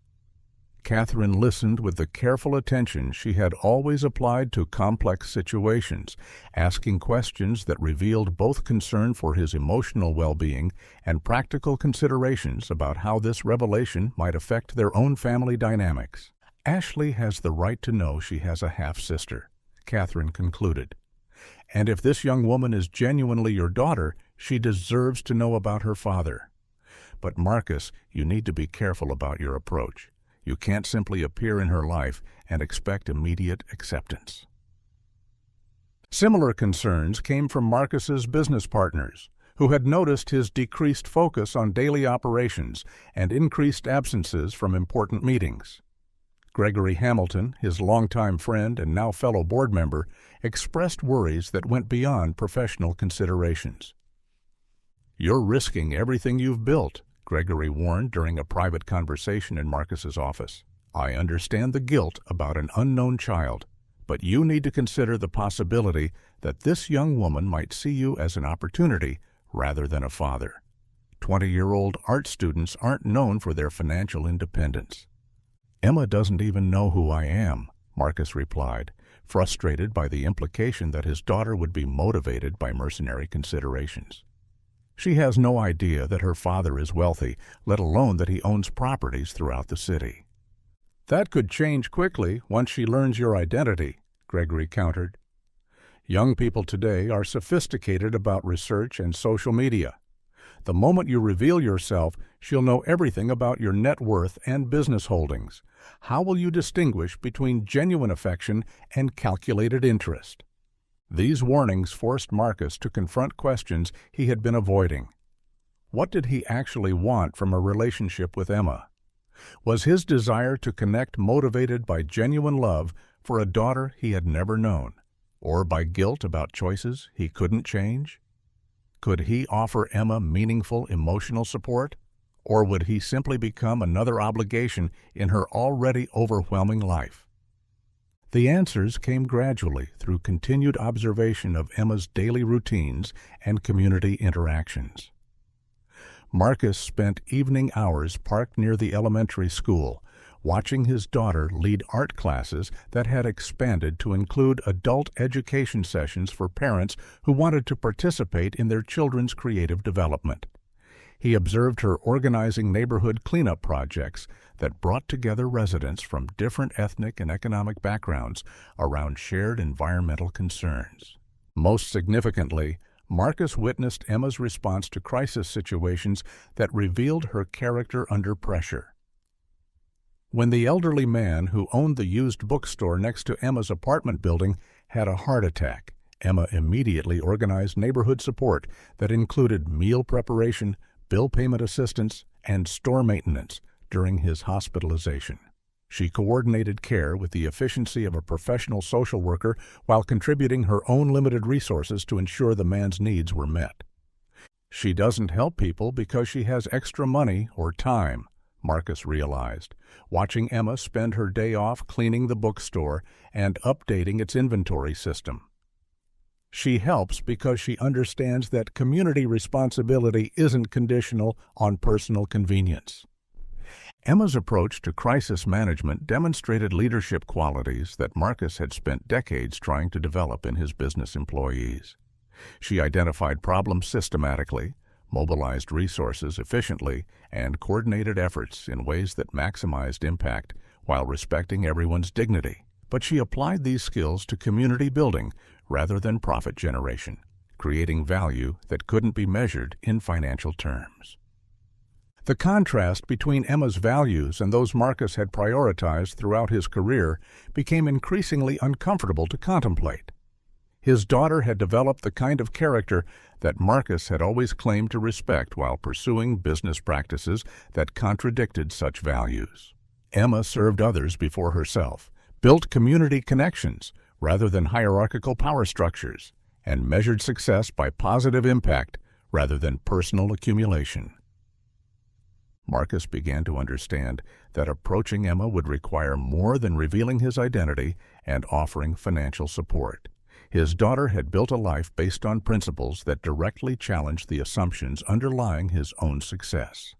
Catherine listened with the careful attention she had always applied to complex situations, asking questions that revealed both concern for his emotional well-being and practical considerations about how this revelation might affect their own family dynamics. "Ashley has the right to know she has a half-sister," Catherine concluded. "And if this young woman is genuinely your daughter, she deserves to know about her father. But Marcus, you need to be careful about your approach. You can't simply appear in her life and expect immediate acceptance." Similar concerns came from Marcus's business partners, who had noticed his decreased focus on daily operations and increased absences from important meetings. Gregory Hamilton, his longtime friend and now fellow board member, expressed worries that went beyond professional considerations. "You're risking everything you've built," Gregory warned during a private conversation in Marcus's office. "I understand the guilt about an unknown child, but you need to consider the possibility that this young woman might see you as an opportunity rather than a father. 20-year-old art students aren't known for their financial independence." "Emma doesn't even know who I am," Marcus replied, frustrated by the implication that his daughter would be motivated by mercenary considerations. "She has no idea that her father is wealthy, let alone that he owns properties throughout the city." "That could change quickly once she learns your identity," Gregory countered. "Young people today are sophisticated about research and social media. The moment you reveal yourself, she'll know everything about your net worth and business holdings. How will you distinguish between genuine affection and calculated interest?" These warnings forced Marcus to confront questions he had been avoiding. What did he actually want from a relationship with Emma? Was his desire to connect motivated by genuine love for a daughter he had never known, or by guilt about choices he couldn't change? Could he offer Emma meaningful emotional support, or would he simply become another obligation in her already overwhelming life? The answers came gradually through continued observation of Emma's daily routines and community interactions. Marcus spent evening hours parked near the elementary school, watching his daughter lead art classes that had expanded to include adult education sessions for parents who wanted to participate in their children's creative development. He observed her organizing neighborhood cleanup projects that brought together residents from different ethnic and economic backgrounds around shared environmental concerns. Most significantly, Marcus witnessed Emma's response to crisis situations that revealed her character under pressure. When the elderly man who owned the used bookstore next to Emma's apartment building had a heart attack, Emma immediately organized neighborhood support that included meal preparation, bill payment assistance, and store maintenance during his hospitalization. She coordinated care with the efficiency of a professional social worker while contributing her own limited resources to ensure the man's needs were met. She doesn't help people because she has extra money or time, Marcus realized, watching Emma spend her day off cleaning the bookstore and updating its inventory system. She helps because she understands that community responsibility isn't conditional on personal convenience. Emma's approach to crisis management demonstrated leadership qualities that Marcus had spent decades trying to develop in his business employees. She identified problems systematically, mobilized resources efficiently, and coordinated efforts in ways that maximized impact while respecting everyone's dignity. But she applied these skills to community building rather than profit generation, creating value that couldn't be measured in financial terms. The contrast between Emma's values and those Marcus had prioritized throughout his career became increasingly uncomfortable to contemplate. His daughter had developed the kind of character that Marcus had always claimed to respect while pursuing business practices that contradicted such values. Emma served others before herself, built community connections rather than hierarchical power structures, and measured success by positive impact rather than personal accumulation. Marcus began to understand that approaching Emma would require more than revealing his identity and offering financial support. His daughter had built a life based on principles that directly challenged the assumptions underlying his own success.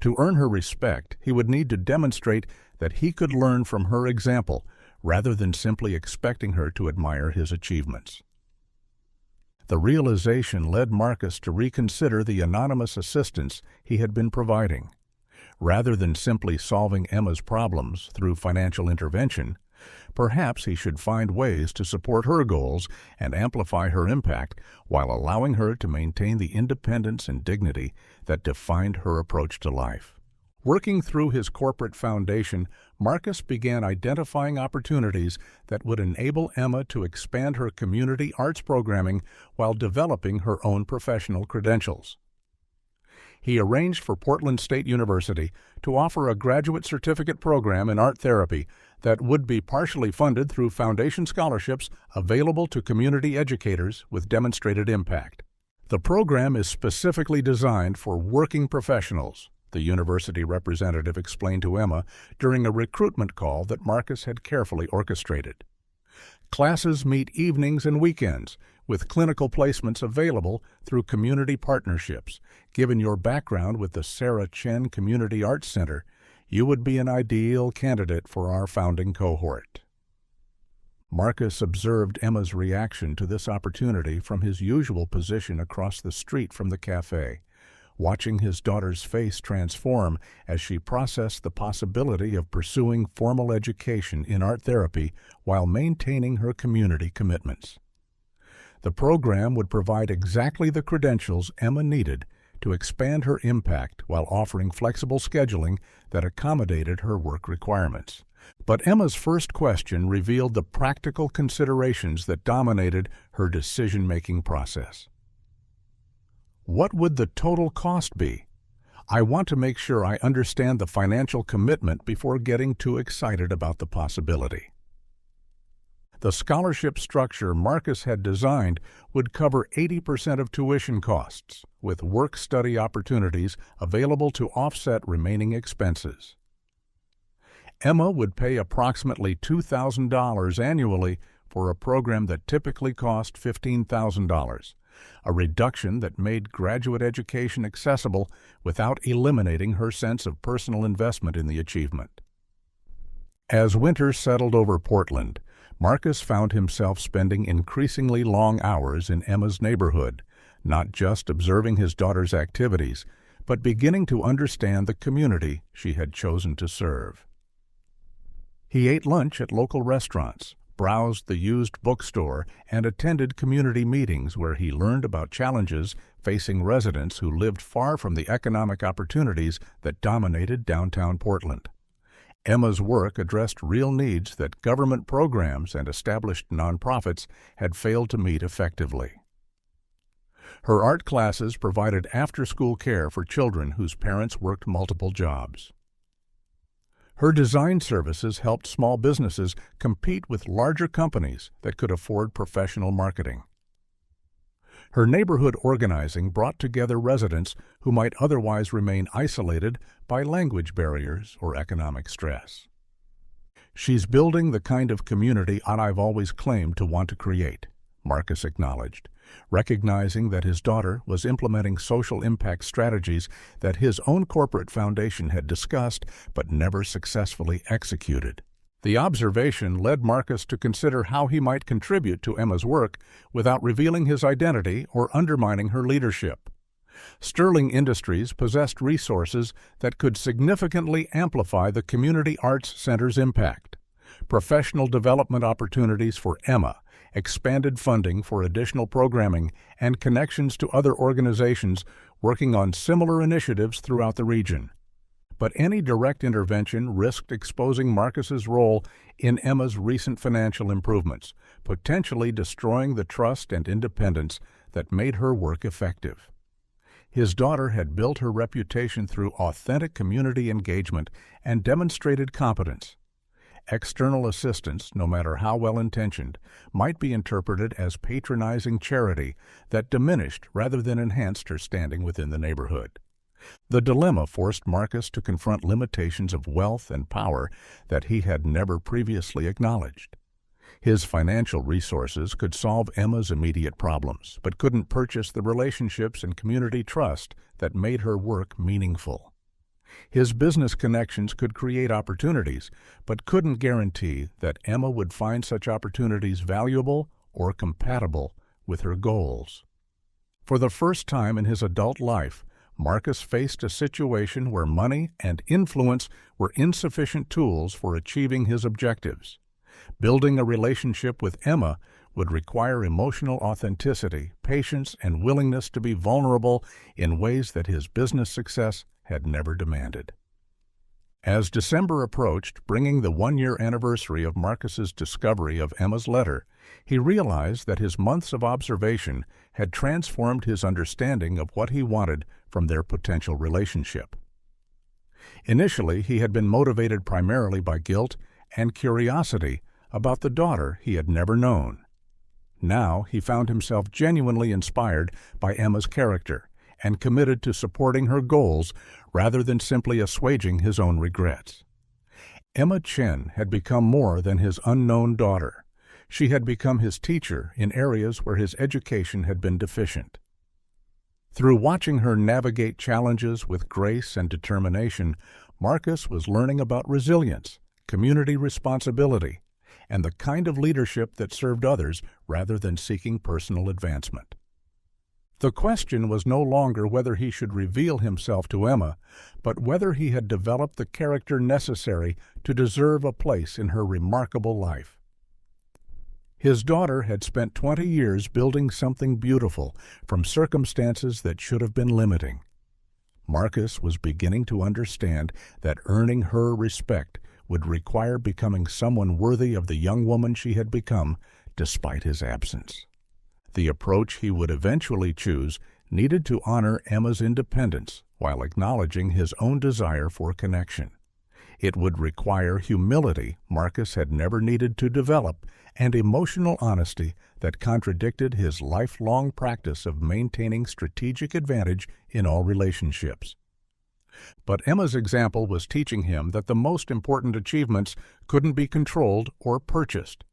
To earn her respect, he would need to demonstrate that he could learn from her example rather than simply expecting her to admire his achievements. The realization led Marcus to reconsider the anonymous assistance he had been providing. Rather than simply solving Emma's problems through financial intervention, perhaps he should find ways to support her goals and amplify her impact while allowing her to maintain the independence and dignity that defined her approach to life. Working through his corporate foundation, Marcus began identifying opportunities that would enable Emma to expand her community arts programming while developing her own professional credentials. He arranged for Portland State University to offer a graduate certificate program in art therapy that would be partially funded through foundation scholarships available to community educators with demonstrated impact. The program is specifically designed for working professionals, the university representative explained to Emma during a recruitment call that Marcus had carefully orchestrated. Classes meet evenings and weekends, with clinical placements available through community partnerships. Given your background with the Sarah Chen Community Arts Center, you would be an ideal candidate for our founding cohort. Marcus observed Emma's reaction to this opportunity from his usual position across the street from the cafe, watching his daughter's face transform as she processed the possibility of pursuing formal education in art therapy while maintaining her community commitments. The program would provide exactly the credentials Emma needed to expand her impact while offering flexible scheduling that accommodated her work requirements. But Emma's first question revealed the practical considerations that dominated her decision-making process. What would the total cost be? I want to make sure I understand the financial commitment before getting too excited about the possibility. The scholarship structure Marcus had designed would cover 80% of tuition costs, with work-study opportunities available to offset remaining expenses. Emma would pay approximately $2,000 annually for a program that typically cost $15,000, a reduction that made graduate education accessible without eliminating her sense of personal investment in the achievement. As winter settled over Portland, Marcus found himself spending increasingly long hours in Emma's neighborhood, not just observing his daughter's activities, but beginning to understand the community she had chosen to serve. He ate lunch at local restaurants, browsed the used bookstore, and attended community meetings where he learned about challenges facing residents who lived far from the economic opportunities that dominated downtown Portland. Emma's work addressed real needs that government programs and established nonprofits had failed to meet effectively. Her art classes provided after-school care for children whose parents worked multiple jobs. Her design services helped small businesses compete with larger companies that could afford professional marketing. Her neighborhood organizing brought together residents who might otherwise remain isolated by language barriers or economic stress. "She's building the kind of community I've always claimed to want to create," Marcus acknowledged, recognizing that his daughter was implementing social impact strategies that his own corporate foundation had discussed but never successfully executed. The observation led Marcus to consider how he might contribute to Emma's work without revealing his identity or undermining her leadership. Sterling Industries possessed resources that could significantly amplify the Community Arts Center's impact. Professional development opportunities for Emma, expanded funding for additional programming, and connections to other organizations working on similar initiatives throughout the region. But any direct intervention risked exposing Marcus's role in Emma's recent financial improvements, potentially destroying the trust and independence that made her work effective. His daughter had built her reputation through authentic community engagement and demonstrated competence. External assistance, no matter how well-intentioned, might be interpreted as patronizing charity that diminished rather than enhanced her standing within the neighborhood. The dilemma forced Marcus to confront limitations of wealth and power that he had never previously acknowledged. His financial resources could solve Emma's immediate problems, but couldn't purchase the relationships and community trust that made her work meaningful. His business connections could create opportunities, but couldn't guarantee that Emma would find such opportunities valuable or compatible with her goals. For the first time in his adult life, Marcus faced a situation where money and influence were insufficient tools for achieving his objectives. Building a relationship with Emma would require emotional authenticity, patience, and willingness to be vulnerable in ways that his business success had never demanded. As December approached, bringing the one-year anniversary of Marcus's discovery of Emma's letter, he realized that his months of observation had transformed his understanding of what he wanted from their potential relationship. Initially, he had been motivated primarily by guilt and curiosity about the daughter he had never known. Now he found himself genuinely inspired by Emma's character and committed to supporting her goals rather than simply assuaging his own regrets. Emma Chen had become more than his unknown daughter. She had become his teacher in areas where his education had been deficient. Through watching her navigate challenges with grace and determination, Marcus was learning about resilience, community responsibility, and the kind of leadership that served others rather than seeking personal advancement. The question was no longer whether he should reveal himself to Emma, but whether he had developed the character necessary to deserve a place in her remarkable life. His daughter had spent 20 years building something beautiful from circumstances that should have been limiting. Marcus was beginning to understand that earning her respect would require becoming someone worthy of the young woman she had become despite his absence. The approach he would eventually choose needed to honor Emma's independence while acknowledging his own desire for connection. It would require humility Marcus had never needed to develop and emotional honesty that contradicted his lifelong practice of maintaining strategic advantage in all relationships. But Emma's example was teaching him that the most important achievements couldn't be controlled or purchased.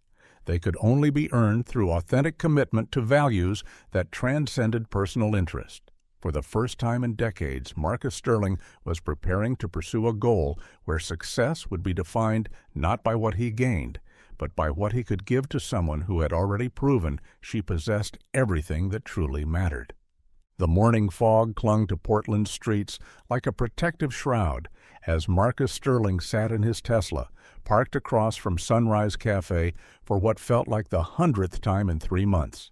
They could only be earned through authentic commitment to values that transcended personal interest. For the first time in decades, Marcus Sterling was preparing to pursue a goal where success would be defined not by what he gained, but by what he could give to someone who had already proven she possessed everything that truly mattered. The morning fog clung to Portland's streets like a protective shroud as Marcus Sterling sat in his Tesla, parked across from Sunrise Cafe for what felt like the 100th time in 3 months.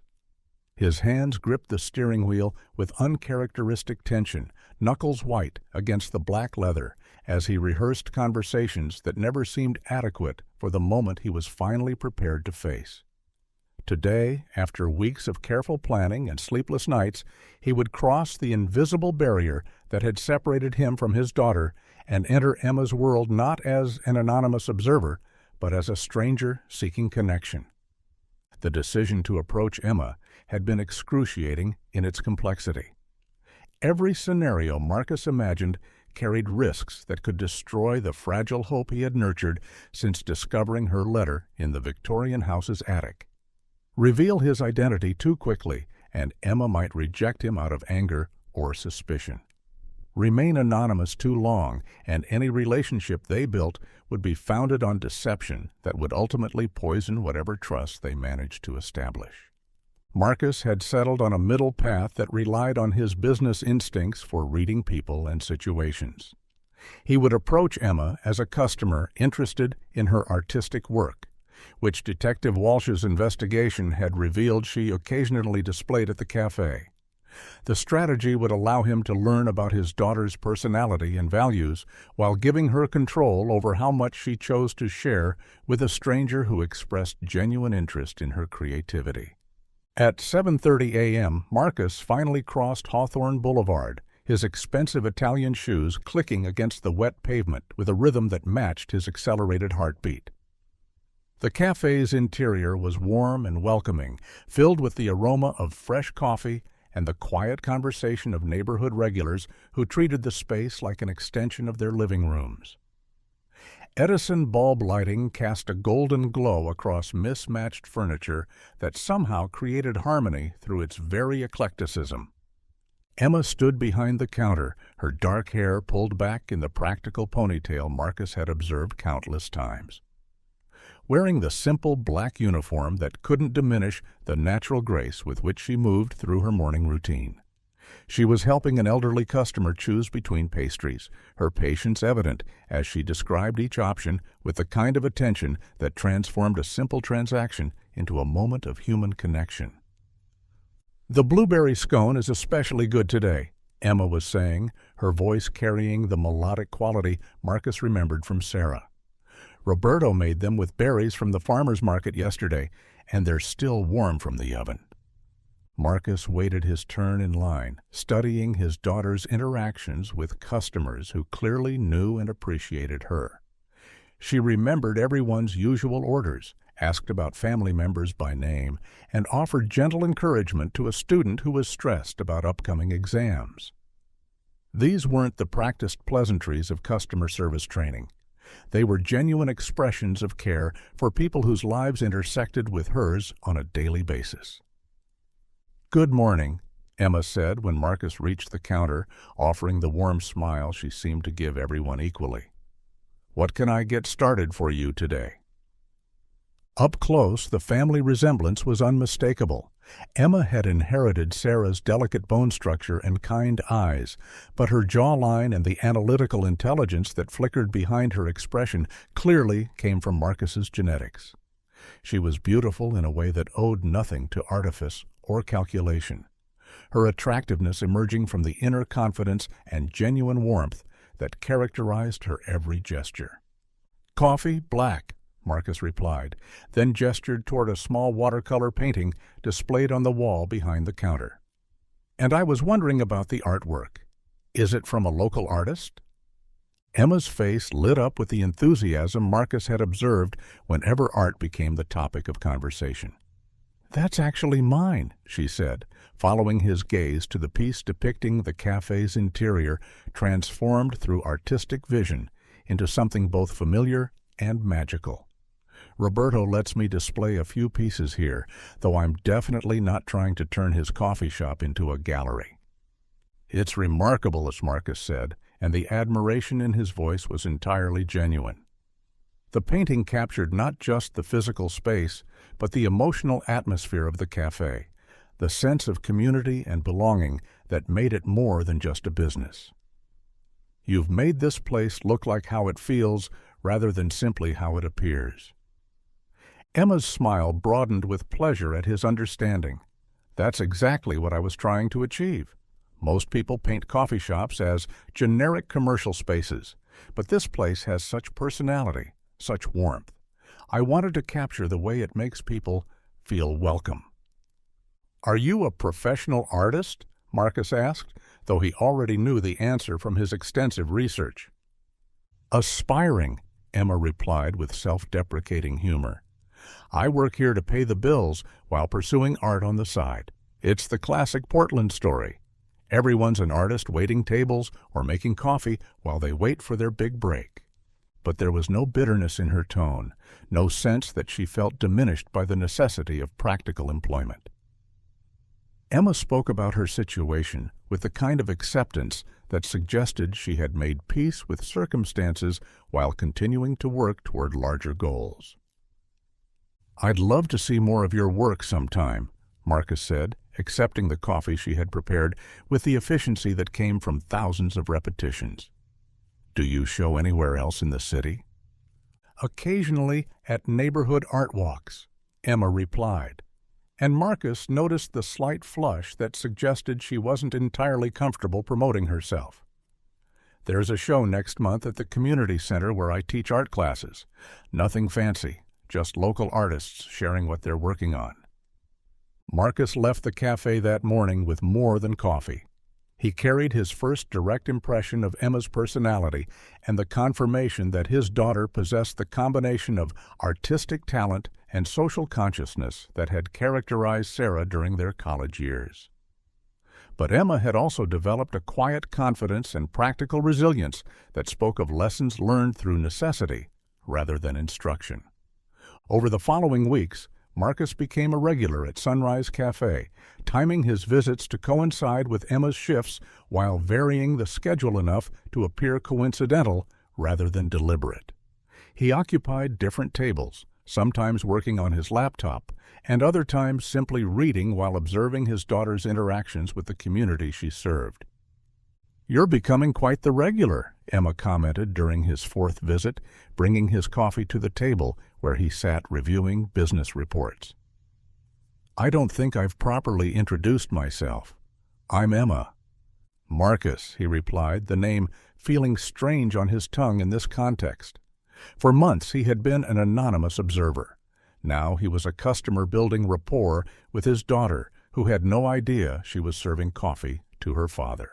His hands gripped the steering wheel with uncharacteristic tension, knuckles white against the black leather, as he rehearsed conversations that never seemed adequate for the moment he was finally prepared to face. Today, after weeks of careful planning and sleepless nights, he would cross the invisible barrier that had separated him from his daughter and enter Emma's world not as an anonymous observer, but as a stranger seeking connection. The decision to approach Emma had been excruciating in its complexity. Every scenario Marcus imagined carried risks that could destroy the fragile hope he had nurtured since discovering her letter in the Victorian house's attic. Reveal his identity too quickly, and Emma might reject him out of anger or suspicion. Remain anonymous too long, and any relationship they built would be founded on deception that would ultimately poison whatever trust they managed to establish. Marcus had settled on a middle path that relied on his business instincts for reading people and situations. He would approach Emma as a customer interested in her artistic work, which Detective Walsh's investigation had revealed she occasionally displayed at the cafe. The strategy would allow him to learn about his daughter's personality and values while giving her control over how much she chose to share with a stranger who expressed genuine interest in her creativity. At 7:30 a.m., Marcus finally crossed Hawthorne Boulevard, his expensive Italian shoes clicking against the wet pavement with a rhythm that matched his accelerated heartbeat. The cafe's interior was warm and welcoming, filled with the aroma of fresh coffee and the quiet conversation of neighborhood regulars who treated the space like an extension of their living rooms. Edison bulb lighting cast a golden glow across mismatched furniture that somehow created harmony through its very eclecticism. Emma stood behind the counter, her dark hair pulled back in the practical ponytail Marcus had observed countless times. Wearing the simple black uniform that couldn't diminish the natural grace with which she moved through her morning routine. She was helping an elderly customer choose between pastries, her patience evident as she described each option with the kind of attention that transformed a simple transaction into a moment of human connection. "The blueberry scone is especially good today," Emma was saying, her voice carrying the melodic quality Marcus remembered from Sarah. "Roberto made them with berries from the farmer's market yesterday, and they're still warm from the oven." Marcus waited his turn in line, studying his daughter's interactions with customers who clearly knew and appreciated her. She remembered everyone's usual orders, asked about family members by name, and offered gentle encouragement to a student who was stressed about upcoming exams. These weren't the practiced pleasantries of customer service training. They were genuine expressions of care for people whose lives intersected with hers on a daily basis. "Good morning," Emma said when Marcus reached the counter, offering the warm smile she seemed to give everyone equally. "What can I get started for you today?" Up close, the family resemblance was unmistakable. Emma had inherited Sarah's delicate bone structure and kind eyes, but her jawline and the analytical intelligence that flickered behind her expression clearly came from Marcus's genetics. She was beautiful in a way that owed nothing to artifice or calculation, her attractiveness emerging from the inner confidence and genuine warmth that characterized her every gesture. "Coffee, black," Marcus replied, then gestured toward a small watercolor painting displayed on the wall behind the counter. "And I was wondering about the artwork. Is it from a local artist?" Emma's face lit up with the enthusiasm Marcus had observed whenever art became the topic of conversation. "That's actually mine," she said, following his gaze to the piece depicting the cafe's interior transformed through artistic vision into something both familiar and magical. "Roberto lets me display a few pieces here, though I'm definitely not trying to turn his coffee shop into a gallery." "It's remarkable," as Marcus said, and the admiration in his voice was entirely genuine. The painting captured not just the physical space, but the emotional atmosphere of the cafe. the sense of community and belonging that made it more than just a business. You've made this place look like how it feels rather than simply how it appears. Emma's smile broadened with pleasure at his understanding. That's exactly what I was trying to achieve. Most people paint coffee shops as generic commercial spaces, but this place has such personality, such warmth. I wanted to capture the way it makes people feel welcome. Are you a professional artist? Marcus asked, though he already knew the answer from his extensive research. Aspiring, Emma replied with self-deprecating humor. I work here to pay the bills while pursuing art on the side. It's the classic Portland story. Everyone's an artist waiting tables or making coffee while they wait for their big break. But there was no bitterness in her tone, no sense that she felt diminished by the necessity of practical employment. Emma spoke about her situation with the kind of acceptance that suggested she had made peace with circumstances while continuing to work toward larger goals. I'd love to see more of your work sometime, Marcus said, accepting the coffee she had prepared with the efficiency that came from thousands of repetitions. Do you show anywhere else in the city? Occasionally at neighborhood art walks, Emma replied, and Marcus noticed the slight flush that suggested she wasn't entirely comfortable promoting herself. There's a show next month at the community center where I teach art classes. Nothing fancy, just local artists sharing what they're working on. Marcus left the cafe that morning with more than coffee. He carried his first direct impression of Emma's personality and the confirmation that his daughter possessed the combination of artistic talent and social consciousness that had characterized Sarah during their college years. But Emma had also developed a quiet confidence and practical resilience that spoke of lessons learned through necessity rather than instruction. Over the following weeks, Marcus became a regular at Sunrise Cafe, timing his visits to coincide with Emma's shifts while varying the schedule enough to appear coincidental rather than deliberate. He occupied different tables, sometimes working on his laptop, and other times simply reading while observing his daughter's interactions with the community she served. You're becoming quite the regular, Emma commented during his fourth visit, bringing his coffee to the table where he sat reviewing business reports. I don't think I've properly introduced myself. I'm Emma. Marcus, he replied, the name feeling strange on his tongue in this context. For months he had been an anonymous observer. Now he was a customer building rapport with his daughter, who had no idea she was serving coffee to her father.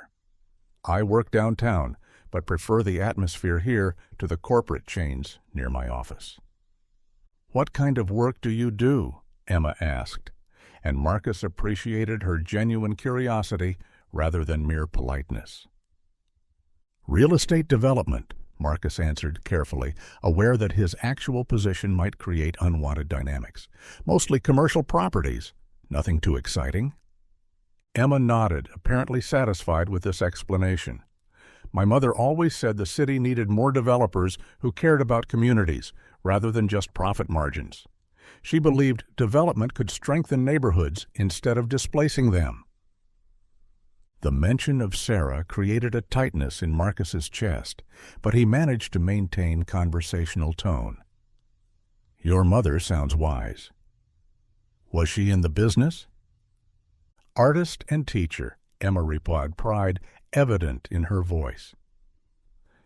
I work downtown, but prefer the atmosphere here to the corporate chains near my office. What kind of work do you do? Emma asked, and Marcus appreciated her genuine curiosity rather than mere politeness. Real estate development, Marcus answered carefully, aware that his actual position might create unwanted dynamics. Mostly commercial properties. Nothing too exciting. Emma nodded, apparently satisfied with this explanation. My mother always said the city needed more developers who cared about communities, rather than just profit margins. She believed development could strengthen neighborhoods instead of displacing them. The mention of Sarah created a tightness in Marcus's chest, but he managed to maintain conversational tone. Your mother sounds wise. Was she in the business? Artist and teacher, Emma replied, pride evident in her voice.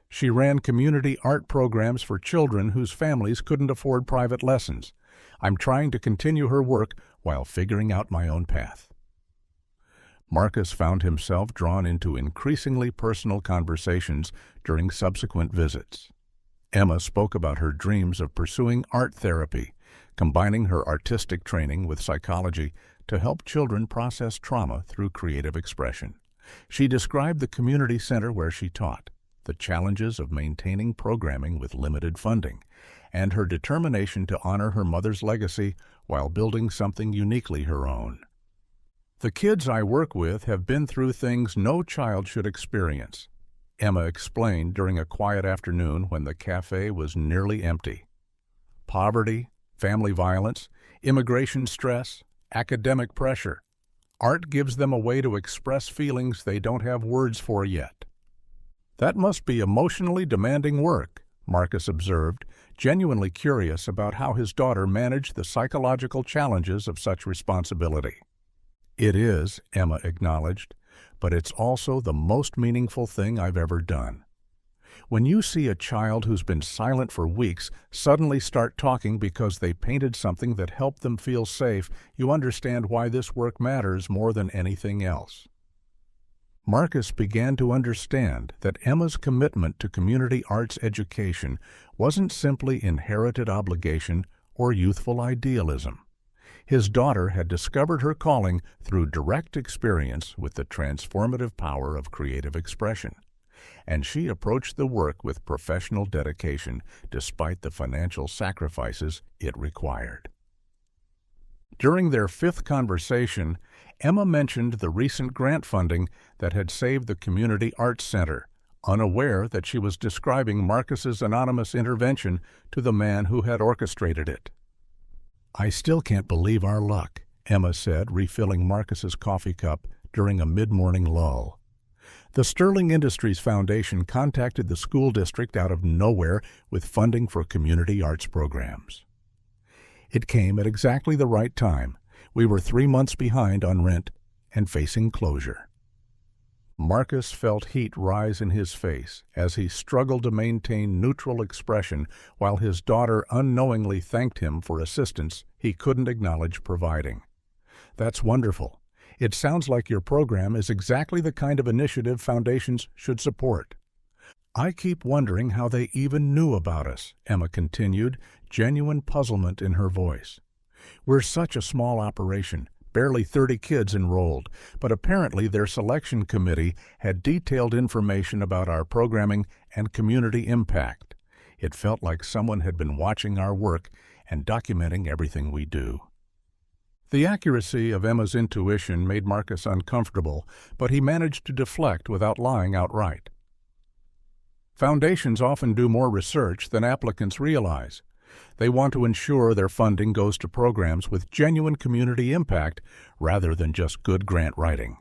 She ran community art programs for children whose families couldn't afford private lessons. I'm trying to continue her work while figuring out my own path. Marcus found himself drawn into increasingly personal conversations during subsequent visits. Emma spoke about her dreams of pursuing art therapy, combining her artistic training with psychology to help children process trauma through creative expression. She described the community center where she taught, the challenges of maintaining programming with limited funding, and her determination to honor her mother's legacy while building something uniquely her own. The kids I work with have been through things no child should experience, Emma explained during a quiet afternoon when the cafe was nearly empty. Poverty, family violence, immigration stress, academic pressure. Art gives them a way to express feelings they don't have words for yet. That must be emotionally demanding work, Marcus observed, genuinely curious about how his daughter managed the psychological challenges of such responsibility. It is, Emma acknowledged, but it's also the most meaningful thing I've ever done. When you see a child who's been silent for weeks suddenly start talking because they painted something that helped them feel safe, you understand why this work matters more than anything else. Marcus began to understand that Emma's commitment to community arts education wasn't simply inherited obligation or youthful idealism. His daughter had discovered her calling through direct experience with the transformative power of creative expression, and she approached the work with professional dedication despite the financial sacrifices it required. During their fifth conversation, Emma mentioned the recent grant funding that had saved the Community Arts Center, unaware that she was describing Marcus's anonymous intervention to the man who had orchestrated it. "I still can't believe our luck," Emma said, refilling Marcus's coffee cup during a mid-morning lull. The Sterling Industries Foundation contacted the school district out of nowhere with funding for community arts programs. It came at exactly the right time. We were 3 months behind on rent and facing closure. Marcus felt heat rise in his face as he struggled to maintain neutral expression while his daughter unknowingly thanked him for assistance he couldn't acknowledge providing. "That's wonderful. It sounds like your program is exactly the kind of initiative foundations should support." "I keep wondering how they even knew about us," Emma continued, genuine puzzlement in her voice. "We're such a small operation, barely 30 kids enrolled, but apparently their selection committee had detailed information about our programming and community impact. It felt like someone had been watching our work and documenting everything we do." The accuracy of Emma's intuition made Marcus uncomfortable, but he managed to deflect without lying outright. "Foundations often do more research than applicants realize. They want to ensure their funding goes to programs with genuine community impact rather than just good grant writing."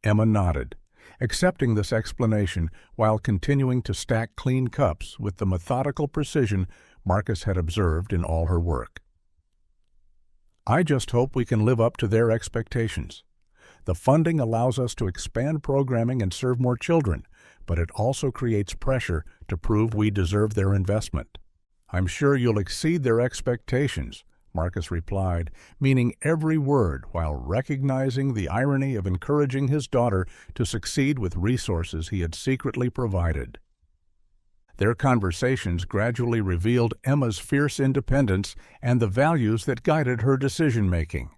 Emma nodded, accepting this explanation while continuing to stack clean cups with the methodical precision Marcus had observed in all her work. "I just hope we can live up to their expectations. The funding allows us to expand programming and serve more children, but it also creates pressure to prove we deserve their investment." "I'm sure you'll exceed their expectations," Marcus replied, meaning every word while recognizing the irony of encouraging his daughter to succeed with resources he had secretly provided. Their conversations gradually revealed Emma's fierce independence and the values that guided her decision-making.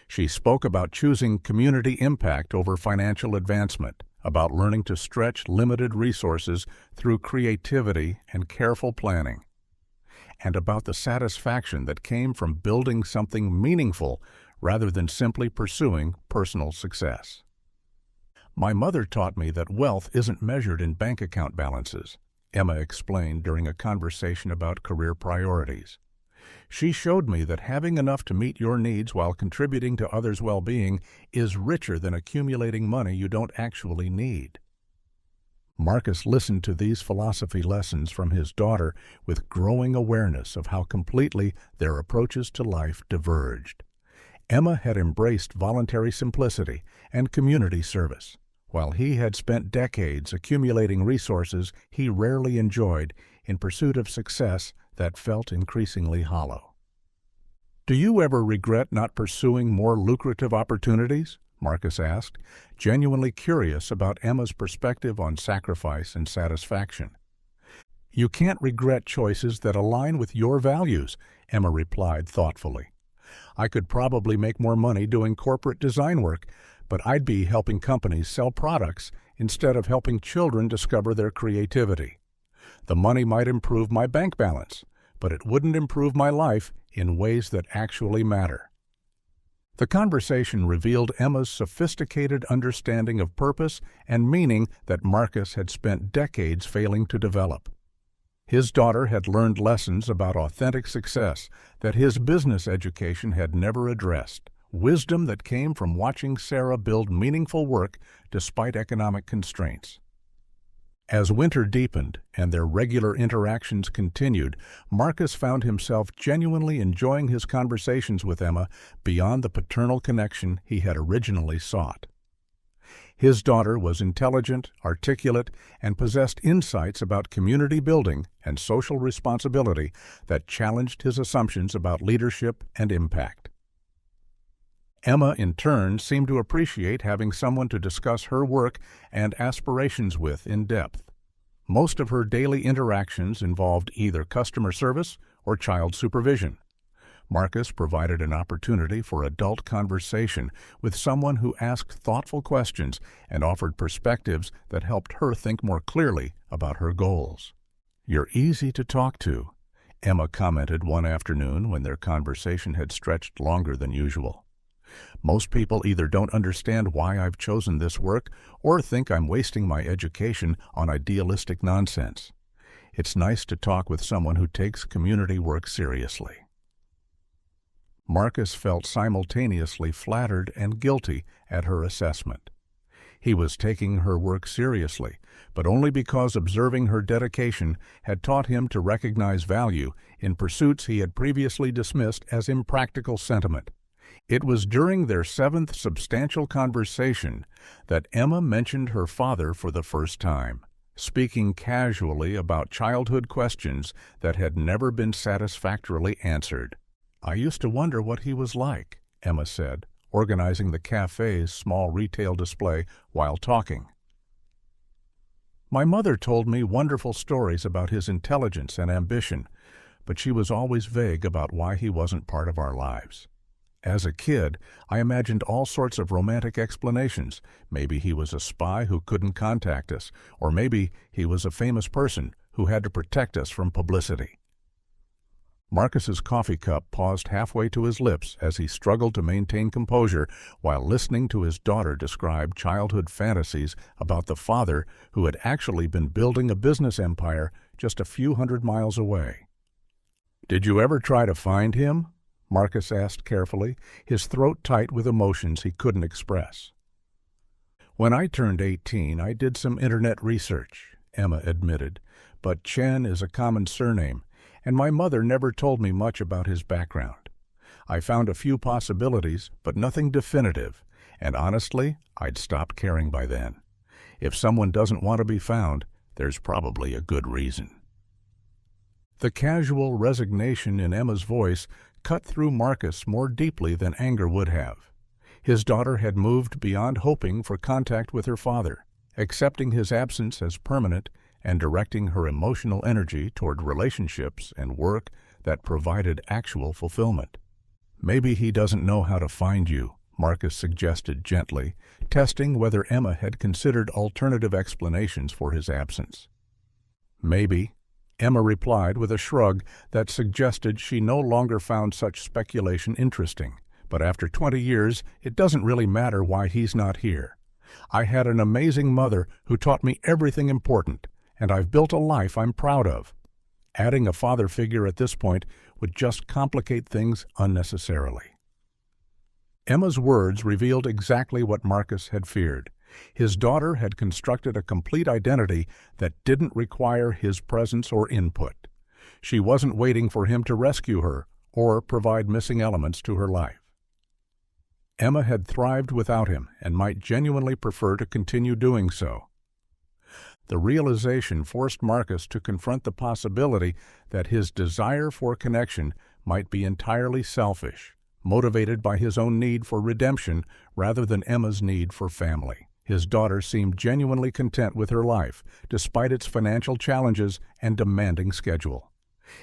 She spoke about choosing community impact over financial advancement, about learning to stretch limited resources through creativity and careful planning, and about the satisfaction that came from building something meaningful rather than simply pursuing personal success. "My mother taught me that wealth isn't measured in bank account balances," Emma explained during a conversation about career priorities. "She showed me that having enough to meet your needs while contributing to others' well-being is richer than accumulating money you don't actually need." Marcus listened to these philosophy lessons from his daughter with growing awareness of how completely their approaches to life diverged. Emma had embraced voluntary simplicity and community service, while he had spent decades accumulating resources he rarely enjoyed in pursuit of success that felt increasingly hollow. "Do you ever regret not pursuing more lucrative opportunities?" Marcus asked, genuinely curious about Emma's perspective on sacrifice and satisfaction. "You can't regret choices that align with your values," Emma replied thoughtfully. "I could probably make more money doing corporate design work, but I'd be helping companies sell products instead of helping children discover their creativity. The money might improve my bank balance, but it wouldn't improve my life in ways that actually matter." The conversation revealed Emma's sophisticated understanding of purpose and meaning that Marcus had spent decades failing to develop. His daughter had learned lessons about authentic success that his business education had never addressed, wisdom that came from watching Sarah build meaningful work despite economic constraints. As winter deepened and their regular interactions continued, Marcus found himself genuinely enjoying his conversations with Emma beyond the paternal connection he had originally sought. His daughter was intelligent, articulate, and possessed insights about community building and social responsibility that challenged his assumptions about leadership and impact. Emma, in turn, seemed to appreciate having someone to discuss her work and aspirations with in depth. Most of her daily interactions involved either customer service or child supervision. Marcus provided an opportunity for adult conversation with someone who asked thoughtful questions and offered perspectives that helped her think more clearly about her goals. "You're easy to talk to," Emma commented one afternoon when their conversation had stretched longer than usual. "Most people either don't understand why I've chosen this work or think I'm wasting my education on idealistic nonsense. It's nice to talk with someone who takes community work seriously." Marcus felt simultaneously flattered and guilty at her assessment. He was taking her work seriously, but only because observing her dedication had taught him to recognize value in pursuits he had previously dismissed as impractical sentiment. It was during their 7th substantial conversation that Emma mentioned her father for the first time, speaking casually about childhood questions that had never been satisfactorily answered. "I used to wonder what he was like," Emma said, organizing the cafe's small retail display while talking. "My mother told me wonderful stories about his intelligence and ambition, but she was always vague about why he wasn't part of our lives. As a kid, I imagined all sorts of romantic explanations. Maybe he was a spy who couldn't contact us, or maybe he was a famous person who had to protect us from publicity." Marcus's coffee cup paused halfway to his lips as he struggled to maintain composure while listening to his daughter describe childhood fantasies about the father who had actually been building a business empire just a few hundred miles away. "Did you ever try to find him?" Marcus asked carefully, his throat tight with emotions he couldn't express. "When I turned 18, I did some internet research," Emma admitted, "but Chen is a common surname, and my mother never told me much about his background. I found a few possibilities, but nothing definitive, and honestly, I'd stopped caring by then. If someone doesn't want to be found, there's probably a good reason." The casual resignation in Emma's voice cut through Marcus more deeply than anger would have. His daughter had moved beyond hoping for contact with her father, accepting his absence as permanent and directing her emotional energy toward relationships and work that provided actual fulfillment. "Maybe he doesn't know how to find you," Marcus suggested gently, testing whether Emma had considered alternative explanations for his absence. "Maybe," Emma replied with a shrug that suggested she no longer found such speculation interesting. "But after 20 years, it doesn't really matter why he's not here. I had an amazing mother who taught me everything important, and I've built a life I'm proud of. Adding a father figure at this point would just complicate things unnecessarily." Emma's words revealed exactly what Marcus had feared. His daughter had constructed a complete identity that didn't require his presence or input. She wasn't waiting for him to rescue her or provide missing elements to her life. Emma had thrived without him and might genuinely prefer to continue doing so. The realization forced Marcus to confront the possibility that his desire for connection might be entirely selfish, motivated by his own need for redemption rather than Emma's need for family. His daughter seemed genuinely content with her life, despite its financial challenges and demanding schedule.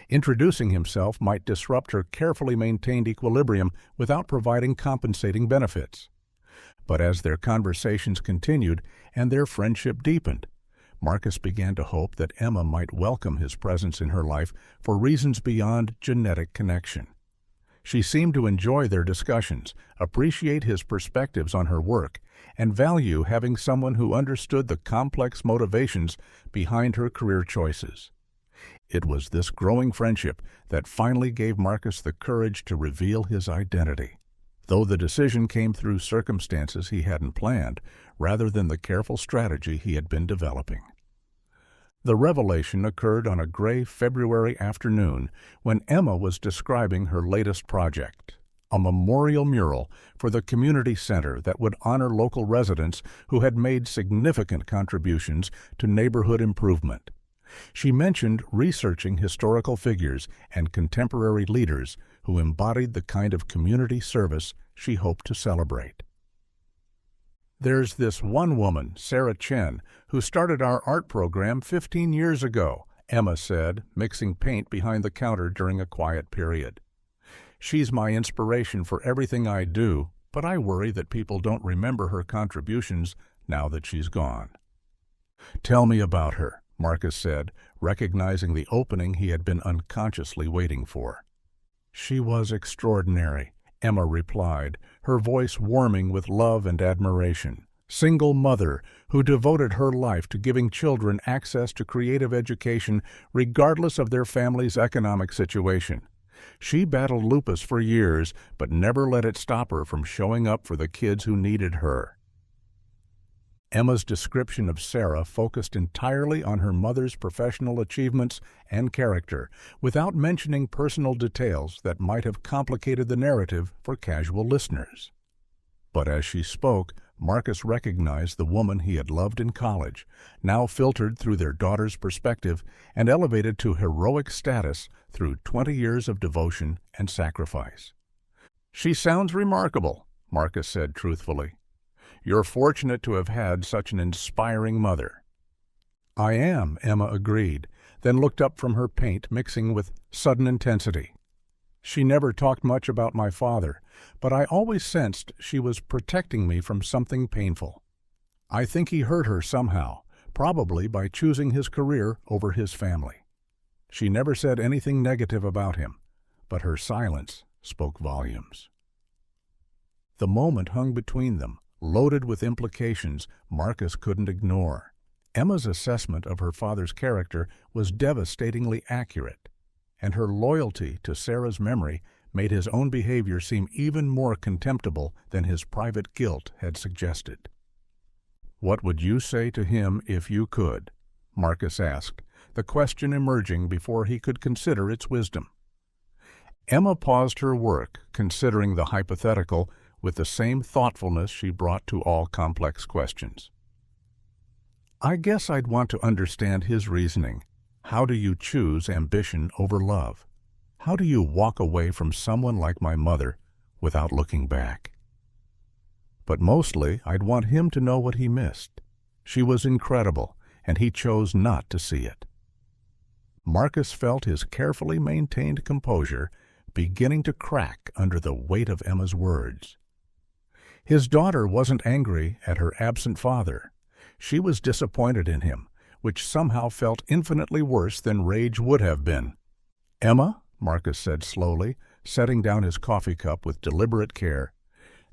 Introducing himself might disrupt her carefully maintained equilibrium without providing compensating benefits. But as their conversations continued and their friendship deepened, Marcus began to hope that Emma might welcome his presence in her life for reasons beyond genetic connection. She seemed to enjoy their discussions, appreciate his perspectives on her work, and value having someone who understood the complex motivations behind her career choices. It was this growing friendship that finally gave Marcus the courage to reveal his identity. though the decision came through circumstances he hadn't planned, rather than the careful strategy he had been developing. The revelation occurred on a gray February afternoon when Emma was describing her latest project, a memorial mural for the community center that would honor local residents who had made significant contributions to neighborhood improvement. She mentioned researching historical figures and contemporary leaders who embodied the kind of community service she hoped to celebrate. "There's this one woman, Sarah Chen, who started our art program 15 years ago," Emma said, mixing paint behind the counter during a quiet period. "She's my inspiration for everything I do, but I worry that people don't remember her contributions now that she's gone." "Tell me about her," Marcus said, recognizing the opening he had been unconsciously waiting for. "She was extraordinary," Emma replied, her voice warming with love and admiration. "Single mother who devoted her life to giving children access to creative education regardless of their family's economic situation. She battled lupus for years, but never let it stop her from showing up for the kids who needed her." Emma's description of Sarah focused entirely on her mother's professional achievements and character, without mentioning personal details that might have complicated the narrative for casual listeners. But as she spoke, Marcus recognized the woman he had loved in college, now filtered through their daughter's perspective and elevated to heroic status through 20 years of devotion and sacrifice. "She sounds remarkable," Marcus said truthfully. "You're fortunate to have had such an inspiring mother." "I am," Emma agreed, then looked up from her paint, mixing with sudden intensity. "She never talked much about my father, but I always sensed she was protecting me from something painful. I think he hurt her somehow, probably by choosing his career over his family. She never said anything negative about him, but her silence spoke volumes." The moment hung between them, loaded with implications Marcus couldn't ignore. Emma's assessment of her father's character was devastatingly accurate, and her loyalty to Sarah's memory made his own behavior seem even more contemptible than his private guilt had suggested. "What would you say to him if you could?" Marcus asked, the question emerging before he could consider its wisdom. Emma paused her work, considering the hypothetical with the same thoughtfulness she brought to all complex questions. "I guess I'd want to understand his reasoning. How do you choose ambition over love? How do you walk away from someone like my mother without looking back? But mostly, I'd want him to know what he missed. She was incredible, and he chose not to see it." Marcus felt his carefully maintained composure beginning to crack under the weight of Emma's words. His daughter wasn't angry at her absent father. She was disappointed in him, which somehow felt infinitely worse than rage would have been. "Emma," Marcus said slowly, setting down his coffee cup with deliberate care,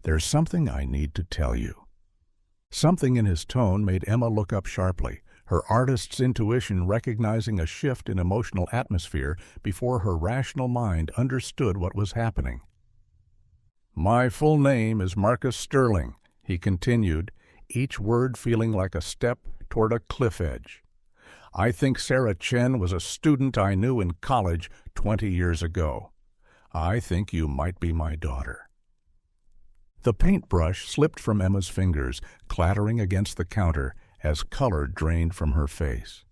"there's something I need to tell you." Something in his tone made Emma look up sharply, her artist's intuition recognizing a shift in emotional atmosphere before her rational mind understood what was happening. "My full name is Marcus Sterling," he continued, each word feeling like a step toward a cliff edge. "I think Sarah Chen was a student I knew in college 20 years ago. I think you might be my daughter." The paintbrush slipped from Emma's fingers, clattering against the counter as color drained from her face.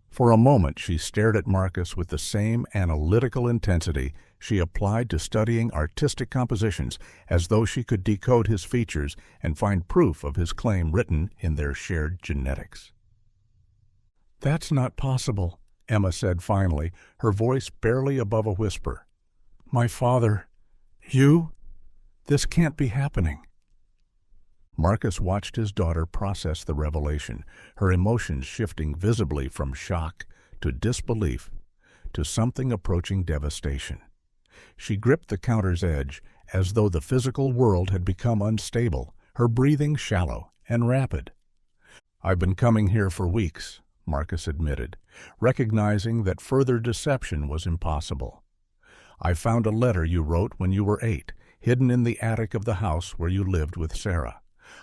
For a moment she stared at Marcus with the same analytical intensity she applied to studying artistic compositions, as though she could decode his features and find proof of his claim written in their shared genetics. "That's not possible," Emma said finally, her voice barely above a whisper. "My father... you... this can't be happening." Marcus watched his daughter process the revelation, her emotions shifting visibly from shock to disbelief to something approaching devastation. She gripped the counter's edge as though the physical world had become unstable, her breathing shallow and rapid. "I've been coming here for weeks," Marcus admitted, recognizing that further deception was impossible. "I found a letter you wrote when you were 8, hidden in the attic of the house where you lived with Sarah.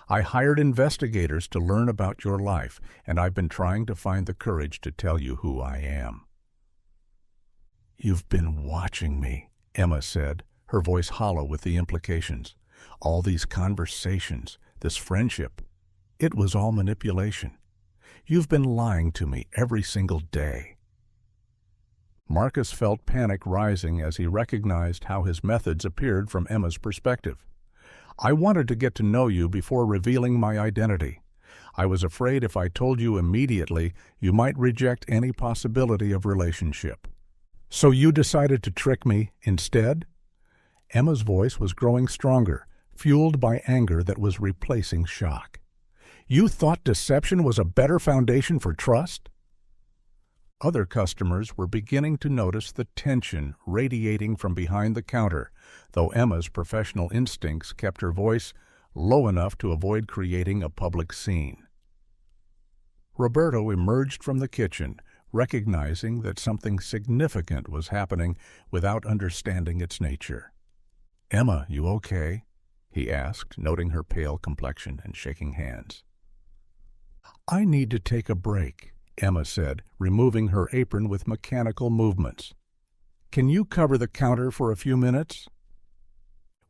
I hired investigators to learn about your life, and I've been trying to find the courage to tell you who I am." "You've been watching me," Emma said, her voice hollow with the implications. "All these conversations, this friendship, it was all manipulation. You've been lying to me every single day." Marcus felt panic rising as he recognized how his methods appeared from Emma's perspective. "I wanted to get to know you before revealing my identity. I was afraid if I told you immediately, you might reject any possibility of relationship. So you decided to trick me instead?" Emma's voice was growing stronger, fueled by anger that was replacing shock. "You thought deception was a better foundation for trust?" Other customers were beginning to notice the tension radiating from behind the counter, though Emma's professional instincts kept her voice low enough to avoid creating a public scene. Roberto emerged from the kitchen, recognizing that something significant was happening without understanding its nature. "Emma, you okay?" he asked, noting her pale complexion and shaking hands. "I need to take a break," Emma said, removing her apron with mechanical movements. "Can you cover the counter for a few minutes?"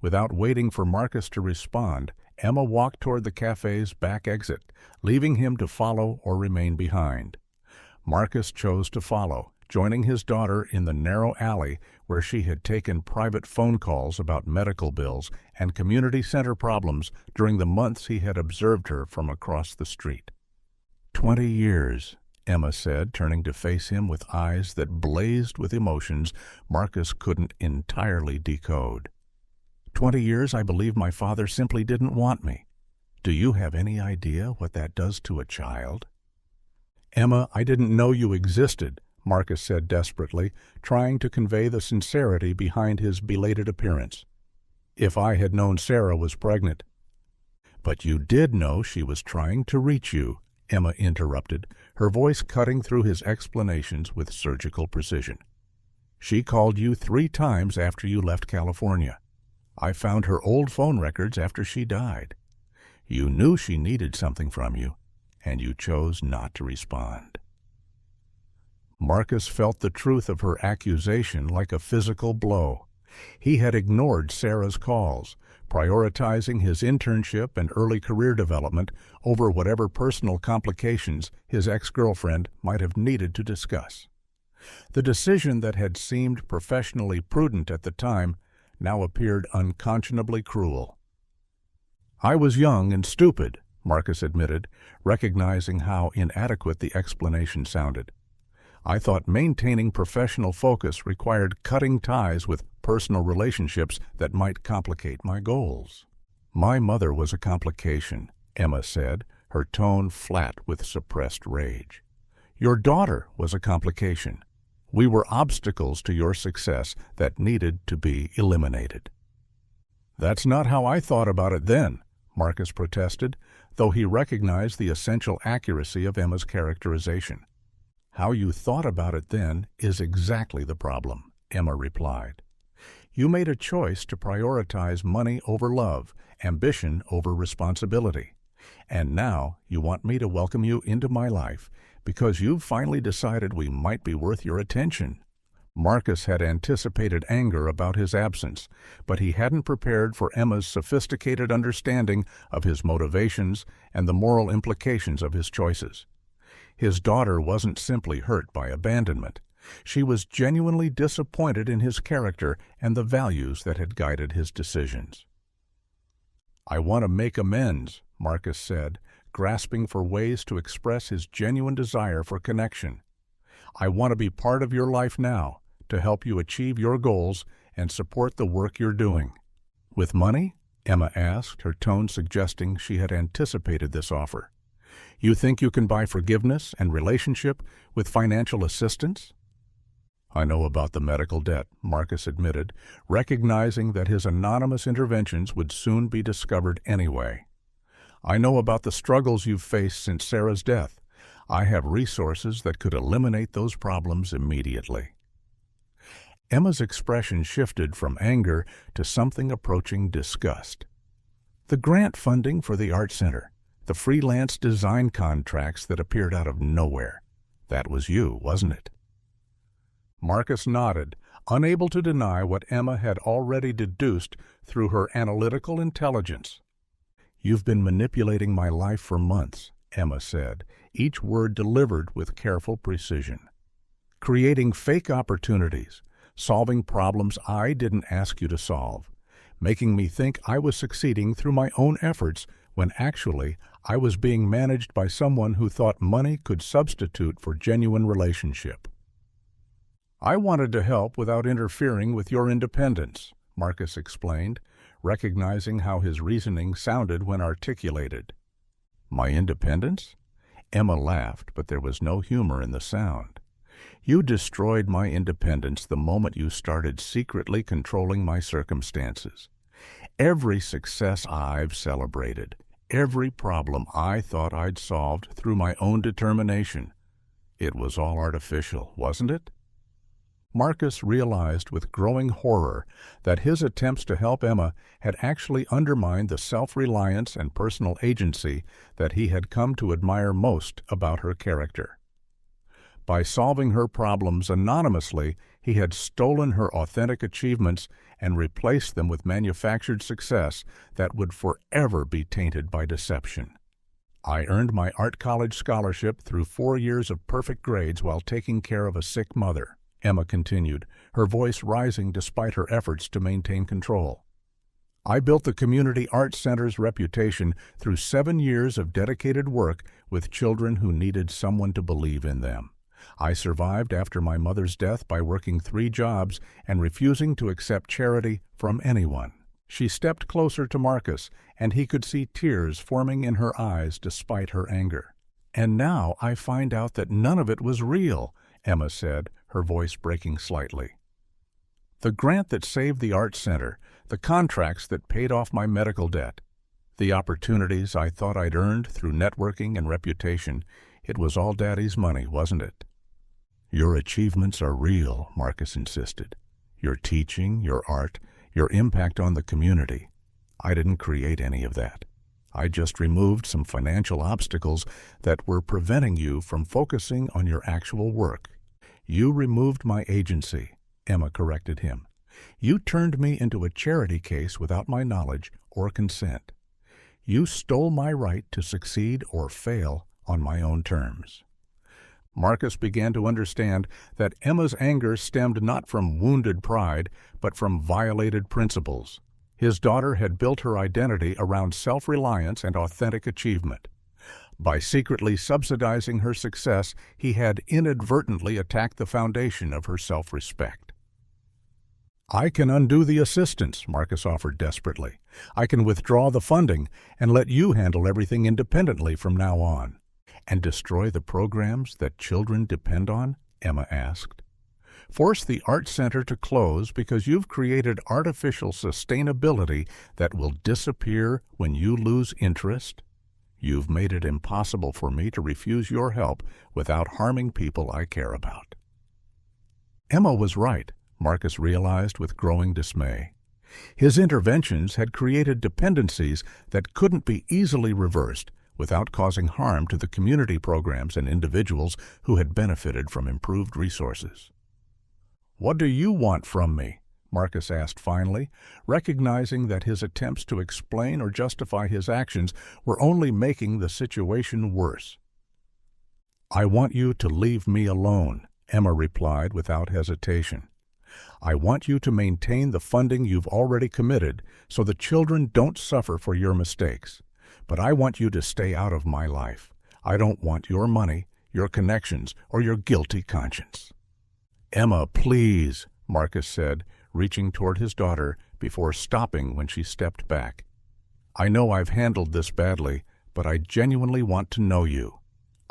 Without waiting for Marcus to respond, Emma walked toward the cafe's back exit, leaving him to follow or remain behind. Marcus chose to follow, joining his daughter in the narrow alley where she had taken private phone calls about medical bills and community center problems during the months he had observed her from across the street. 20 years, Emma said, turning to face him with eyes that blazed with emotions Marcus couldn't entirely decode. 20 years I believe my father simply didn't want me. Do you have any idea what that does to a child? Emma, I didn't know you existed, Marcus said desperately, trying to convey the sincerity behind his belated appearance. If I had known Sarah was pregnant. But you did know she was trying to reach you, Emma interrupted, her voice cutting through his explanations with surgical precision. She called you 3 times after you left California. I found her old phone records after she died. You knew she needed something from you, and you chose not to respond. Marcus felt the truth of her accusation like a physical blow. He had ignored Sarah's calls, prioritizing his internship and early career development over whatever personal complications his ex-girlfriend might have needed to discuss. The decision that had seemed professionally prudent at the time now appeared unconscionably cruel. I was young and stupid, Marcus admitted, recognizing how inadequate the explanation sounded. I thought maintaining professional focus required cutting ties with personal relationships that might complicate my goals. My mother was a complication, Emma said, her tone flat with suppressed rage. Your daughter was a complication. We were obstacles to your success that needed to be eliminated. That's not how I thought about it then, Marcus protested, though he recognized the essential accuracy of Emma's characterization. How you thought about it then is exactly the problem, Emma replied. You made a choice to prioritize money over love, ambition over responsibility. And now you want me to welcome you into my life because you've finally decided we might be worth your attention. Marcus had anticipated anger about his absence, but he hadn't prepared for Emma's sophisticated understanding of his motivations and the moral implications of his choices. His daughter wasn't simply hurt by abandonment. She was genuinely disappointed in his character and the values that had guided his decisions. I want to make amends, Marcus said, grasping for ways to express his genuine desire for connection. I want to be part of your life now, to help you achieve your goals and support the work you're doing. With money? Emma asked, her tone suggesting she had anticipated this offer. You think you can buy forgiveness and relationship with financial assistance? I know about the medical debt, Marcus admitted, recognizing that his anonymous interventions would soon be discovered anyway. I know about the struggles you've faced since Sarah's death. I have resources that could eliminate those problems immediately. Emma's expression shifted from anger to something approaching disgust. The grant funding for the Art Center, the freelance design contracts that appeared out of nowhere. That was you, wasn't it? Marcus nodded, unable to deny what Emma had already deduced through her analytical intelligence. "You've been manipulating my life for months," Emma said, each word delivered with careful precision. "Creating fake opportunities, solving problems I didn't ask you to solve, making me think I was succeeding through my own efforts when actually I was being managed by someone who thought money could substitute for genuine relationship." "I wanted to help without interfering with your independence," Marcus explained, recognizing how his reasoning sounded when articulated. "My independence?" Emma laughed, but there was no humor in the sound. "You destroyed my independence the moment you started secretly controlling my circumstances. Every success I've celebrated, every problem I thought I'd solved through my own determination. It was all artificial, wasn't it?" Marcus realized with growing horror that his attempts to help Emma had actually undermined the self-reliance and personal agency that he had come to admire most about her character. By solving her problems anonymously, he had stolen her authentic achievements and replaced them with manufactured success that would forever be tainted by deception. "I earned my art college scholarship through 4 years of perfect grades while taking care of a sick mother," Emma continued, her voice rising despite her efforts to maintain control. "I built the Community Art Center's reputation through 7 years of dedicated work with children who needed someone to believe in them. I survived after my mother's death by working 3 jobs and refusing to accept charity from anyone." She stepped closer to Marcus, and he could see tears forming in her eyes despite her anger. "And now I find out that none of it was real," Emma said, her voice breaking slightly. "The grant that saved the Art Center, the contracts that paid off my medical debt, the opportunities I thought I'd earned through networking and reputation, it was all Daddy's money, wasn't it?" "Your achievements are real," Marcus insisted. "Your teaching, your art, your impact on the community. I didn't create any of that. I just removed some financial obstacles that were preventing you from focusing on your actual work." "You removed my agency," Emma corrected him. "You turned me into a charity case without my knowledge or consent. You stole my right to succeed or fail on my own terms." Marcus began to understand that Emma's anger stemmed not from wounded pride, but from violated principles. His daughter had built her identity around self-reliance and authentic achievement. By secretly subsidizing her success, he had inadvertently attacked the foundation of her self-respect. "I can undo the assistance," Marcus offered desperately. "I can withdraw the funding and let you handle everything independently from now on." "And destroy the programs that children depend on?" Emma asked. "Force the Art Center to close because you've created artificial sustainability that will disappear when you lose interest? You've made it impossible for me to refuse your help without harming people I care about." Emma was right, Marcus realized with growing dismay. His interventions had created dependencies that couldn't be easily reversed without causing harm to the community programs and individuals who had benefited from improved resources. "What do you want from me?" Marcus asked finally, recognizing that his attempts to explain or justify his actions were only making the situation worse. "I want you to leave me alone," Emma replied without hesitation. "I want you to maintain the funding you've already committed so the children don't suffer for your mistakes. But I want you to stay out of my life. I don't want your money, your connections, or your guilty conscience." "Emma, please," Marcus said, reaching toward his daughter before stopping when she stepped back. "I know I've handled this badly, but I genuinely want to know you.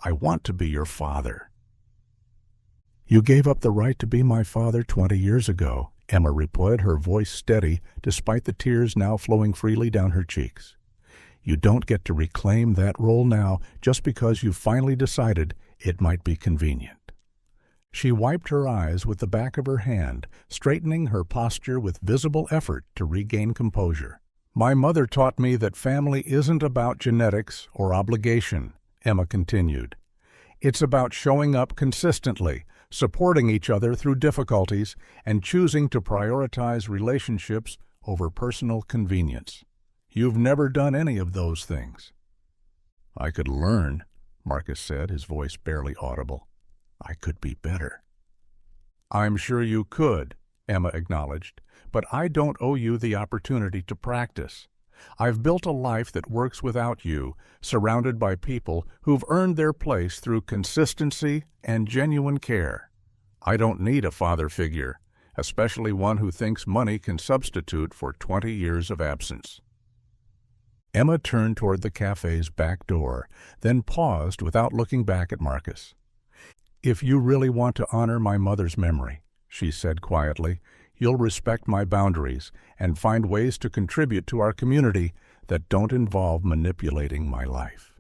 I want to be your father." "You gave up the right to be my father 20 years ago," Emma replied, her voice steady despite the tears now flowing freely down her cheeks. "You don't get to reclaim that role now just because you've finally decided it might be convenient." She wiped her eyes with the back of her hand, straightening her posture with visible effort to regain composure. "My mother taught me that family isn't about genetics or obligation," Emma continued. "It's about showing up consistently, supporting each other through difficulties, and choosing to prioritize relationships over personal convenience. You've never done any of those things." "I could learn," Marcus said, his voice barely audible. "I could be better." "I'm sure you could," Emma acknowledged, "but I don't owe you the opportunity to practice. I've built a life that works without you, surrounded by people who've earned their place through consistency and genuine care. I don't need a father figure, especially one who thinks money can substitute for 20 years of absence." Emma turned toward the cafe's back door, then paused without looking back at Marcus. "If you really want to honor my mother's memory," she said quietly, "you'll respect my boundaries and find ways to contribute to our community that don't involve manipulating my life.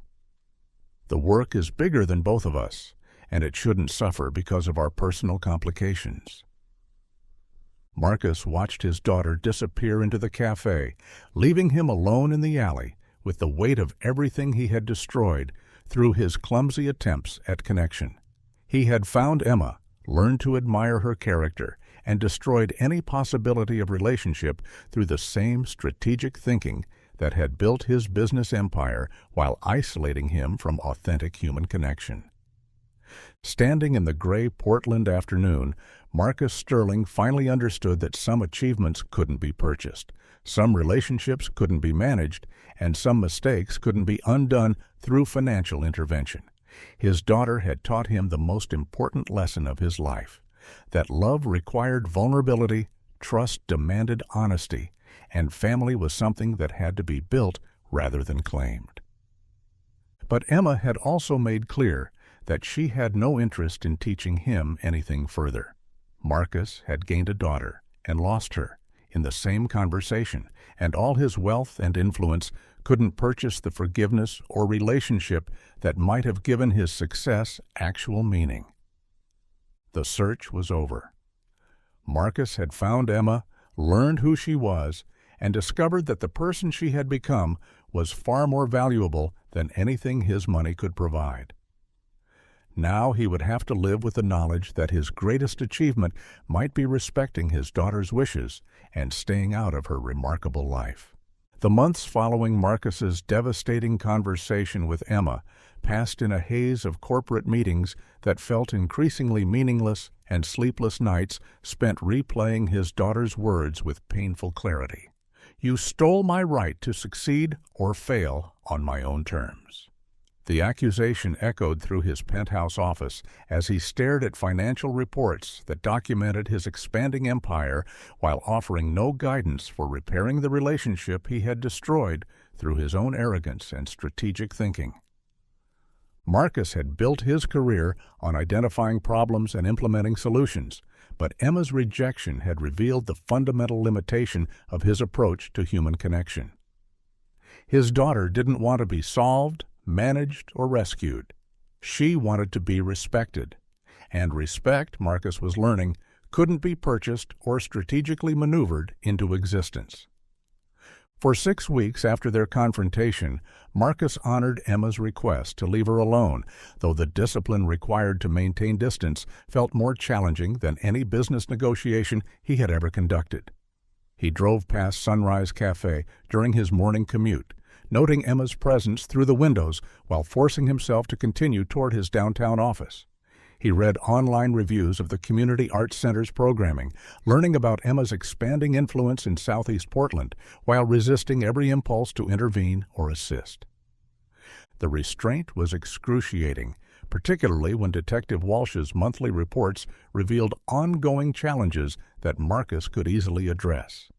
The work is bigger than both of us, and it shouldn't suffer because of our personal complications." Marcus watched his daughter disappear into the cafe, leaving him alone in the alley with the weight of everything he had destroyed through his clumsy attempts at connection. He had found Emma, learned to admire her character, and destroyed any possibility of relationship through the same strategic thinking that had built his business empire while isolating him from authentic human connection. Standing in the gray Portland afternoon, Marcus Sterling finally understood that some achievements couldn't be purchased, some relationships couldn't be managed, and some mistakes couldn't be undone through financial intervention. His daughter had taught him the most important lesson of his life, that love required vulnerability, trust demanded honesty, and family was something that had to be built rather than claimed. But Emma had also made clear that she had no interest in teaching him anything further. Marcus had gained a daughter and lost her in the same conversation, and all his wealth and influence couldn't purchase the forgiveness or relationship that might have given his success actual meaning. The search was over. Marcus had found Emma, learned who she was, and discovered that the person she had become was far more valuable than anything his money could provide. Now he would have to live with the knowledge that his greatest achievement might be respecting his daughter's wishes and staying out of her remarkable life. The months following Marcus's devastating conversation with Emma passed in a haze of corporate meetings that felt increasingly meaningless and sleepless nights spent replaying his daughter's words with painful clarity. "You stole my right to succeed or fail on my own terms." The accusation echoed through his penthouse office as he stared at financial reports that documented his expanding empire while offering no guidance for repairing the relationship he had destroyed through his own arrogance and strategic thinking. Marcus had built his career on identifying problems and implementing solutions, but Emma's rejection had revealed the fundamental limitation of his approach to human connection. His daughter didn't want to be solved, managed, or rescued. She wanted to be respected. And respect, Marcus was learning, couldn't be purchased or strategically maneuvered into existence. For 6 weeks after their confrontation, Marcus honored Emma's request to leave her alone, though the discipline required to maintain distance felt more challenging than any business negotiation he had ever conducted. He drove past Sunrise Cafe during his morning commute, noting Emma's presence through the windows while forcing himself to continue toward his downtown office. He read online reviews of the Community Arts Center's programming, learning about Emma's expanding influence in Southeast Portland while resisting every impulse to intervene or assist. The restraint was excruciating, particularly when Detective Walsh's monthly reports revealed ongoing challenges that Marcus could easily address.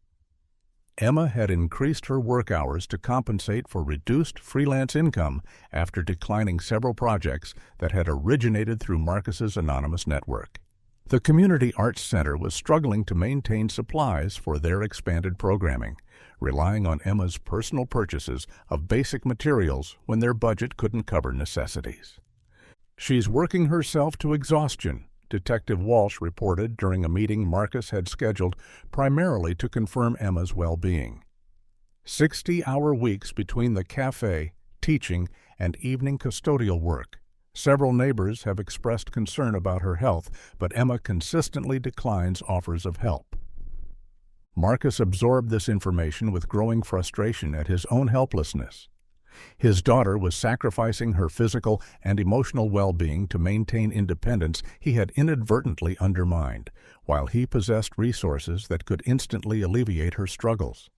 Emma had increased her work hours to compensate for reduced freelance income after declining several projects that had originated through Marcus's anonymous network. The Community Arts Center was struggling to maintain supplies for their expanded programming, relying on Emma's personal purchases of basic materials when their budget couldn't cover necessities. "She's working herself to exhaustion," Detective Walsh reported during a meeting Marcus had scheduled primarily to confirm Emma's well-being. 60-hour weeks between the cafe, teaching, and evening custodial work. Several neighbors have expressed concern about her health, but Emma consistently declines offers of help. Marcus absorbed this information with growing frustration at his own helplessness. His daughter was sacrificing her physical and emotional well-being to maintain independence he had inadvertently undermined, while he possessed resources that could instantly alleviate her struggles.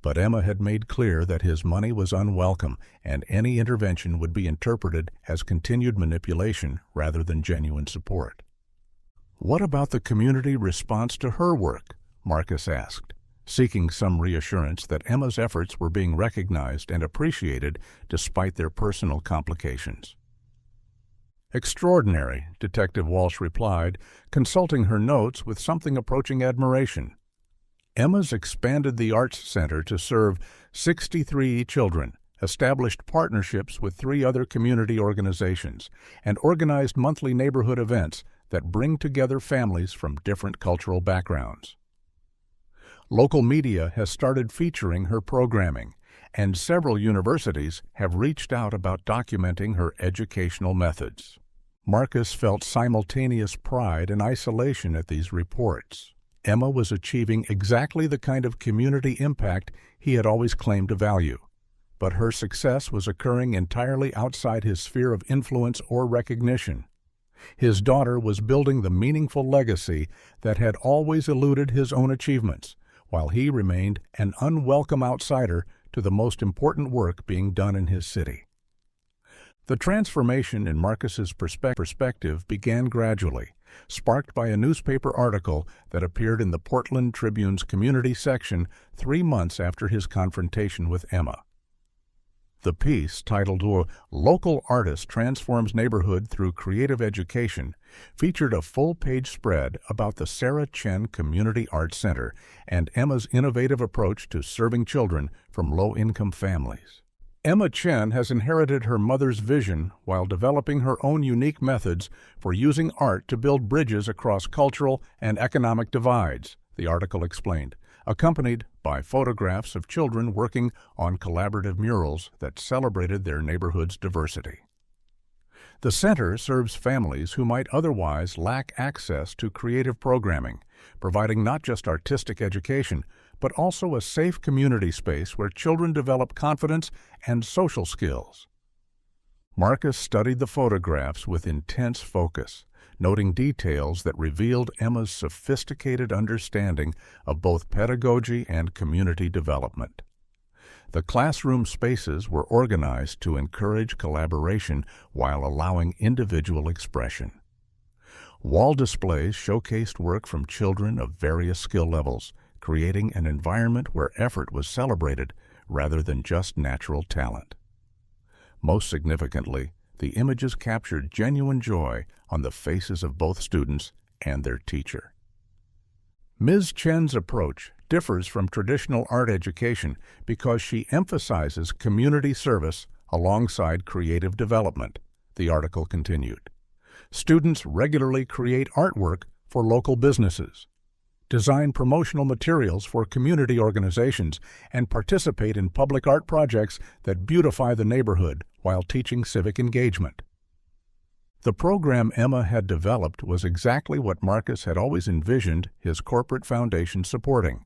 But Emma had made clear that his money was unwelcome, and any intervention would be interpreted as continued manipulation rather than genuine support. "What about the community response to her work?" Marcus asked, seeking some reassurance that Emma's efforts were being recognized and appreciated despite their personal complications. "Extraordinary," Detective Walsh replied, consulting her notes with something approaching admiration. Emma's expanded the Arts Center to serve 63 children, established partnerships with 3 other community organizations, and organized monthly neighborhood events that bring together families from different cultural backgrounds. Local media has started featuring her programming, and several universities have reached out about documenting her educational methods. Marcus felt simultaneous pride and isolation at these reports. Emma was achieving exactly the kind of community impact he had always claimed to value, but her success was occurring entirely outside his sphere of influence or recognition. His daughter was building the meaningful legacy that had always eluded his own achievements, while he remained an unwelcome outsider to the most important work being done in his city. The transformation in Marcus's perspective began gradually, sparked by a newspaper article that appeared in the Portland Tribune's community section 3 months after his confrontation with Emma. The piece, titled "Local Artist Transforms Neighborhood Through Creative Education," featured a full-page spread about the Sarah Chen Community Arts Center and Emma's innovative approach to serving children from low-income families. Emma Chen has inherited her mother's vision while developing her own unique methods for using art to build bridges across cultural and economic divides, the article explained, accompanied by photographs of children working on collaborative murals that celebrated their neighborhood's diversity. The center serves families who might otherwise lack access to creative programming, providing not just artistic education, but also a safe community space where children develop confidence and social skills. Marcus studied the photographs with intense focus, noting details that revealed Emma's sophisticated understanding of both pedagogy and community development. The classroom spaces were organized to encourage collaboration while allowing individual expression. Wall displays showcased work from children of various skill levels, creating an environment where effort was celebrated rather than just natural talent. Most significantly, the images captured genuine joy on the faces of both students and their teacher. Ms. Chen's approach differs from traditional art education because she emphasizes community service alongside creative development, the article continued. Students regularly create artwork for local businesses, design promotional materials for community organizations, and participate in public art projects that beautify the neighborhood while teaching civic engagement. The program Emma had developed was exactly what Marcus had always envisioned his corporate foundation supporting: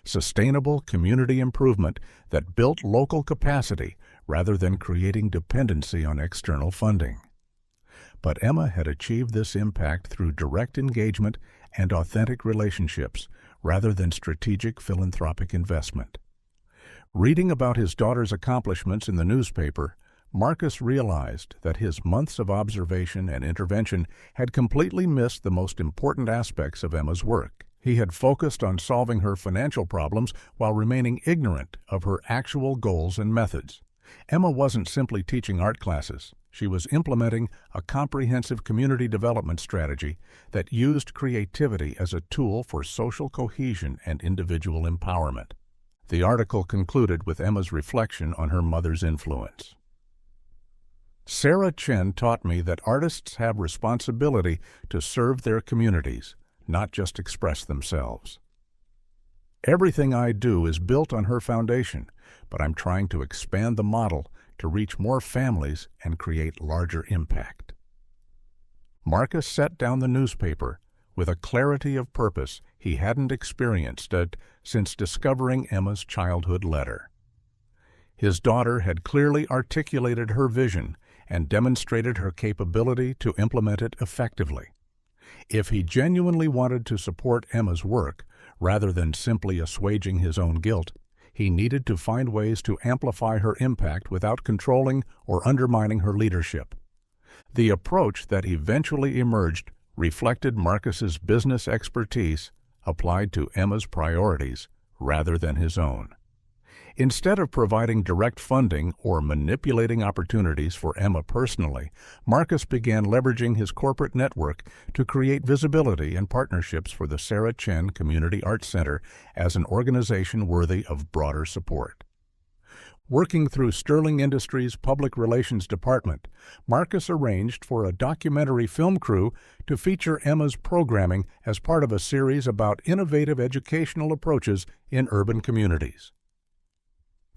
sustainable community improvement that built local capacity rather than creating dependency on external funding. But Emma had achieved this impact through direct engagement and authentic relationships rather than strategic philanthropic investment. Reading about his daughter's accomplishments in the newspaper, Marcus realized that his months of observation and intervention had completely missed the most important aspects of Emma's work. He had focused on solving her financial problems while remaining ignorant of her actual goals and methods. Emma wasn't simply teaching art classes. She was implementing a comprehensive community development strategy that used creativity as a tool for social cohesion and individual empowerment. The article concluded with Emma's reflection on her mother's influence. Sarah Chen taught me that artists have responsibility to serve their communities, not just express themselves. Everything I do is built on her foundation, but I'm trying to expand the model to reach more families and create larger impact. Marcus set down the newspaper with a clarity of purpose he hadn't experienced since discovering Emma's childhood letter. His daughter had clearly articulated her vision and demonstrated her capability to implement it effectively. If he genuinely wanted to support Emma's work, rather than simply assuaging his own guilt, he needed to find ways to amplify her impact without controlling or undermining her leadership. The approach that eventually emerged reflected Marcus's business expertise applied to Emma's priorities rather than his own. Instead of providing direct funding or manipulating opportunities for Emma personally, Marcus began leveraging his corporate network to create visibility and partnerships for the Sarah Chen Community Arts Center as an organization worthy of broader support. Working through Sterling Industries' Public Relations Department, Marcus arranged for a documentary film crew to feature Emma's programming as part of a series about innovative educational approaches in urban communities.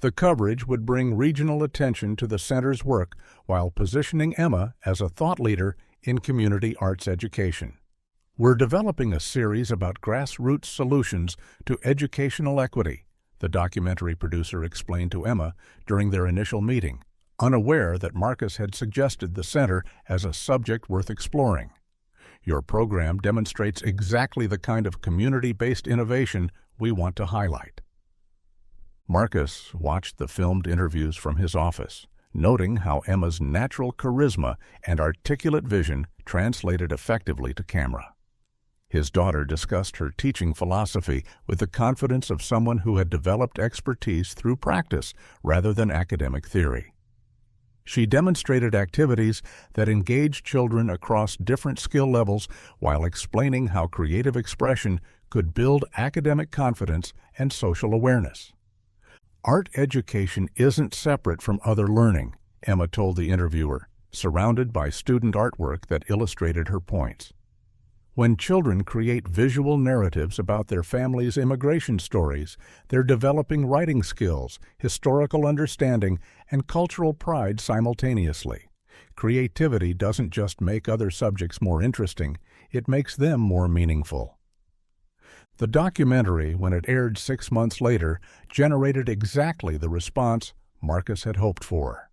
The coverage would bring regional attention to the center's work while positioning Emma as a thought leader in community arts education. We're developing a series about grassroots solutions to educational equity, the documentary producer explained to Emma during their initial meeting, unaware that Marcus had suggested the center as a subject worth exploring. Your program demonstrates exactly the kind of community-based innovation we want to highlight. Marcus watched the filmed interviews from his office, noting how Emma's natural charisma and articulate vision translated effectively to camera. His daughter discussed her teaching philosophy with the confidence of someone who had developed expertise through practice rather than academic theory. She demonstrated activities that engaged children across different skill levels while explaining how creative expression could build academic confidence and social awareness. Art education isn't separate from other learning, Emma told the interviewer, surrounded by student artwork that illustrated her points. When children create visual narratives about their family's immigration stories, they're developing writing skills, historical understanding, and cultural pride simultaneously. Creativity doesn't just make other subjects more interesting, it makes them more meaningful. The documentary, when it aired 6 months later, generated exactly the response Marcus had hoped for.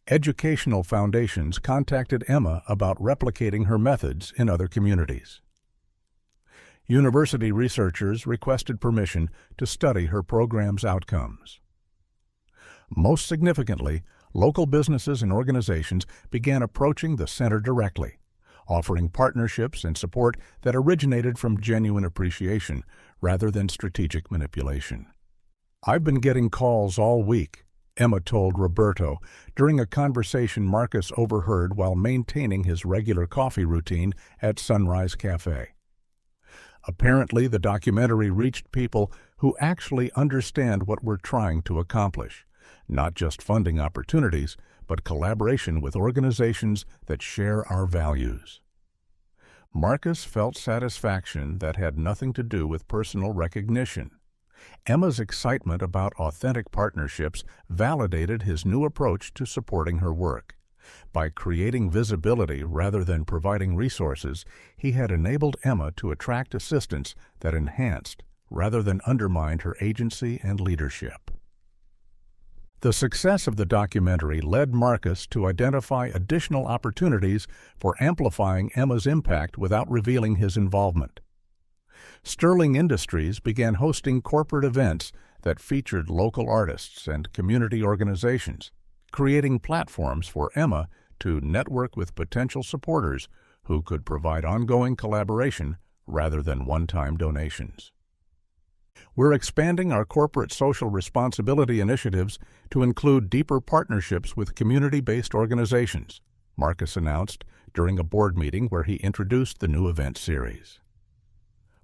Educational foundations contacted Emma about replicating her methods in other communities. University researchers requested permission to study her program's outcomes. Most significantly, local businesses and organizations began approaching the center directly, offering partnerships and support that originated from genuine appreciation rather than strategic manipulation. "I've been getting calls all week," Emma told Roberto during a conversation Marcus overheard while maintaining his regular coffee routine at Sunrise Cafe. Apparently, the documentary reached people who actually understand what we're trying to accomplish, not just funding opportunities, but collaboration with organizations that share our values. Marcus felt satisfaction that had nothing to do with personal recognition. Emma's excitement about authentic partnerships validated his new approach to supporting her work. By creating visibility rather than providing resources, he had enabled Emma to attract assistance that enhanced rather than undermined her agency and leadership. The success of the documentary led Marcus to identify additional opportunities for amplifying Emma's impact without revealing his involvement. Sterling Industries began hosting corporate events that featured local artists and community organizations, creating platforms for Emma to network with potential supporters who could provide ongoing collaboration rather than one-time donations. We're expanding our corporate social responsibility initiatives to include deeper partnerships with community-based organizations, Marcus announced during a board meeting where he introduced the new event series.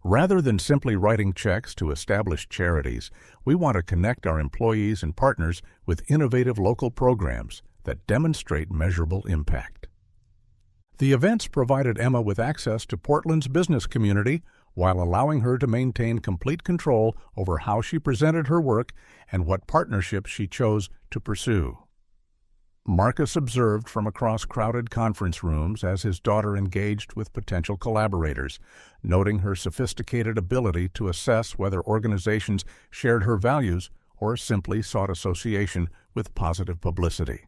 Rather than simply writing checks to established charities, we want to connect our employees and partners with innovative local programs that demonstrate measurable impact. The events provided Emma with access to Portland's business community while allowing her to maintain complete control over how she presented her work and what partnerships she chose to pursue. Marcus observed from across crowded conference rooms as his daughter engaged with potential collaborators, noting her sophisticated ability to assess whether organizations shared her values or simply sought association with positive publicity.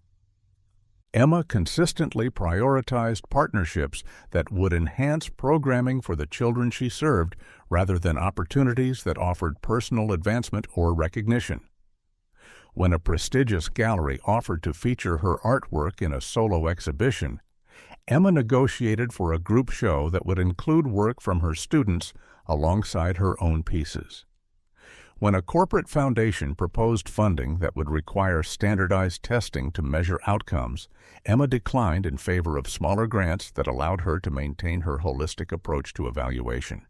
Emma consistently prioritized partnerships that would enhance programming for the children she served rather than opportunities that offered personal advancement or recognition. When a prestigious gallery offered to feature her artwork in a solo exhibition, Emma negotiated for a group show that would include work from her students alongside her own pieces. When a corporate foundation proposed funding that would require standardized testing to measure outcomes, Emma declined in favor of smaller grants that allowed her to maintain her holistic approach to evaluation.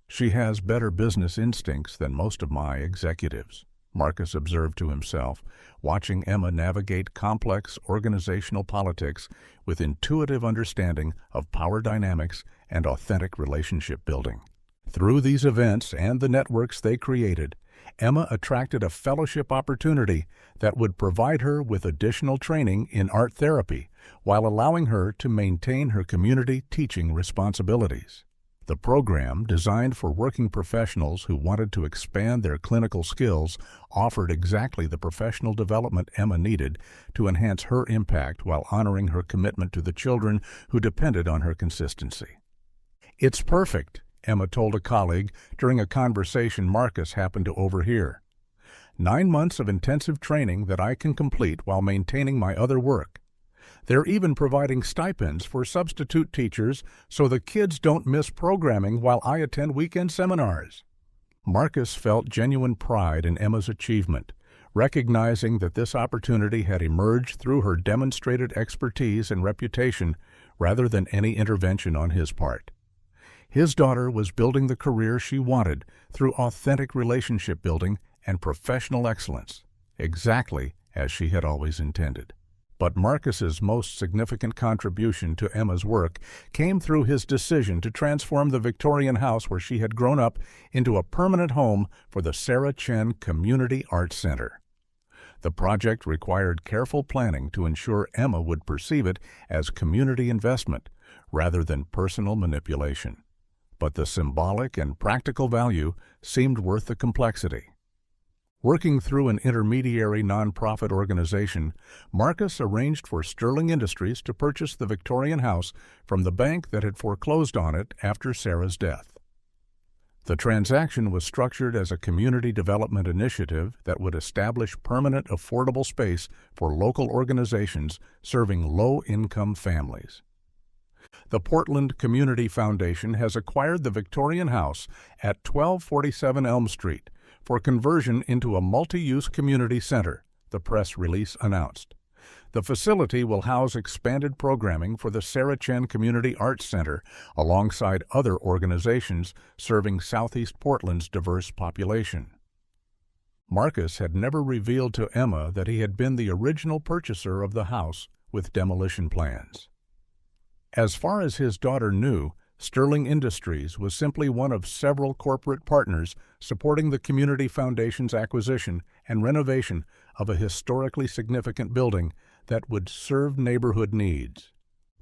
"She has better business instincts than most of my executives," Marcus observed to himself, watching Emma navigate complex organizational politics with intuitive understanding of power dynamics and authentic relationship building. Through these events and the networks they created, Emma attracted a fellowship opportunity that would provide her with additional training in art therapy while allowing her to maintain her community teaching responsibilities. The program, designed for working professionals who wanted to expand their clinical skills, offered exactly the professional development Emma needed to enhance her impact while honoring her commitment to the children who depended on her consistency. "It's perfect," Emma told a colleague during a conversation Marcus happened to overhear. 9 months of intensive training that I can complete while maintaining my other work. They're even providing stipends for substitute teachers so the kids don't miss programming while I attend weekend seminars." Marcus felt genuine pride in Emma's achievement, recognizing that this opportunity had emerged through her demonstrated expertise and reputation rather than any intervention on his part. His daughter was building the career she wanted through authentic relationship building and professional excellence, exactly as she had always intended. But Marcus's most significant contribution to Emma's work came through his decision to transform the Victorian house where she had grown up into a permanent home for the Sarah Chen Community Arts Center. The project required careful planning to ensure Emma would perceive it as community investment rather than personal manipulation. But the symbolic and practical value seemed worth the complexity. Working through an intermediary nonprofit organization, Marcus arranged for Sterling Industries to purchase the Victorian house from the bank that had foreclosed on it after Sarah's death. The transaction was structured as a community development initiative that would establish permanent affordable space for local organizations serving low-income families. The Portland Community Foundation has acquired the Victorian house at 1247 Elm Street for conversion into a multi-use community center, the press release announced. The facility will house expanded programming for the Sarah Chen Community Arts Center alongside other organizations serving Southeast Portland's diverse population. Marcus had never revealed to Emma that he had been the original purchaser of the house with demolition plans. As far as his daughter knew, Sterling Industries was simply one of several corporate partners supporting the Community Foundation's acquisition and renovation of a historically significant building that would serve neighborhood needs.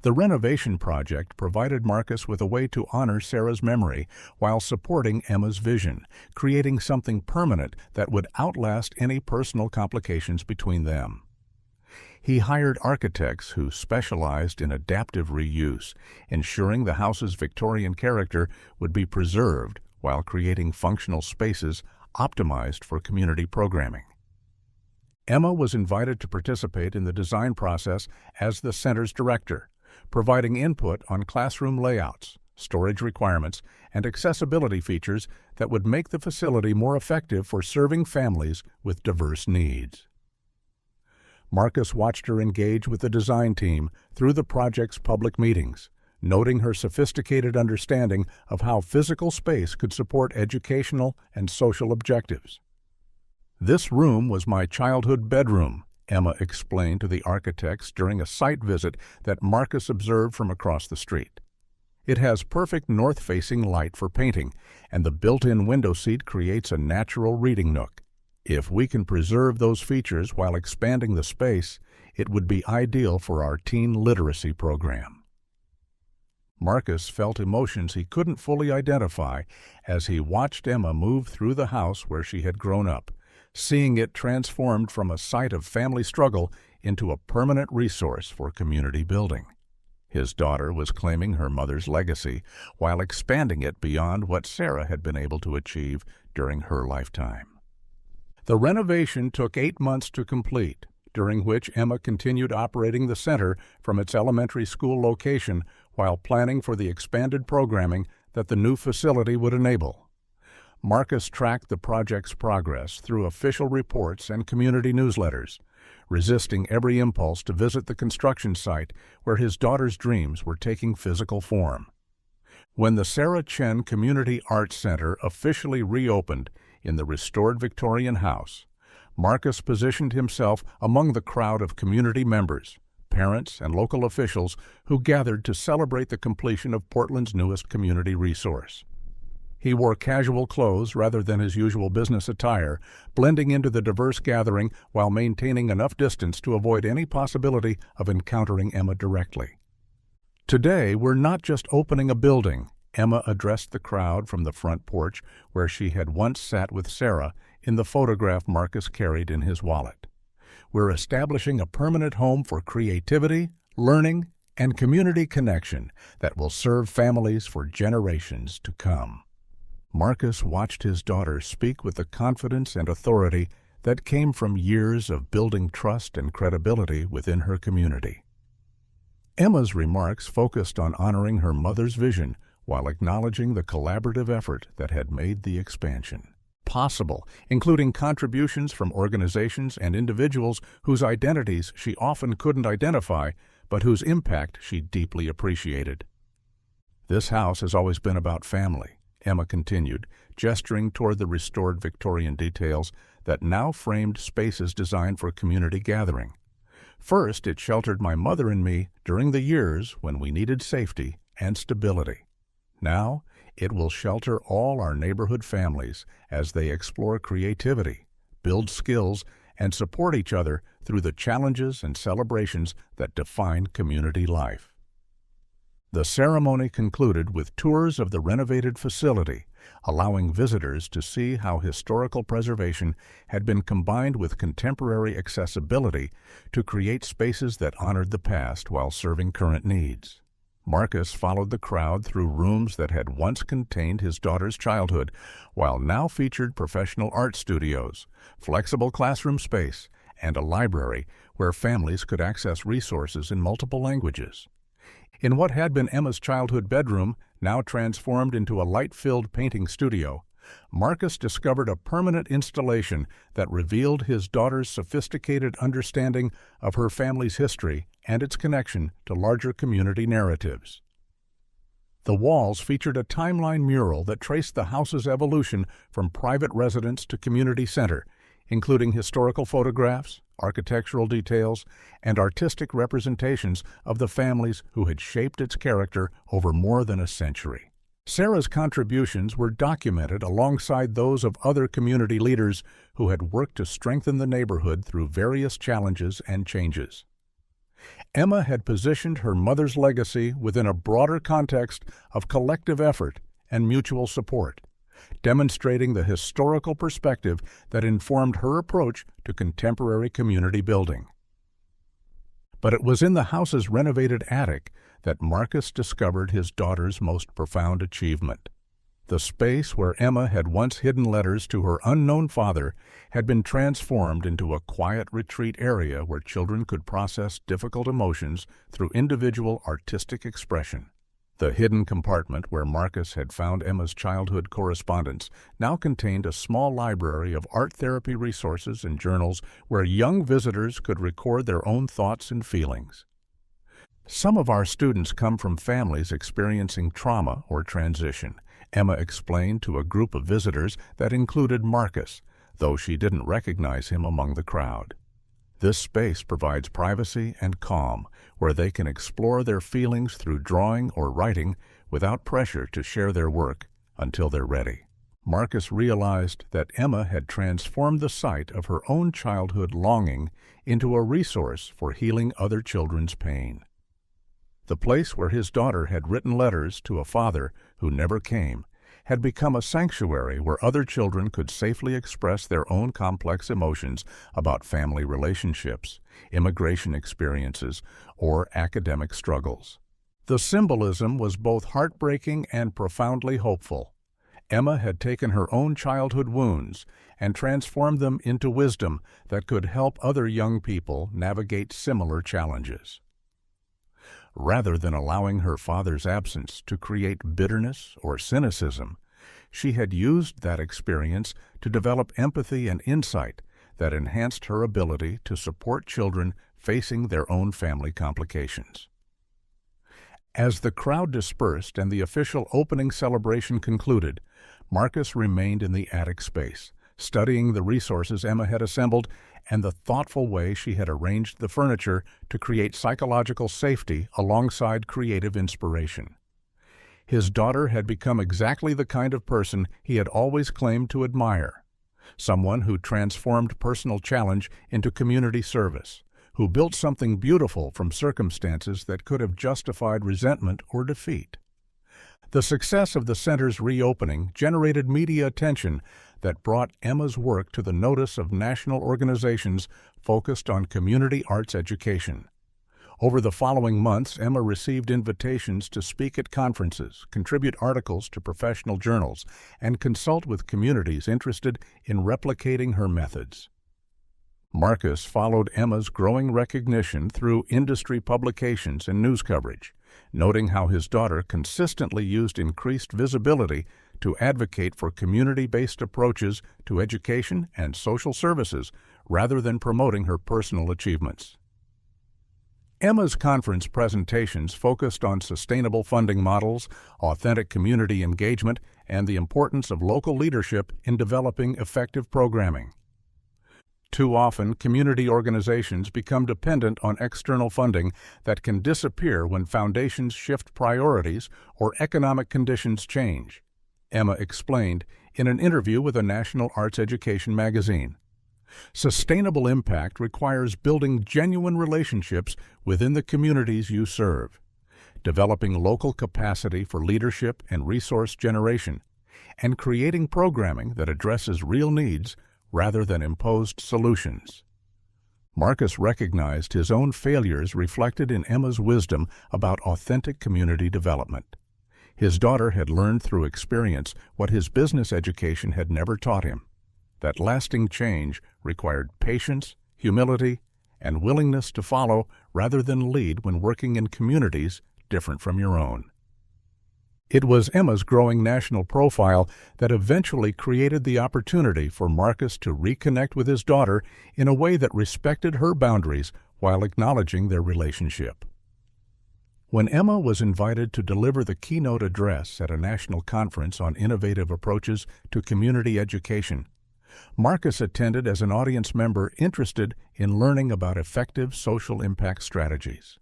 The renovation project provided Marcus with a way to honor Sarah's memory while supporting Emma's vision, creating something permanent that would outlast any personal complications between them. He hired architects who specialized in adaptive reuse, ensuring the house's Victorian character would be preserved while creating functional spaces optimized for community programming. Emma was invited to participate in the design process as the center's director, providing input on classroom layouts, storage requirements, and accessibility features that would make the facility more effective for serving families with diverse needs. Marcus watched her engage with the design team through the project's public meetings, noting her sophisticated understanding of how physical space could support educational and social objectives. "This room was my childhood bedroom," Emma explained to the architects during a site visit that Marcus observed from across the street. It has perfect north-facing light for painting, and the built-in window seat creates a natural reading nook. If we can preserve those features while expanding the space, it would be ideal for our teen literacy program. Marcus felt emotions he couldn't fully identify as he watched Emma move through the house where she had grown up, seeing it transformed from a site of family struggle into a permanent resource for community building. His daughter was claiming her mother's legacy while expanding it beyond what Sarah had been able to achieve during her lifetime. The renovation took 8 months to complete, during which Emma continued operating the center from its elementary school location while planning for the expanded programming that the new facility would enable. Marcus tracked the project's progress through official reports and community newsletters, resisting every impulse to visit the construction site where his daughter's dreams were taking physical form. When the Sarah Chen Community Arts Center officially reopened in the restored Victorian house, Marcus positioned himself among the crowd of community members, parents, and local officials who gathered to celebrate the completion of Portland's newest community resource. He wore casual clothes rather than his usual business attire, blending into the diverse gathering while maintaining enough distance to avoid any possibility of encountering Emma directly. "Today, we're not just opening a building," Emma addressed the crowd from the front porch where she had once sat with Sarah in the photograph Marcus carried in his wallet. "We're establishing a permanent home for creativity, learning, and community connection that will serve families for generations to come." Marcus watched his daughter speak with the confidence and authority that came from years of building trust and credibility within her community. Emma's remarks focused on honoring her mother's vision while acknowledging the collaborative effort that had made the expansion possible, including contributions from organizations and individuals whose identities she often couldn't identify, but whose impact she deeply appreciated. "This house has always been about family," Emma continued, gesturing toward the restored Victorian details that now framed spaces designed for community gathering. "First, it sheltered my mother and me during the years when we needed safety and stability. Now, it will shelter all our neighborhood families as they explore creativity, build skills, and support each other through the challenges and celebrations that define community life." The ceremony concluded with tours of the renovated facility, allowing visitors to see how historical preservation had been combined with contemporary accessibility to create spaces that honored the past while serving current needs. Marcus followed the crowd through rooms that had once contained his daughter's childhood, while now featured professional art studios, flexible classroom space, and a library where families could access resources in multiple languages. In what had been Emma's childhood bedroom, now transformed into a light-filled painting studio, Marcus discovered a permanent installation that revealed his daughter's sophisticated understanding of her family's history and its connection to larger community narratives. The walls featured a timeline mural that traced the house's evolution from private residence to community center, including historical photographs, architectural details, and artistic representations of the families who had shaped its character over more than a century. Sarah's contributions were documented alongside those of other community leaders who had worked to strengthen the neighborhood through various challenges and changes. Emma had positioned her mother's legacy within a broader context of collective effort and mutual support, demonstrating the historical perspective that informed her approach to contemporary community building. But it was in the house's renovated attic that Marcus discovered his daughter's most profound achievement. The space where Emma had once hidden letters to her unknown father had been transformed into a quiet retreat area where children could process difficult emotions through individual artistic expression. The hidden compartment where Marcus had found Emma's childhood correspondence now contained a small library of art therapy resources and journals where young visitors could record their own thoughts and feelings. "Some of our students come from families experiencing trauma or transition," Emma explained to a group of visitors that included Marcus, though she didn't recognize him among the crowd. This space provides privacy and calm, where they can explore their feelings through drawing or writing without pressure to share their work until they're ready. Marcus realized that Emma had transformed the site of her own childhood longing into a resource for healing other children's pain. The place where his daughter had written letters to a father who never came had become a sanctuary where other children could safely express their own complex emotions about family relationships, immigration experiences, or academic struggles. The symbolism was both heartbreaking and profoundly hopeful. Emma had taken her own childhood wounds and transformed them into wisdom that could help other young people navigate similar challenges. Rather than allowing her father's absence to create bitterness or cynicism, she had used that experience to develop empathy and insight that enhanced her ability to support children facing their own family complications. As the crowd dispersed and the official opening celebration concluded, Marcus remained in the attic space, studying the resources Emma had assembled and the thoughtful way she had arranged the furniture to create psychological safety alongside creative inspiration. His daughter had become exactly the kind of person he had always claimed to admire, someone who transformed personal challenge into community service, who built something beautiful from circumstances that could have justified resentment or defeat. The success of the center's reopening generated media attention that brought Emma's work to the notice of national organizations focused on community arts education. Over the following months, Emma received invitations to speak at conferences, contribute articles to professional journals, and consult with communities interested in replicating her methods. Marcus followed Emma's growing recognition through industry publications and news coverage, noting how his daughter consistently used increased visibility to advocate for community-based approaches to education and social services rather than promoting her personal achievements. Emma's conference presentations focused on sustainable funding models, authentic community engagement, and the importance of local leadership in developing effective programming. Too often, community organizations become dependent on external funding that can disappear when foundations shift priorities or economic conditions change, Emma explained in an interview with a national arts education magazine. Sustainable impact requires building genuine relationships within the communities you serve, developing local capacity for leadership and resource generation, and creating programming that addresses real needs rather than imposed solutions. Marcus recognized his own failures reflected in Emma's wisdom about authentic community development. His daughter had learned through experience what his business education had never taught him, that lasting change required patience, humility, and willingness to follow rather than lead when working in communities different from your own. It was Emma's growing national profile that eventually created the opportunity for Marcus to reconnect with his daughter in a way that respected her boundaries while acknowledging their relationship. When Emma was invited to deliver the keynote address at a national conference on innovative approaches to community education, Marcus attended as an audience member interested in learning about effective social impact strategies.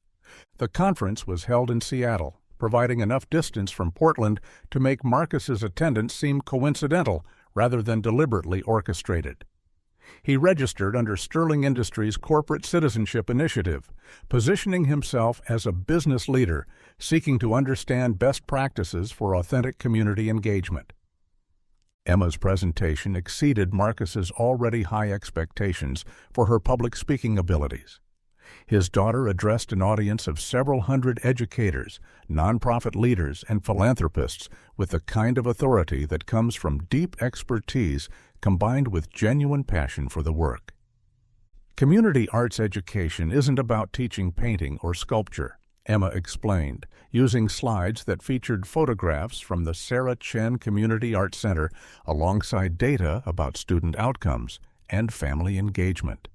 The conference was held in Seattle, providing enough distance from Portland to make Marcus's attendance seem coincidental rather than deliberately orchestrated. He registered under Sterling Industries' Corporate Citizenship Initiative, positioning himself as a business leader seeking to understand best practices for authentic community engagement. Emma's presentation exceeded Marcus's already high expectations for her public speaking abilities. His daughter addressed an audience of several hundred educators, nonprofit leaders, and philanthropists with the kind of authority that comes from deep expertise combined with genuine passion for the work. Community arts education isn't about teaching painting or sculpture, Emma explained, using slides that featured photographs from the Sarah Chen Community Arts Center alongside data about student outcomes and family engagement.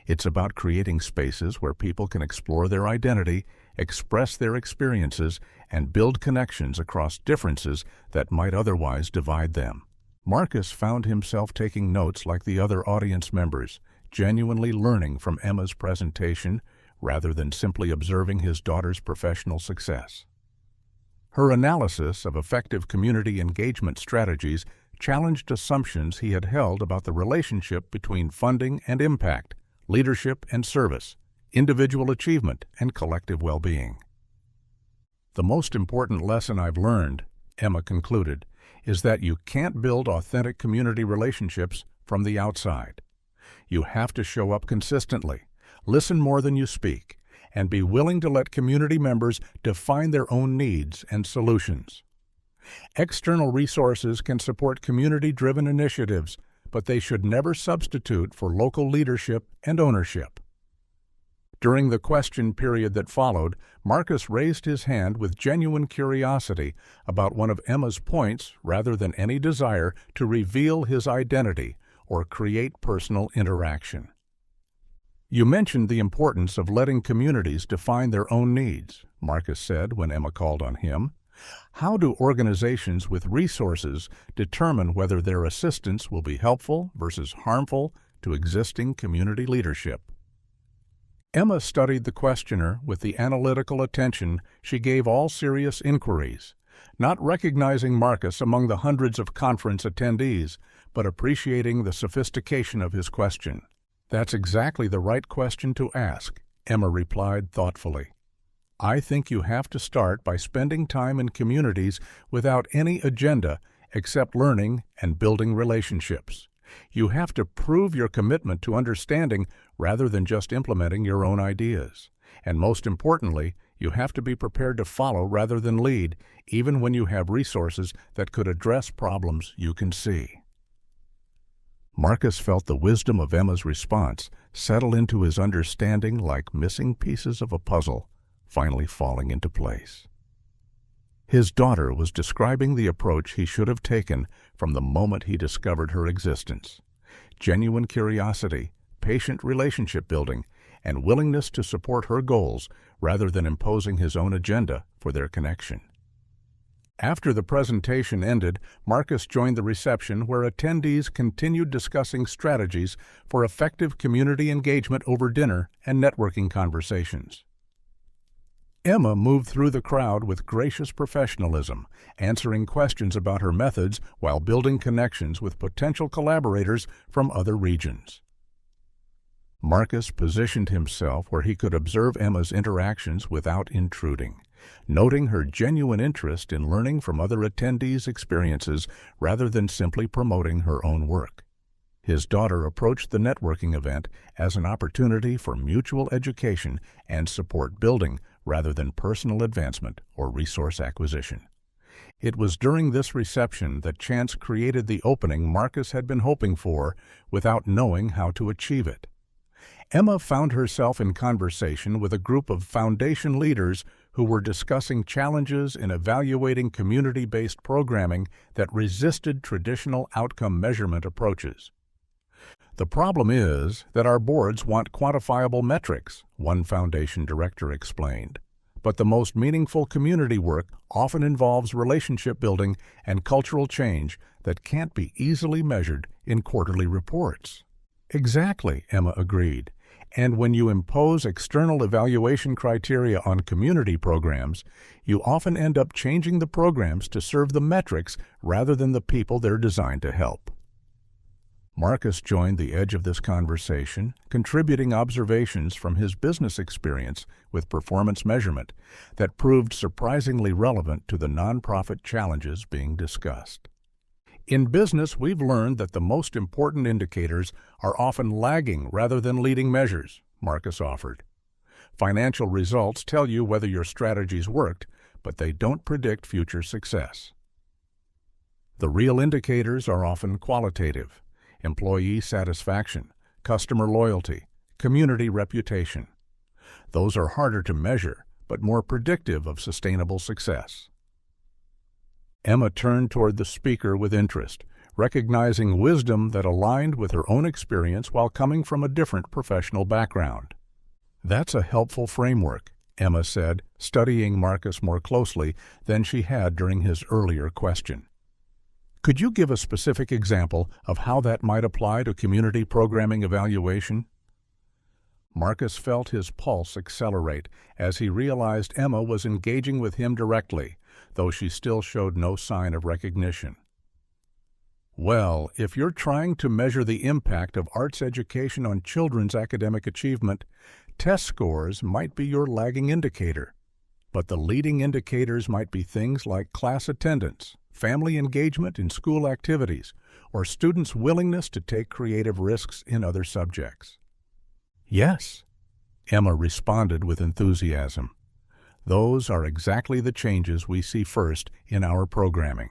It's about creating spaces where people can explore their identity, express their experiences, and build connections across differences that might otherwise divide them. Marcus found himself taking notes like the other audience members, genuinely learning from Emma's presentation rather than simply observing his daughter's professional success. Her analysis of effective community engagement strategies challenged assumptions he had held about the relationship between funding and impact, leadership and service, individual achievement and collective well-being. "The most important lesson I've learned," Emma concluded, "is that you can't build authentic community relationships from the outside. You have to show up consistently, listen more than you speak, and be willing to let community members define their own needs and solutions. External resources can support community-driven initiatives, but they should never substitute for local leadership and ownership." During the question period that followed, Marcus raised his hand with genuine curiosity about one of Emma's points rather than any desire to reveal his identity or create personal interaction. "You mentioned the importance of letting communities define their own needs," Marcus said when Emma called on him. "How do organizations with resources determine whether their assistance will be helpful versus harmful to existing community leadership?" Emma studied the questioner with the analytical attention she gave all serious inquiries, not recognizing Marcus among the hundreds of conference attendees, but appreciating the sophistication of his question. "That's exactly the right question to ask," Emma replied thoughtfully. "I think you have to start by spending time in communities without any agenda except learning and building relationships. You have to prove your commitment to understanding rather than just implementing your own ideas. And most importantly, you have to be prepared to follow rather than lead, even when you have resources that could address problems you can see." Marcus felt the wisdom of Emma's response settle into his understanding like missing pieces of a puzzle, finally falling into place. His daughter was describing the approach he should have taken from the moment he discovered her existence: genuine curiosity, patient relationship building, and willingness to support her goals rather than imposing his own agenda for their connection. After the presentation ended, Marcus joined the reception where attendees continued discussing strategies for effective community engagement over dinner and networking conversations. Emma moved through the crowd with gracious professionalism, answering questions about her methods while building connections with potential collaborators from other regions. Marcus positioned himself where he could observe Emma's interactions without intruding, noting her genuine interest in learning from other attendees' experiences rather than simply promoting her own work. His daughter approached the networking event as an opportunity for mutual education and support building rather than personal advancement or resource acquisition. It was during this reception that chance created the opening Marcus had been hoping for without knowing how to achieve it. Emma found herself in conversation with a group of foundation leaders who were discussing challenges in evaluating community-based programming that resisted traditional outcome measurement approaches. "The problem is that our boards want quantifiable metrics," one foundation director explained. "But the most meaningful community work often involves relationship building and cultural change that can't be easily measured in quarterly reports." "Exactly," Emma agreed. "And when you impose external evaluation criteria on community programs, you often end up changing the programs to serve the metrics rather than the people they're designed to help." Marcus joined the edge of this conversation, contributing observations from his business experience with performance measurement that proved surprisingly relevant to the nonprofit challenges being discussed. "In business, we've learned that the most important indicators are often lagging rather than leading measures," Marcus offered. "Financial results tell you whether your strategies worked, but they don't predict future success. The real indicators are often qualitative: employee satisfaction, customer loyalty, community reputation. Those are harder to measure, but more predictive of sustainable success." Emma turned toward the speaker with interest, recognizing wisdom that aligned with her own experience while coming from a different professional background. "That's a helpful framework," Emma said, studying Marcus more closely than she had during his earlier question. Could you give a specific example of how that might apply to community programming evaluation? Marcus felt his pulse accelerate as he realized Emma was engaging with him directly, though she still showed no sign of recognition. Well, if you're trying to measure the impact of arts education on children's academic achievement, test scores might be your lagging indicator. But the leading indicators might be things like class attendance, family engagement in school activities, or students' willingness to take creative risks in other subjects. Yes, Emma responded with enthusiasm. Those are exactly the changes we see first in our programming.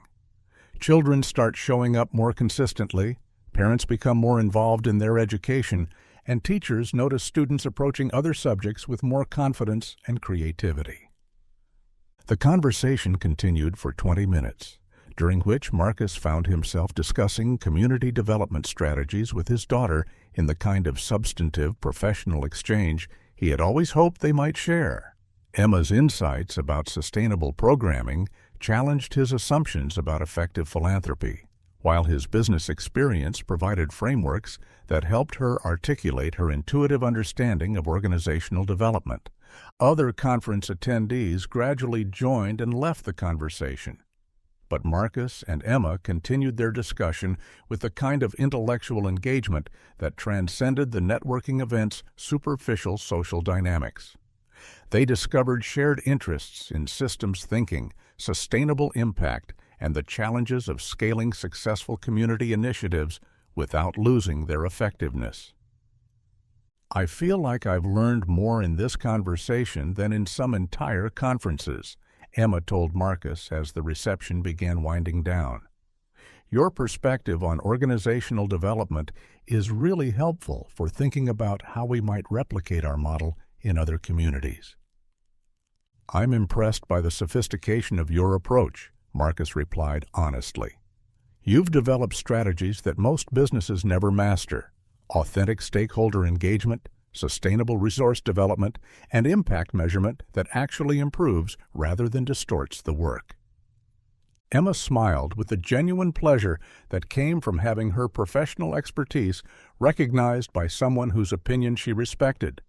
Children start showing up more consistently, parents become more involved in their education, and teachers notice students approaching other subjects with more confidence and creativity. The conversation continued for 20 minutes, during which Marcus found himself discussing community development strategies with his daughter in the kind of substantive professional exchange he had always hoped they might share. Emma's insights about sustainable programming challenged his assumptions about effective philanthropy, while his business experience provided frameworks that helped her articulate her intuitive understanding of organizational development. Other conference attendees gradually joined and left the conversation, but Marcus and Emma continued their discussion with the kind of intellectual engagement that transcended the networking event's superficial social dynamics. They discovered shared interests in systems thinking, sustainable impact, and the challenges of scaling successful community initiatives without losing their effectiveness. I feel like I've learned more in this conversation than in some entire conferences, Emma told Marcus as the reception began winding down. Your perspective on organizational development is really helpful for thinking about how we might replicate our model in other communities. I'm impressed by the sophistication of your approach, Marcus replied honestly. You've developed strategies that most businesses never master: authentic stakeholder engagement, sustainable resource development, and impact measurement that actually improves rather than distorts the work. Emma smiled with the genuine pleasure that came from having her professional expertise recognized by someone whose opinion she respected.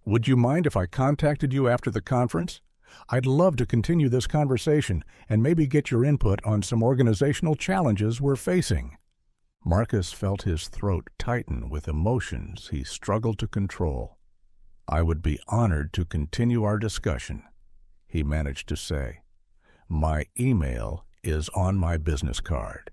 Would you mind if I contacted you after the conference? I'd love to continue this conversation and maybe get your input on some organizational challenges we're facing. Marcus felt his throat tighten with emotions he struggled to control. I would be honored to continue our discussion, he managed to say. My email is on my business card.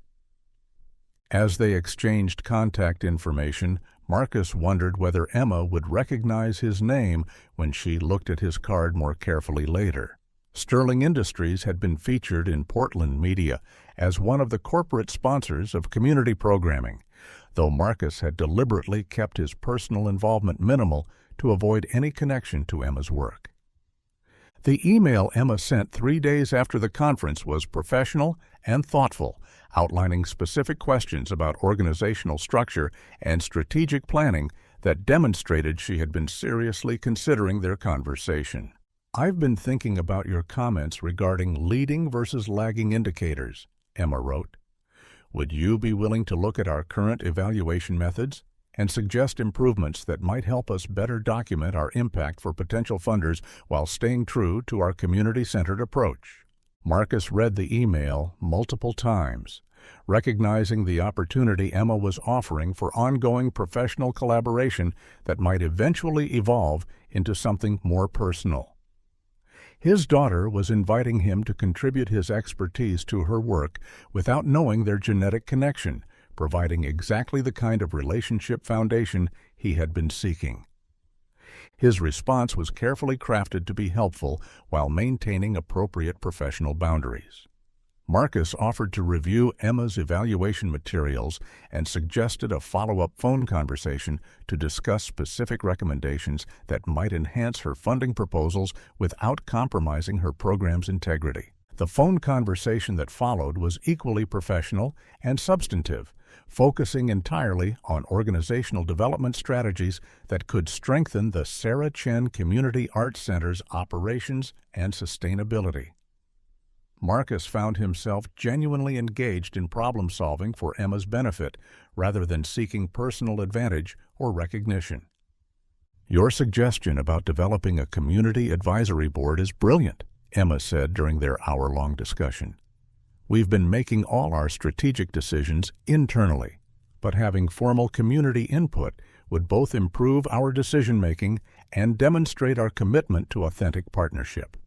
As they exchanged contact information, Marcus wondered whether Emma would recognize his name when she looked at his card more carefully later. Sterling Industries had been featured in Portland media as one of the corporate sponsors of community programming, though Marcus had deliberately kept his personal involvement minimal to avoid any connection to Emma's work. The email Emma sent 3 days after the conference was professional and thoughtful, outlining specific questions about organizational structure and strategic planning that demonstrated she had been seriously considering their conversation. I've been thinking about your comments regarding leading versus lagging indicators, Emma wrote. Would you be willing to look at our current evaluation methods and suggest improvements that might help us better document our impact for potential funders while staying true to our community-centered approach? Marcus read the email multiple times, recognizing the opportunity Emma was offering for ongoing professional collaboration that might eventually evolve into something more personal. His daughter was inviting him to contribute his expertise to her work without knowing their genetic connection, providing exactly the kind of relationship foundation he had been seeking. His response was carefully crafted to be helpful while maintaining appropriate professional boundaries. Marcus offered to review Emma's evaluation materials and suggested a follow-up phone conversation to discuss specific recommendations that might enhance her funding proposals without compromising her program's integrity. The phone conversation that followed was equally professional and substantive, focusing entirely on organizational development strategies that could strengthen the Sarah Chen Community Arts Center's operations and sustainability. Marcus found himself genuinely engaged in problem solving for Emma's benefit rather than seeking personal advantage or recognition. "Your suggestion about developing a community advisory board is brilliant," Emma said during their hour-long discussion. "We've been making all our strategic decisions internally, but having formal community input would both improve our decision-making and demonstrate our commitment to authentic partnership."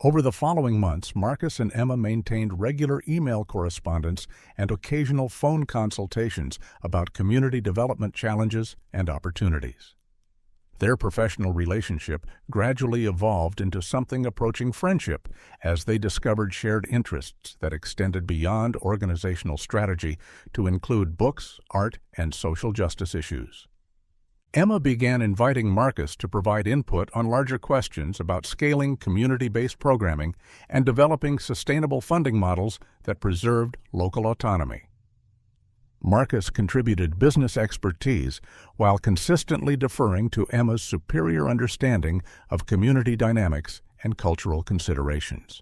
Over the following months, Marcus and Emma maintained regular email correspondence and occasional phone consultations about community development challenges and opportunities. Their professional relationship gradually evolved into something approaching friendship as they discovered shared interests that extended beyond organizational strategy to include books, art, and social justice issues. Emma began inviting Marcus to provide input on larger questions about scaling community-based programming and developing sustainable funding models that preserved local autonomy. Marcus contributed business expertise while consistently deferring to Emma's superior understanding of community dynamics and cultural considerations.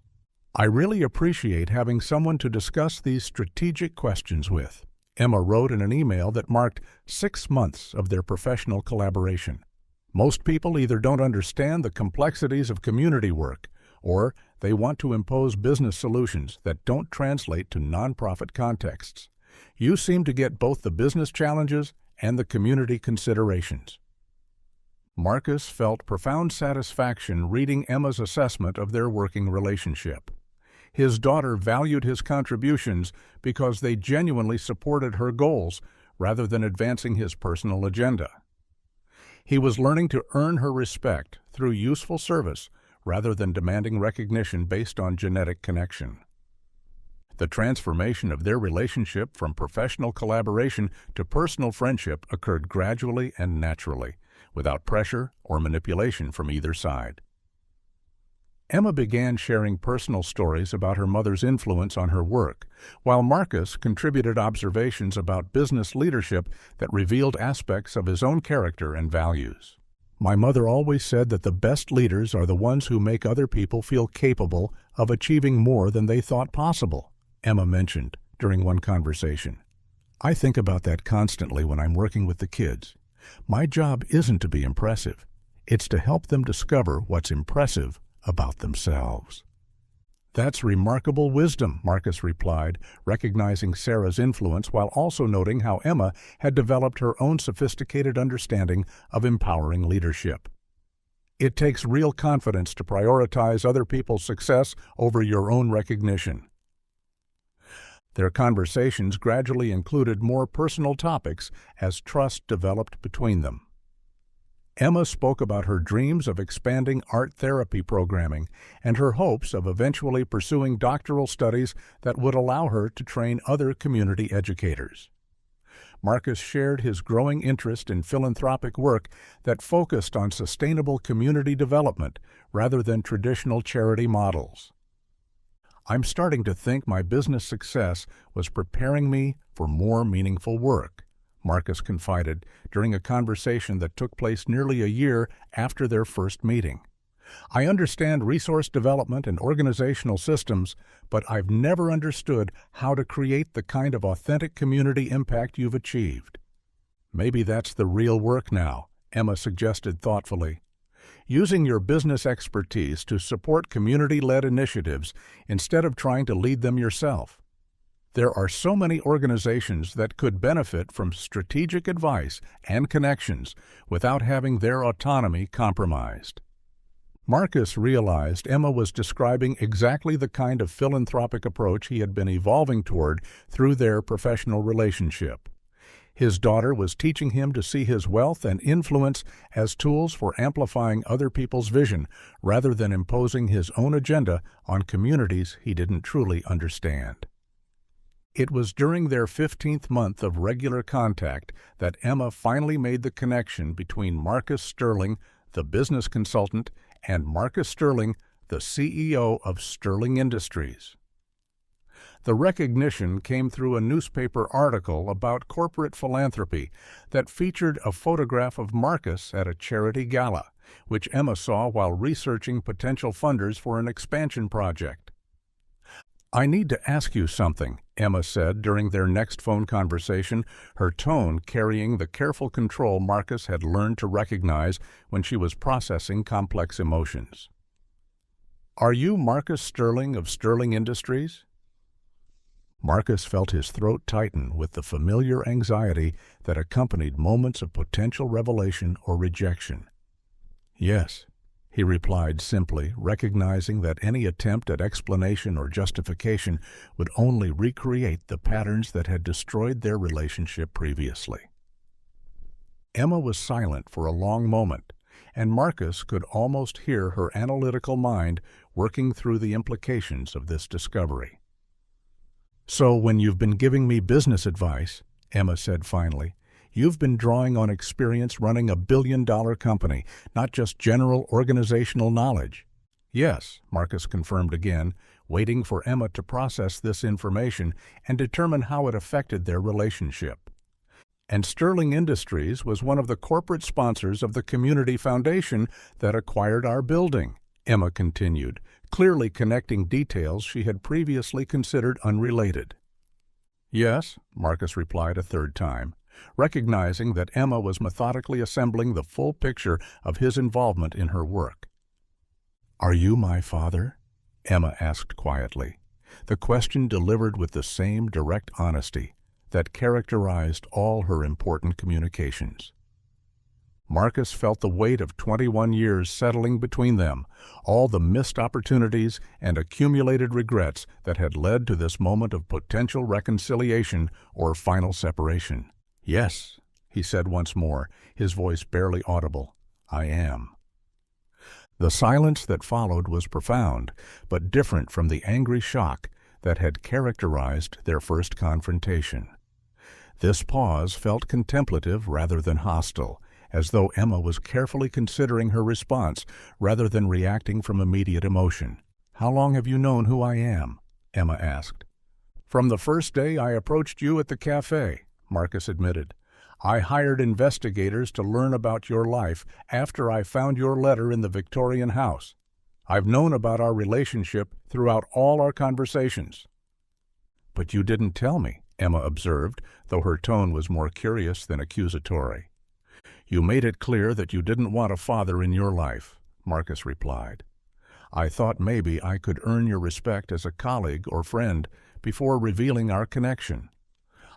"I really appreciate having someone to discuss these strategic questions with," Emma wrote in an email that marked 6 months of their professional collaboration. "Most people either don't understand the complexities of community work, or they want to impose business solutions that don't translate to nonprofit contexts. You seem to get both the business challenges and the community considerations." Marcus felt profound satisfaction reading Emma's assessment of their working relationship. His daughter valued his contributions because they genuinely supported her goals rather than advancing his personal agenda. He was learning to earn her respect through useful service rather than demanding recognition based on genetic connection. The transformation of their relationship from professional collaboration to personal friendship occurred gradually and naturally, without pressure or manipulation from either side. Emma began sharing personal stories about her mother's influence on her work, while Marcus contributed observations about business leadership that revealed aspects of his own character and values. "My mother always said that the best leaders are the ones who make other people feel capable of achieving more than they thought possible," Emma mentioned during one conversation. "I think about that constantly when I'm working with the kids. My job isn't to be impressive. It's to help them discover what's impressive about themselves." "That's remarkable wisdom," Marcus replied, recognizing Sarah's influence while also noting how Emma had developed her own sophisticated understanding of empowering leadership. "It takes real confidence to prioritize other people's success over your own recognition." Their conversations gradually included more personal topics as trust developed between them. Emma spoke about her dreams of expanding art therapy programming and her hopes of eventually pursuing doctoral studies that would allow her to train other community educators. Marcus shared his growing interest in philanthropic work that focused on sustainable community development rather than traditional charity models. "I'm starting to think my business success was preparing me for more meaningful work," Marcus confided during a conversation that took place nearly a year after their first meeting. "I understand resource development and organizational systems, but I've never understood how to create the kind of authentic community impact you've achieved." "Maybe that's the real work now," Emma suggested thoughtfully. "Using your business expertise to support community-led initiatives instead of trying to lead them yourself. There are so many organizations that could benefit from strategic advice and connections without having their autonomy compromised." Marcus realized Emma was describing exactly the kind of philanthropic approach he had been evolving toward through their professional relationship. His daughter was teaching him to see his wealth and influence as tools for amplifying other people's vision rather than imposing his own agenda on communities he didn't truly understand. It was during their 15th month of regular contact that Emma finally made the connection between Marcus Sterling, the business consultant, and Marcus Sterling, the CEO of Sterling Industries. The recognition came through a newspaper article about corporate philanthropy that featured a photograph of Marcus at a charity gala, which Emma saw while researching potential funders for an expansion project. "I need to ask you something," Emma said during their next phone conversation, her tone carrying the careful control Marcus had learned to recognize when she was processing complex emotions. "Are you Marcus Sterling of Sterling Industries?" Marcus felt his throat tighten with the familiar anxiety that accompanied moments of potential revelation or rejection. "Yes," he replied simply, recognizing that any attempt at explanation or justification would only recreate the patterns that had destroyed their relationship previously. Emma was silent for a long moment, and Marcus could almost hear her analytical mind working through the implications of this discovery. "So when you've been giving me business advice," Emma said finally, "you've been drawing on experience running a billion-dollar company, not just general organizational knowledge." "Yes," Marcus confirmed again, waiting for Emma to process this information and determine how it affected their relationship. "And Sterling Industries was one of the corporate sponsors of the community foundation that acquired our building," Emma continued, clearly connecting details she had previously considered unrelated. "Yes," Marcus replied a third time, recognizing that Emma was methodically assembling the full picture of his involvement in her work. "Are you my father?" Emma asked quietly, the question delivered with the same direct honesty that characterized all her important communications. Marcus felt the weight of 21 years settling between them, all the missed opportunities and accumulated regrets that had led to this moment of potential reconciliation or final separation. "Yes," he said once more, his voice barely audible, "I am." The silence that followed was profound, but different from the angry shock that had characterized their first confrontation. This pause felt contemplative rather than hostile, as though Emma was carefully considering her response rather than reacting from immediate emotion. "How long have you known who I am?" Emma asked. "From the first day I approached you at the cafe," Marcus admitted. "I hired investigators to learn about your life after I found your letter in the Victorian house. I've known about our relationship throughout all our conversations." "But you didn't tell me," Emma observed, though her tone was more curious than accusatory. "You made it clear that you didn't want a father in your life," Marcus replied. "I thought maybe I could earn your respect as a colleague or friend before revealing our connection.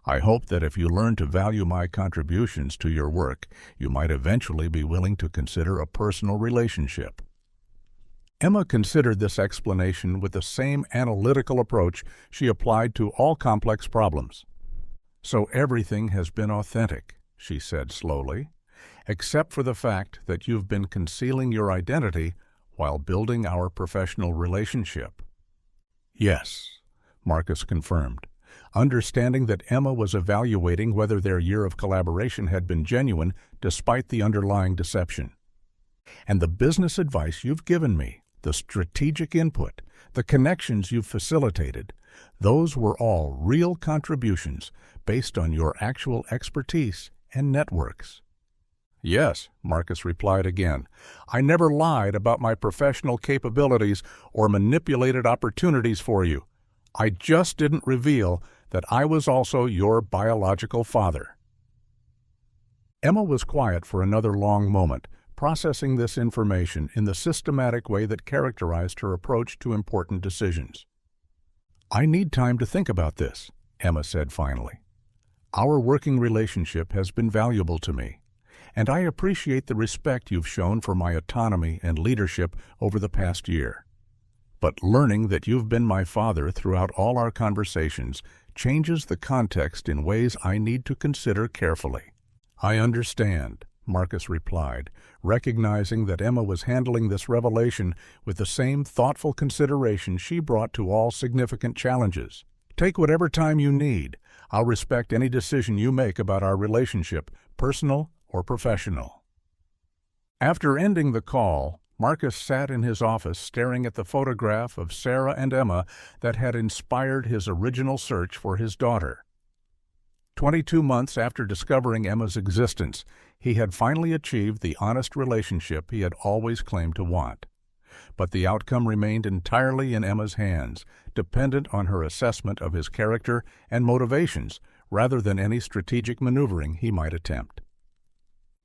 I hoped that if you learned to value my contributions to your work, you might eventually be willing to consider a personal relationship." Emma considered this explanation with the same analytical approach she applied to all complex problems. "So everything has been authentic," she said slowly, "except for the fact that you've been concealing your identity while building our professional relationship." "Yes," Marcus confirmed, understanding that Emma was evaluating whether their year of collaboration had been genuine despite the underlying deception. "And the business advice you've given me, the strategic input, the connections you've facilitated, those were all real contributions based on your actual expertise and networks." "Yes," Marcus replied again. "I never lied about my professional capabilities or manipulated opportunities for you. I just didn't reveal that I was also your biological father." Emma was quiet for another long moment, processing this information in the systematic way that characterized her approach to important decisions. "I need time to think about this," Emma said finally. "Our working relationship has been valuable to me, and I appreciate the respect you've shown for my autonomy and leadership over the past year. But learning that you've been my father throughout all our conversations changes the context in ways I need to consider carefully." "I understand," Marcus replied, recognizing that Emma was handling this revelation with the same thoughtful consideration she brought to all significant challenges. "Take whatever time you need. I'll respect any decision you make about our relationship, personal or professional." After ending the call, Marcus sat in his office staring at the photograph of Sarah and Emma that had inspired his original search for his daughter. 22 months after discovering Emma's existence, he had finally achieved the honest relationship he had always claimed to want. But the outcome remained entirely in Emma's hands, dependent on her assessment of his character and motivations rather than any strategic maneuvering he might attempt.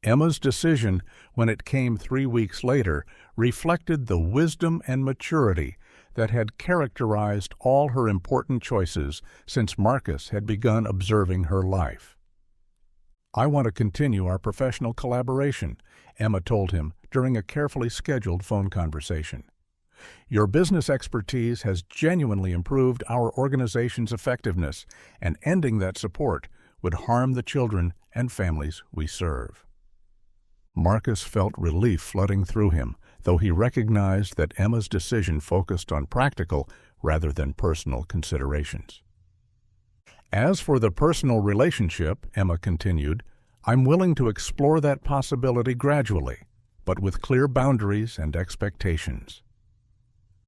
Emma's decision, when it came 3 weeks later, reflected the wisdom and maturity that had characterized all her important choices since Marcus had begun observing her life. "I want to continue our professional collaboration," Emma told him during a carefully scheduled phone conversation. "Your business expertise has genuinely improved our organization's effectiveness, and ending that support would harm the children and families we serve." Marcus felt relief flooding through him, though he recognized that Emma's decision focused on practical rather than personal considerations. "As for the personal relationship," Emma continued, "I'm willing to explore that possibility gradually, but with clear boundaries and expectations."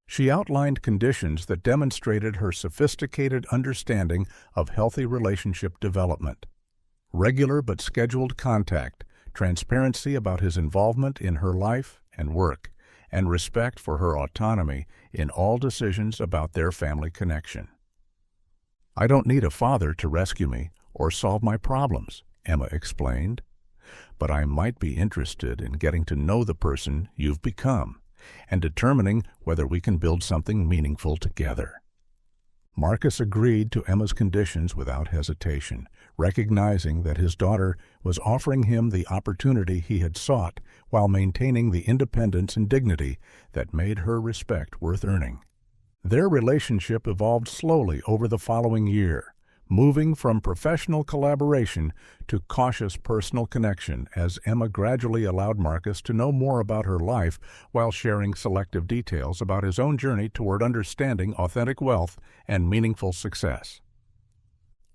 She outlined conditions that demonstrated her sophisticated understanding of healthy relationship development: regular but scheduled contact, transparency about his involvement in her life and work, and respect for her autonomy in all decisions about their family connection. "I don't need a father to rescue me or solve my problems," Emma explained, "but I might be interested in getting to know the person you've become and determining whether we can build something meaningful together." Marcus agreed to Emma's conditions without hesitation, recognizing that his daughter was offering him the opportunity he had sought while maintaining the independence and dignity that made her respect worth earning. Their relationship evolved slowly over the following year, moving from professional collaboration to cautious personal connection as Emma gradually allowed Marcus to know more about her life while sharing selective details about his own journey toward understanding authentic wealth and meaningful success.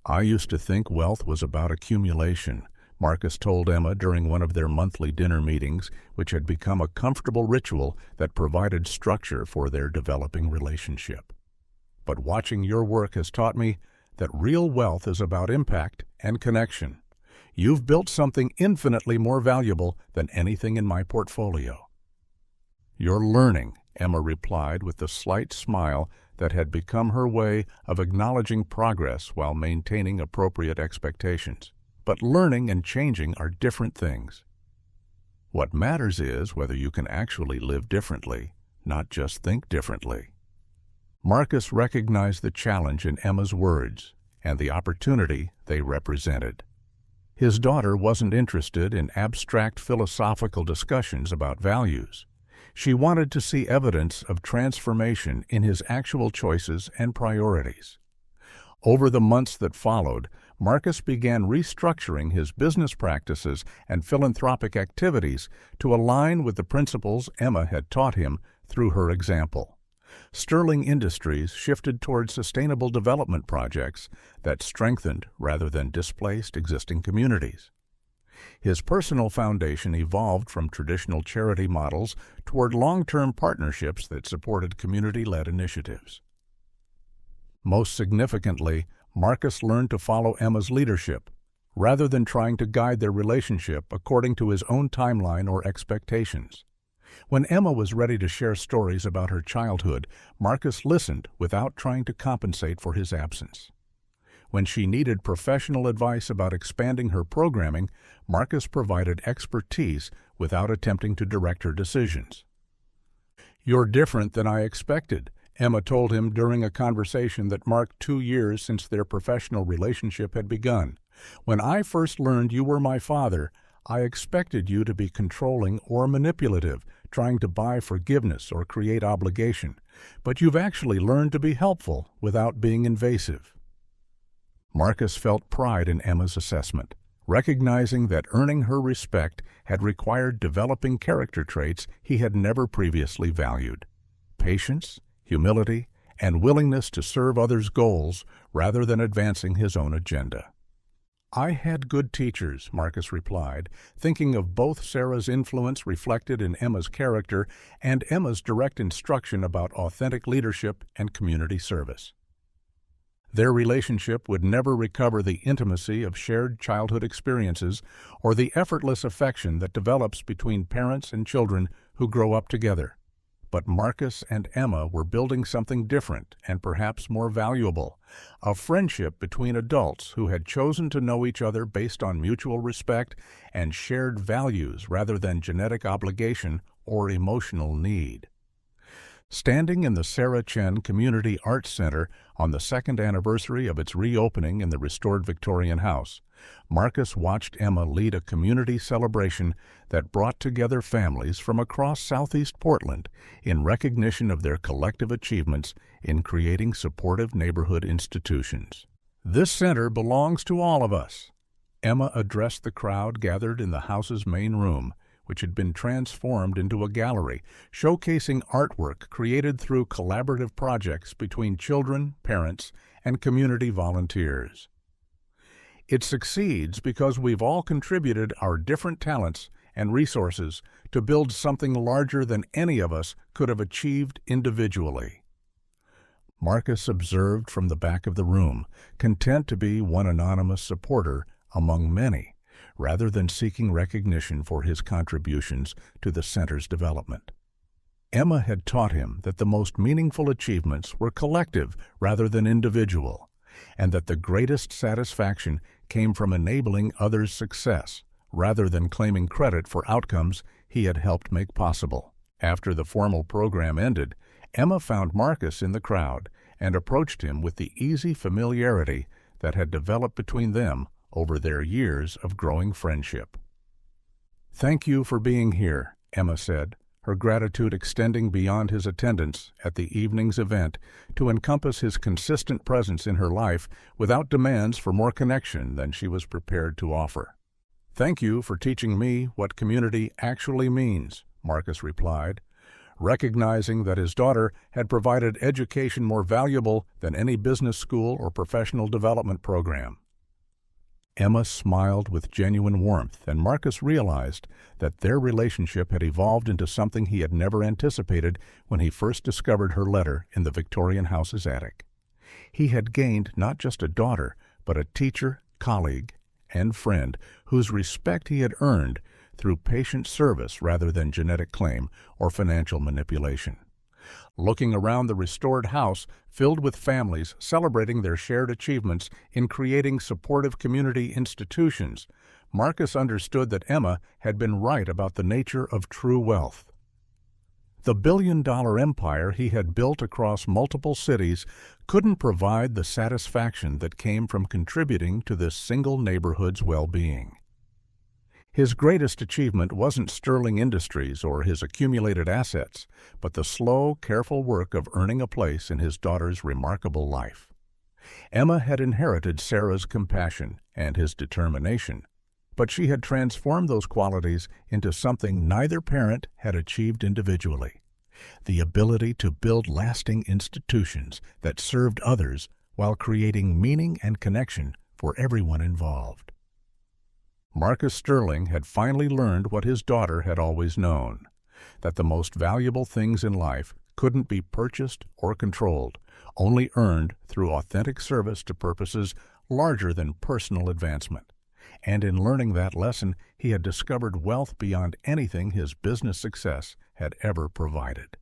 "I used to think wealth was about accumulation," Marcus told Emma during one of their monthly dinner meetings, which had become a comfortable ritual that provided structure for their developing relationship. "But watching your work has taught me that real wealth is about impact and connection. You've built something infinitely more valuable than anything in my portfolio." "You're learning," Emma replied with the slight smile that had become her way of acknowledging progress while maintaining appropriate expectations. "But learning and changing are different things. What matters is whether you can actually live differently, not just think differently." Marcus recognized the challenge in Emma's words and the opportunity they represented. His daughter wasn't interested in abstract philosophical discussions about values. She wanted to see evidence of transformation in his actual choices and priorities. Over the months that followed, Marcus began restructuring his business practices and philanthropic activities to align with the principles Emma had taught him through her example. Sterling Industries shifted toward sustainable development projects that strengthened rather than displaced existing communities. His personal foundation evolved from traditional charity models toward long-term partnerships that supported community-led initiatives. Most significantly, Marcus learned to follow Emma's leadership, rather than trying to guide their relationship according to his own timeline or expectations. When Emma was ready to share stories about her childhood, Marcus listened without trying to compensate for his absence. When she needed professional advice about expanding her programming, Marcus provided expertise without attempting to direct her decisions. "You're different than I expected," Emma told him during a conversation that marked 2 years since their professional relationship had begun. "When I first learned you were my father, I expected you to be controlling or manipulative, trying to buy forgiveness or create obligation, but you've actually learned to be helpful without being invasive." Marcus felt pride in Emma's assessment, recognizing that earning her respect had required developing character traits he had never previously valued: patience, humility, and willingness to serve others' goals rather than advancing his own agenda. "I had good teachers," Marcus replied, thinking of both Sarah's influence reflected in Emma's character and Emma's direct instruction about authentic leadership and community service. Their relationship would never recover the intimacy of shared childhood experiences or the effortless affection that develops between parents and children who grow up together. But Marcus and Emma were building something different and perhaps more valuable, a friendship between adults who had chosen to know each other based on mutual respect and shared values rather than genetic obligation or emotional need. Standing in the Sarah Chen Community Arts Center on the second anniversary of its reopening in the restored Victorian house, Marcus watched Emma lead a community celebration that brought together families from across Southeast Portland in recognition of their collective achievements in creating supportive neighborhood institutions. "This center belongs to all of us," Emma addressed the crowd gathered in the house's main room, which had been transformed into a gallery, showcasing artwork created through collaborative projects between children, parents, and community volunteers. "It succeeds because we've all contributed our different talents and resources to build something larger than any of us could have achieved individually." Marcus observed from the back of the room, content to be one anonymous supporter among many, rather than seeking recognition for his contributions to the center's development. Emma had taught him that the most meaningful achievements were collective rather than individual, and that the greatest satisfaction came from enabling others' success, rather than claiming credit for outcomes he had helped make possible. After the formal program ended, Emma found Marcus in the crowd and approached him with the easy familiarity that had developed between them over their years of growing friendship. "Thank you for being here," Emma said, her gratitude extending beyond his attendance at the evening's event to encompass his consistent presence in her life without demands for more connection than she was prepared to offer. "Thank you for teaching me what community actually means," Marcus replied, recognizing that his daughter had provided education more valuable than any business school or professional development program. Emma smiled with genuine warmth, and Marcus realized that their relationship had evolved into something he had never anticipated when he first discovered her letter in the Victorian house's attic. He had gained not just a daughter, but a teacher, colleague, and friend whose respect he had earned through patient service rather than genetic claim or financial manipulation. Looking around the restored house filled with families celebrating their shared achievements in creating supportive community institutions, Marcus understood that Emma had been right about the nature of true wealth. The billion-dollar empire he had built across multiple cities couldn't provide the satisfaction that came from contributing to this single neighborhood's well-being. His greatest achievement wasn't sterling industries or his accumulated assets, but the slow, careful work of earning a place in his daughter's remarkable life. Emma had inherited Sarah's compassion and his determination, but she had transformed those qualities into something neither parent had achieved individually: the ability to build lasting institutions that served others while creating meaning and connection for everyone involved. Marcus Sterling had finally learned what his daughter had always known, that the most valuable things in life couldn't be purchased or controlled, only earned through authentic service to purposes larger than personal advancement. And in learning that lesson, he had discovered wealth beyond anything his business success had ever provided.